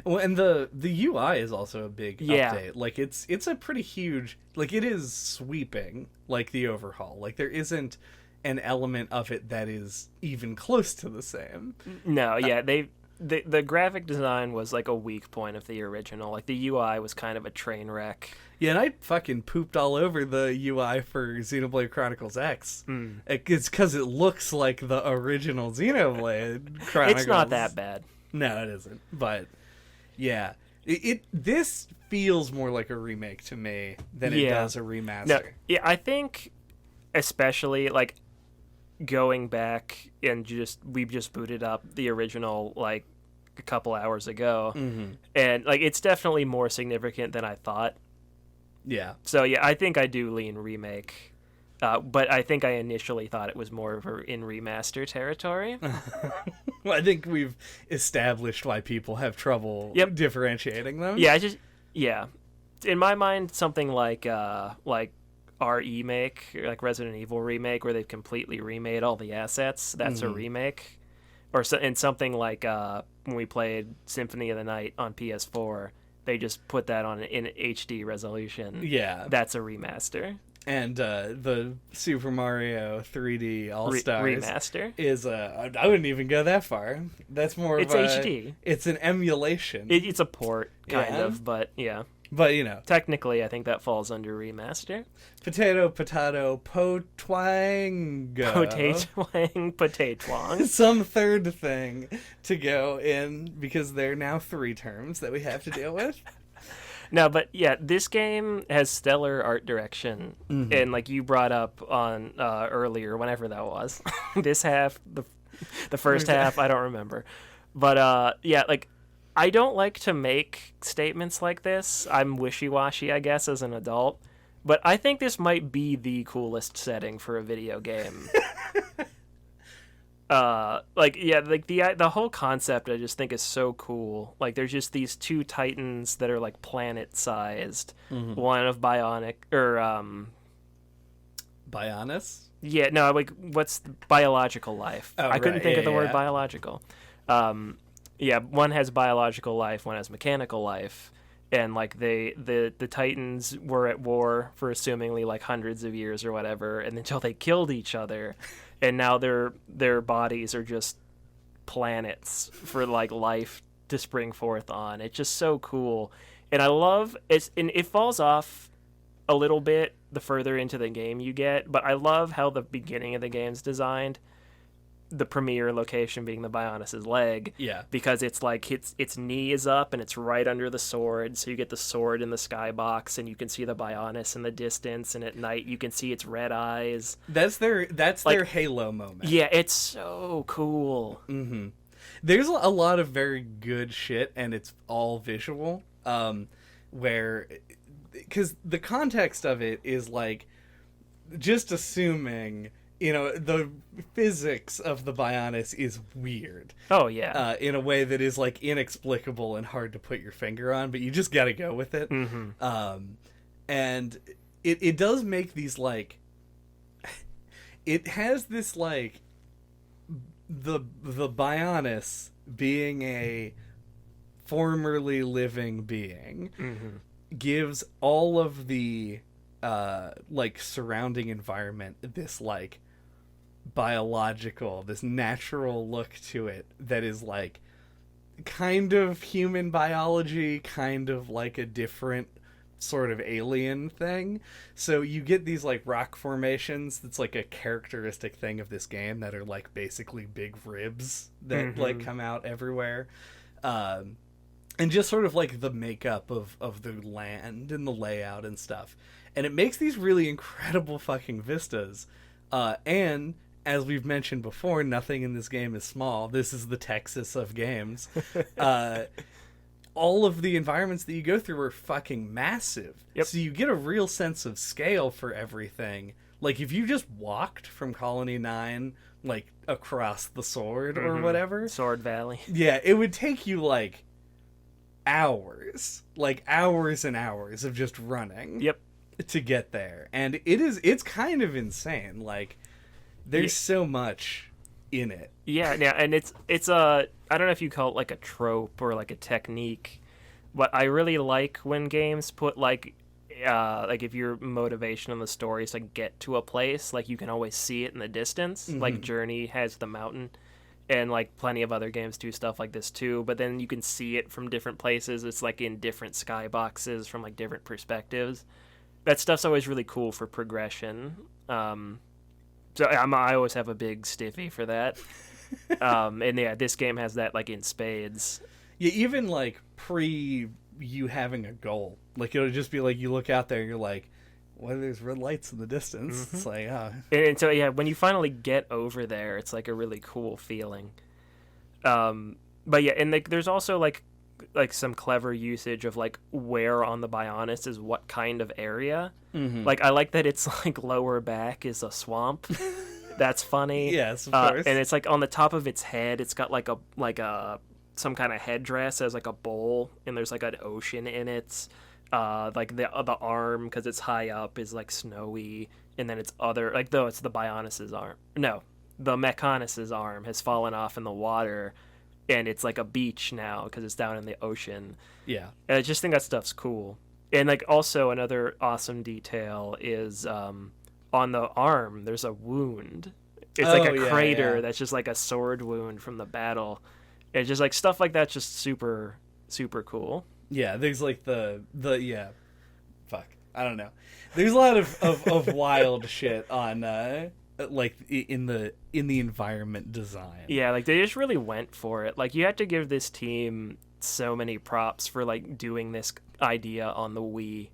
Well, and the UI is also a big update. Like it's a pretty huge, like it is sweeping, like the overhaul. Like there isn't an element of it that is even close to the same. No, yeah, the graphic design was like a weak point of the original. Like the UI was kind of a train wreck. Yeah, and I fucking pooped all over the UI for Xenoblade Chronicles X. It's because it looks like the original Xenoblade Chronicles. It's not that bad. No, it isn't. But yeah, this feels more like a remake to me than it does a remaster. No, yeah, I think especially like going back and we just booted up the original like a couple hours ago, and like it's definitely more significant than I thought. Yeah. So yeah, I think I do lean remake But I think I initially thought it was more of in remaster territory. Well, I think we've established why people have trouble differentiating them. Yeah. In my mind, something like remake, like Resident Evil remake, where they've completely remade all the assets. That's a remake. And something like when we played Symphony of the Night on PS4, they just put that on in HD resolution. Yeah, that's a remaster. And the Super Mario 3D All Stars remaster is I wouldn't even go that far. That's more of HD. It's an emulation. It's a port, kind of, but yeah. But, you know. Technically, I think that falls under remaster. Potato, potwango. Potatwang. Some third thing to go in, because there are now 3 terms that we have to deal with. No, but yeah, this game has stellar art direction. And like you brought up on earlier, whenever that was, this half, the first half, I don't remember. But yeah, like, I don't like to make statements like this. I'm wishy-washy, I guess, as an adult. But I think this might be the coolest setting for a video game. The whole concept I just think is so cool. Like, there's just these 2 titans that are like planet-sized. One of bionic Bionis? Yeah, no, like what's biological life? I couldn't think of the word biological. Yeah, one has biological life, one has mechanical life, and like the Titans were at war for assumingly like hundreds of years or whatever, and until they killed each other, and now their bodies are just planets for like life to spring forth on. It's just so cool, and I love it. And it falls off a little bit the further into the game you get, but I love how the beginning of the game's designed. The premier location being the Bionis' leg. Yeah. Because it's like its knee is up and it's right under the sword. So you get the sword in the skybox and you can see the Bionis in the distance, and at night you can see its red eyes. That's their Halo moment. Yeah, it's so cool. Mm-hmm. There's a lot of very good shit, and it's all visual. Because the context of it is like just assuming, you know, the physics of the Bionis is weird. Oh, yeah. In a way that is, like, inexplicable and hard to put your finger on, but you just gotta go with it. And it does make these, like... It has this, like... The Bionis being a formerly living being gives all of the, like, surrounding environment this, like... biological, this natural look to it that is like kind of human biology, kind of like a different sort of alien thing. So you get these like rock formations that's like a characteristic thing of this game that are like basically big ribs that like come out everywhere, and just sort of like the makeup of the land and the layout and stuff, and it makes these really incredible fucking vistas. And as we've mentioned before, nothing in this game is small. This is the Texas of games. All of the environments that you go through are fucking massive. Yep. So you get a real sense of scale for everything. Like, if you just walked from Colony 9, like, across the Sword or whatever. Sword Valley. Yeah, it would take you, like, hours. Like, hours and hours of just running. Yep. To get there. And it's kind of insane. Like, there's so much in it. Yeah, and it's I don't know if you call it like a trope or like a technique, but I really like when games put like if your motivation in the story is to get to a place, like you can always see it in the distance. Like Journey has the mountain, and like plenty of other games do stuff like this too, but then you can see it from different places. It's like in different skyboxes from like different perspectives. That stuff's always really cool for progression. So I always have a big stiffy for that. And yeah, this game has that like in spades. Yeah, even like you having a goal. Like, it'll just be like you look out there and you're like, what are those red lights in the distance? It's like, And so yeah, when you finally get over there, it's like a really cool feeling. But yeah, and like there's also like like some clever usage of like where on the Bionis is what kind of area. Like I like that it's like lower back is a swamp. That's funny. Yes, of course. And it's like on the top of its head, it's got like a some kind of headdress as like a bowl, and there's like an ocean in it. Like the arm, because it's high up, is like snowy, and then it's other like though it's the Bionis's arm. No, the Mechonis's arm has fallen off in the water, and it's like a beach now because it's down in the ocean. Yeah, and I just think that stuff's cool. And like also another awesome detail is on the arm there's a wound. It's like a crater that's just like a sword wound from the battle. It's just like stuff like that's just super super cool. Yeah, there's like the fuck, I don't know. There's a lot of wild shit on like in the environment design. Yeah, like they just really went for it. Like you had to give this team so many props for like doing this idea on the Wii.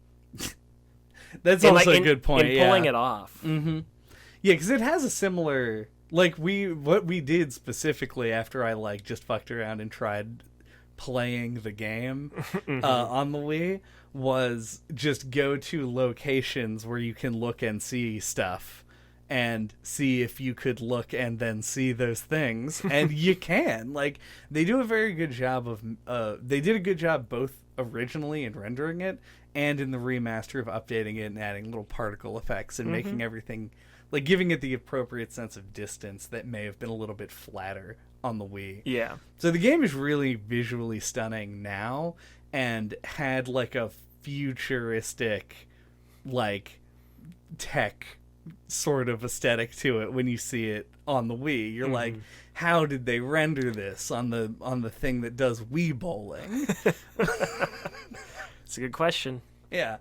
That's and also a good point. And pulling it off. Mm-hmm. Yeah, because it has a similar like what we did specifically after I like just fucked around and tried playing the game on the Wii was just go to locations where you can look and see stuff and see if you could look and then see those things, and you can. Like they do a very good job of they did a good job both originally in rendering it and in the remaster of updating it and adding little particle effects and making everything like giving it the appropriate sense of distance that may have been a little bit flatter on the Wii. Yeah. So the game is really visually stunning now and had like a futuristic like tech sort of aesthetic to it when you see it on the Wii. You're like, how did they render this on the thing that does Wii bowling? It's a good question. Yeah.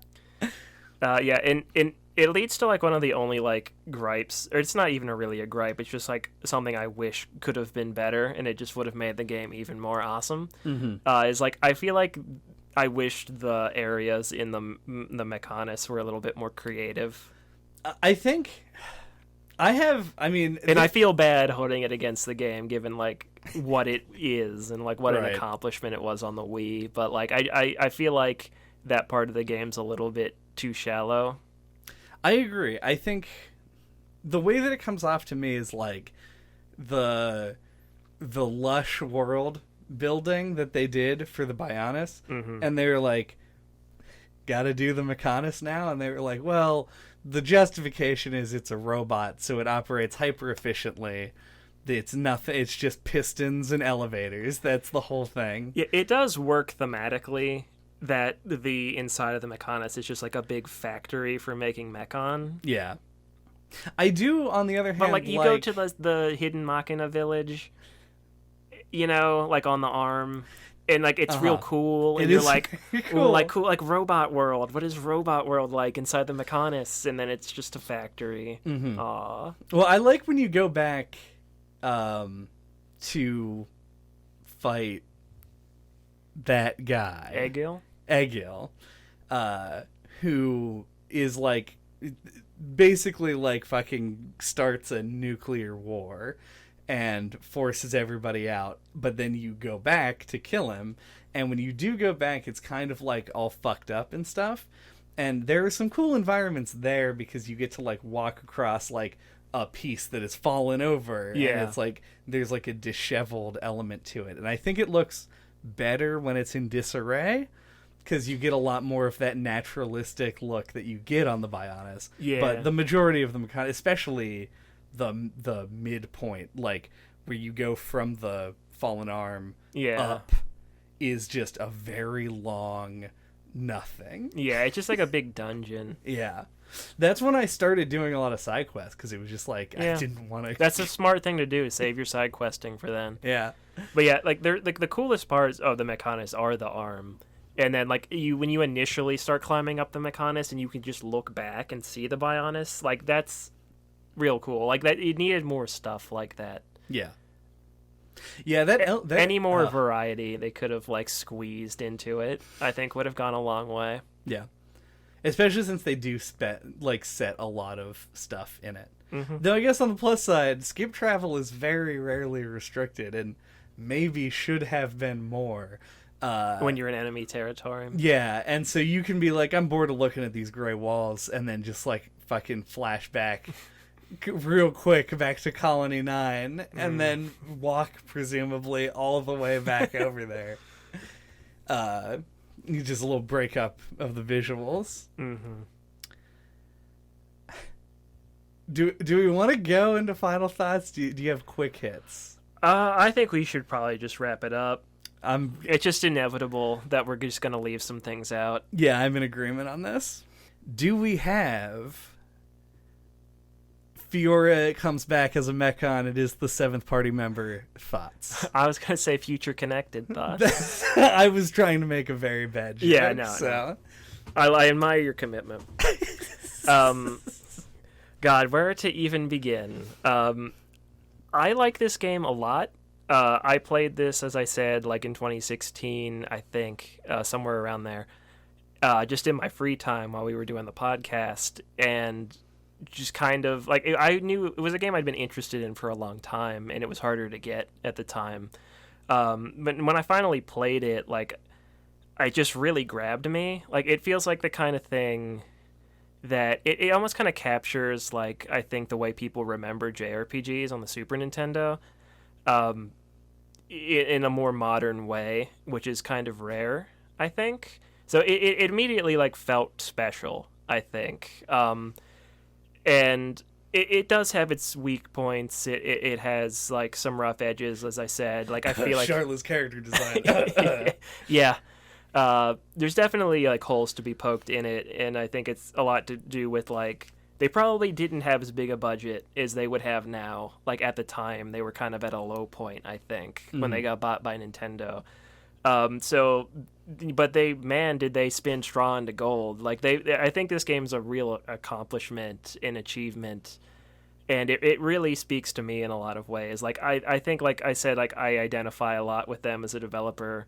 Yeah, and it leads to like one of the only like gripes, or it's not even really a gripe, it's just like something I wish could have been better and it just would have made the game even more awesome. Is like I feel like I wished the areas in the Mechonis were a little bit more creative. I think I mean and I feel bad holding it against the game given like what it is and like what an accomplishment it was on the Wii, but like I feel like that part of the game's a little bit too shallow. I agree. I think the way that it comes off to me is like the lush world building that they did for the Bionis, and they were like, gotta do the Mechonis now, and they were like, well, the justification is it's a robot, so it operates hyper efficiently. It's nothing. It's just pistons and elevators. That's the whole thing. Yeah, it does work thematically that the inside of the Mechonis is just like a big factory for making Mechon. Yeah. I do, on the other hand, but like you go to the Hidden Machina village, you know, like on the arm, and like it's real cool, and you're like, cool. like Robot World. What is Robot World like inside the Mechonis? And then it's just a factory. Aw. Well, I like when you go back to fight that guy, Egil, who is like basically like fucking starts a nuclear war and forces everybody out, but then you go back to kill him, and when you do go back it's kind of like all fucked up and stuff, and there are some cool environments there because you get to like walk across like a piece that has fallen over, and it's like there's like a disheveled element to it, and I think it looks better when it's in disarray because you get a lot more of that naturalistic look that you get on the Bionis. But the majority of them, especially the midpoint, like where you go from the fallen arm up, is just a very long nothing. Yeah, it's just like a big dungeon. Yeah. That's when I started doing a lot of side quests because it was just like I didn't want to. That's a smart thing to do. Save your side questing for then. Yeah. But yeah, like they're like the coolest parts of the Mechonis are the arm, and then like when you initially start climbing up the Mechonis and you can just look back and see the Bionis, like that's real cool. Like that, it needed more stuff like that. Yeah. Yeah, that any more variety they could have like squeezed into it, I think would have gone a long way. Yeah. Especially since they do set a lot of stuff in it. Though I guess on the plus side, skip travel is very rarely restricted and maybe should have been more. When you're in enemy territory. Yeah, and so you can be like, I'm bored of looking at these gray walls, and then just like fucking flash back real quick back to Colony 9, and then walk presumably all the way back over there. Just a little breakup of the visuals. Do we want to go into final thoughts? Do you have quick hits? I think we should probably just wrap it up. It's just inevitable that we're just going to leave some things out. Yeah, I'm in agreement on this. Do we have Fiora comes back as a Mechon, it is the 7th party member thoughts? I was going to say future connected thoughts. I was trying to make a very bad joke. Yeah, no. I admire your commitment. God, where to even begin? I like this game a lot. I played this, as I said, like in 2016, I think, somewhere around there, just in my free time while we were doing the podcast, and just kind of, like, I knew it was a game I'd been interested in for a long time, and it was harder to get at the time. But when I finally played it, like, it just really grabbed me. Like, it feels like the kind of thing that it almost kind of captures, like, I think the way people remember JRPGs on the Super Nintendo. In a more modern way, which is kind of rare, I think. So it immediately like felt special, I think. And it does have its weak points. It has like some rough edges, as I said. Like I feel like Charlotte's character design. Yeah. There's definitely like holes to be poked in it, and I think it's a lot to do with like they probably didn't have as big a budget as they would have now. Like, at the time, they were kind of at a low point, I think, when they got bought by Nintendo. But did they spin straw into gold. Like, I think this game's a real accomplishment and achievement, and it really speaks to me in a lot of ways. Like, I think, like I said, like, I identify a lot with them as a developer.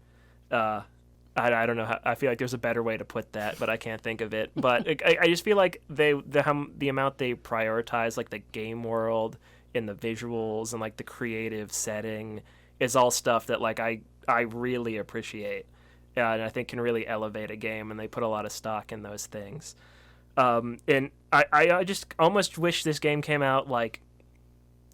I don't know how, I feel like there's a better way to put that, but I can't think of it. But I just feel like the amount they prioritize, like the game world and the visuals and like the creative setting, is all stuff that like I really appreciate, and I think can really elevate a game. And they put a lot of stock in those things. And I just almost wish this game came out like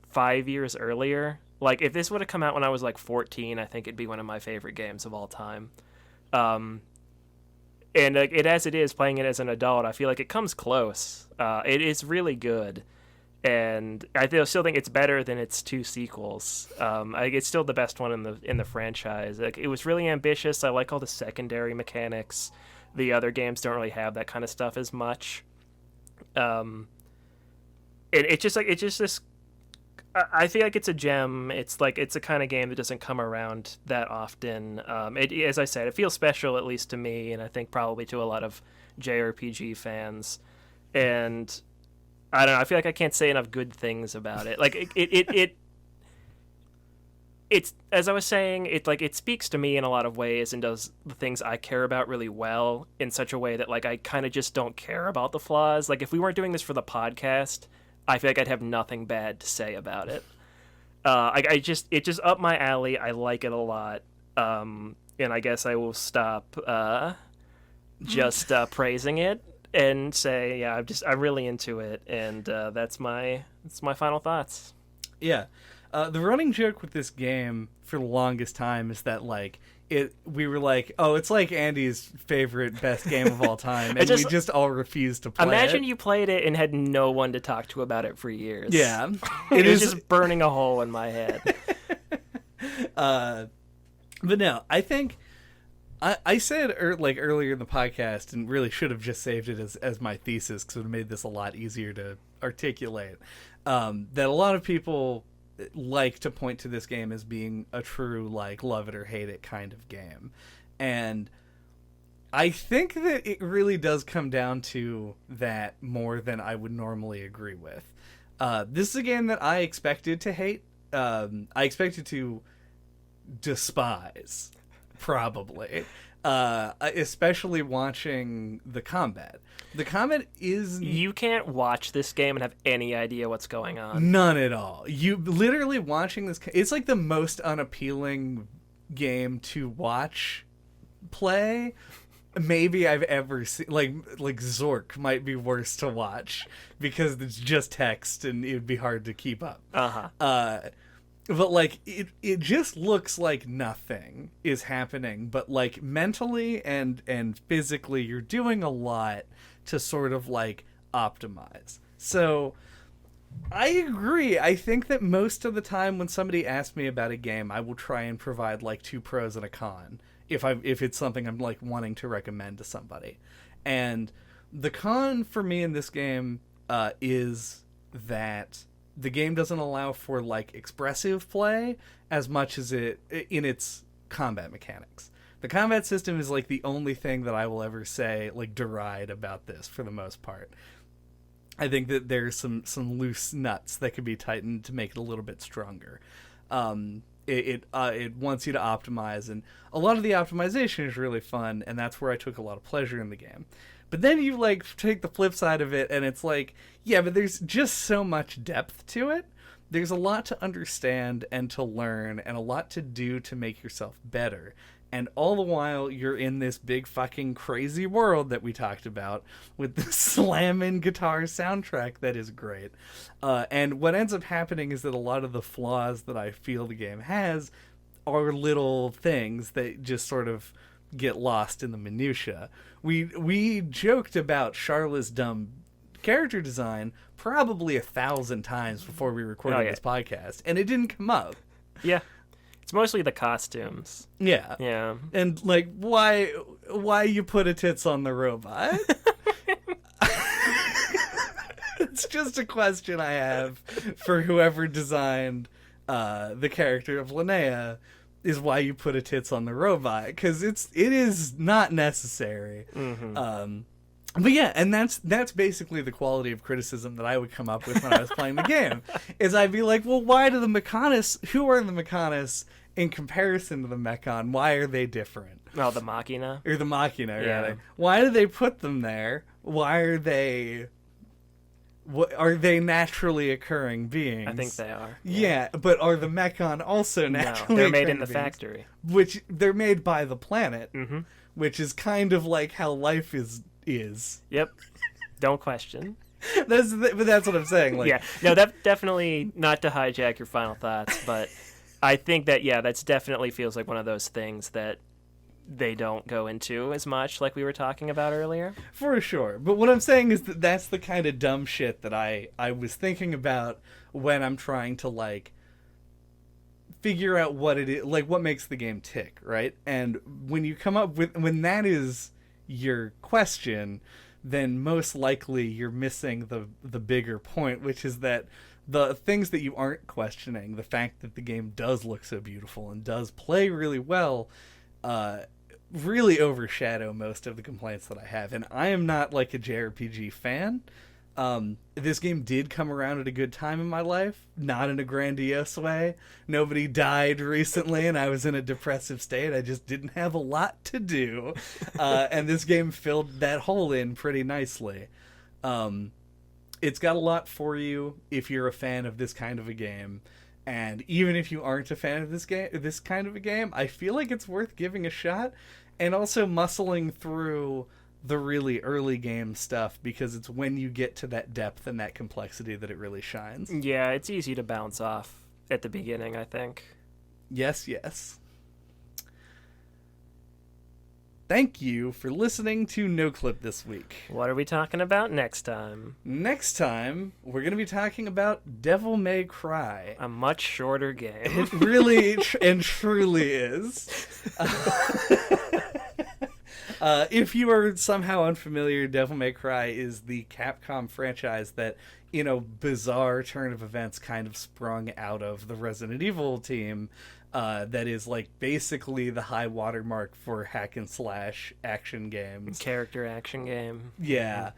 5 years earlier. Like if this would have come out when I was like 14, I think it'd be one of my favorite games of all time. And as it is, playing it as an adult, I feel like it comes close. It is really good, and I still think it's better than its 2 sequels. It's still the best one in the franchise. Like, it was really ambitious. I like all the secondary mechanics. The other games don't really have that kind of stuff as much. It's just this. I feel like it's a gem. It's a kind of game that doesn't come around that often. As I said, it feels special, at least to me, and I think probably to a lot of JRPG fans. And I don't know. I feel like I can't say enough good things about it. Like it's as I was saying, it speaks to me in a lot of ways and does the things I care about really well in such a way that like I kind of just don't care about the flaws. Like if we weren't doing this for the podcast, I feel like I'd have nothing bad to say about it. It just up my alley. I like it a lot. And I guess I will stop just praising it and say, yeah, I'm really into it. And that's my final thoughts. Yeah. The running joke with this game for the longest time is that like we were like, oh, it's like Andy's favorite best game of all time, and we just all refused to play Imagine it. you played it and had no one to talk to about it for years. Yeah. It is just burning a hole in my head. But no, I think I said earlier in the podcast, and really should have just saved it as my thesis because it would have made this a lot easier to articulate, that a lot of people like to point to this game as being a true like love it or hate it kind of game, and I think that it really does come down to that more than I would normally agree with. This is a game that I expected to hate. I expected to despise, probably, especially watching the combat. The combat is... You can't watch this game and have any idea what's going on. None at all. You literally watching this... It's like the most unappealing game to watch play maybe I've ever seen. Like Zork might be worse to watch because it's just text and it would be hard to keep up. But like it just looks like nothing is happening, but like mentally and physically you're doing a lot to sort of like optimize. So I agree. I think that most of the time when somebody asks me about a game, I will try and provide like 2 pros and a con if it's something I'm like wanting to recommend to somebody. And the con for me in this game is that the game doesn't allow for like expressive play as much as it in its combat mechanics. The combat system is like the only thing that I will ever say like deride about this for the most part. I think that there's some loose nuts that could be tightened to make it a little bit stronger. It wants you to optimize, and a lot of the optimization is really fun, and that's where I took a lot of pleasure in the game. But then you like take the flip side of it, and it's like, yeah, but there's just so much depth to it. There's a lot to understand and to learn, and a lot to do to make yourself better. And all the while, you're in this big fucking crazy world that we talked about with the slamming guitar soundtrack that is great. And what ends up happening is that a lot of the flaws that I feel the game has are little things that just sort of get lost in the minutia. We joked about Charlotte's dumb character design probably 1,000 times before we recorded this podcast, and it didn't come up. Yeah. It's mostly the costumes. Yeah. Yeah. And like why you put a tits on the robot? It's just a question I have for whoever designed the character of Linnea, is why you put a tits on the robot, because it is not necessary. Mm-hmm. But yeah, and that's basically the quality of criticism that I would come up with when I was playing the game. Is I'd be like, well, why do the Mechonis, who are the Mechonis in comparison to the Mechon, why are they different? Oh, the Machina? Or the Machina, rather. Why do they put them there? Why are they... Are they naturally occurring beings? I think they are. Yeah, but are the Mechon also naturally they're made in the beings? factory. Which, they're made by the planet, mm-hmm. which is kind of like how life is. Yep. Don't question. But that's what I'm saying. Like, yeah. No, that definitely, not to hijack your final thoughts, but I think that, that's definitely feels like one of those things that they don't go into as much, like we were talking about earlier. For sure. But what I'm saying is that that's the kind of dumb shit that I was thinking about when I'm trying to, like, figure out what it is, like, what makes the game tick, right? And when you come up with, when that is your question, then most likely you're missing the bigger point, which is that the things that you aren't questioning, the fact that the game does look so beautiful and does play really well, really overshadow most of the complaints that I have. And I am not like a JRPG fan. This game did come around at a good time in my life, not in a grandiose way. Nobody died recently and I was in a depressive state. I just didn't have a lot to do. And this game filled that hole in pretty nicely. It's got a lot for you if you're a fan of this kind of a game. And even if you aren't a fan of this kind of a game, I feel like it's worth giving a shot, and also muscling through the really early game stuff, because it's when you get to that depth and that complexity that it really shines. Yeah, it's easy to bounce off at the beginning, I think. Yes. Thank you for listening to No Clip this week. What are we talking about next time? Next time, we're going to be talking about Devil May Cry. A much shorter game. It really and truly is. If you are somehow unfamiliar, Devil May Cry is the Capcom franchise that, in a bizarre turn of events, kind of sprung out of the Resident Evil team. That is like basically the high watermark for hack and slash action games. Character action game. Yeah,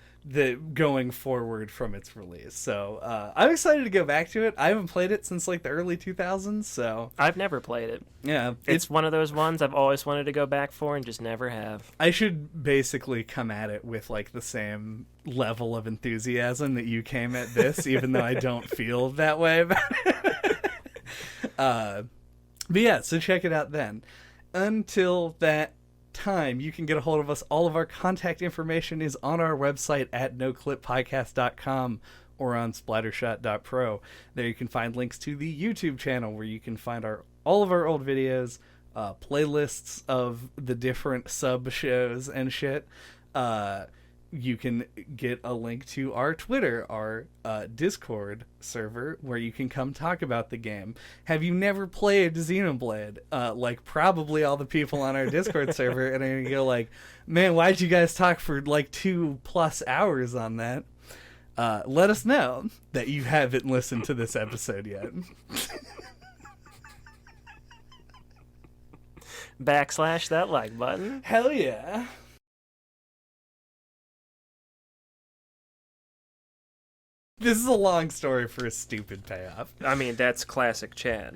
going forward from its release. So I'm excited to go back to it. I haven't played it since like the early 2000s, so... I've never played it. Yeah. It's one of those ones I've always wanted to go back for and just never have. I should basically come at it with like the same level of enthusiasm that you came at this, even though I don't feel that way about it. But yeah, so check it out then. Until that time you can get a hold of us. All of our contact information is on our website at noclippodcast.com or on splattershot.pro. There you can find links to the YouTube channel where you can find all of our old videos, playlists of the different sub shows and shit. You can get a link to our Twitter, our Discord server, where you can come talk about the game. Have you never played Xenoblade? Like probably all the people on our Discord server, and I'm gonna go like, man, why'd you guys talk for like 2+ hours on that? Let us know that you haven't listened to this episode yet. / that like button. Hell yeah. This is a long story for a stupid payoff. I mean, that's classic Chad.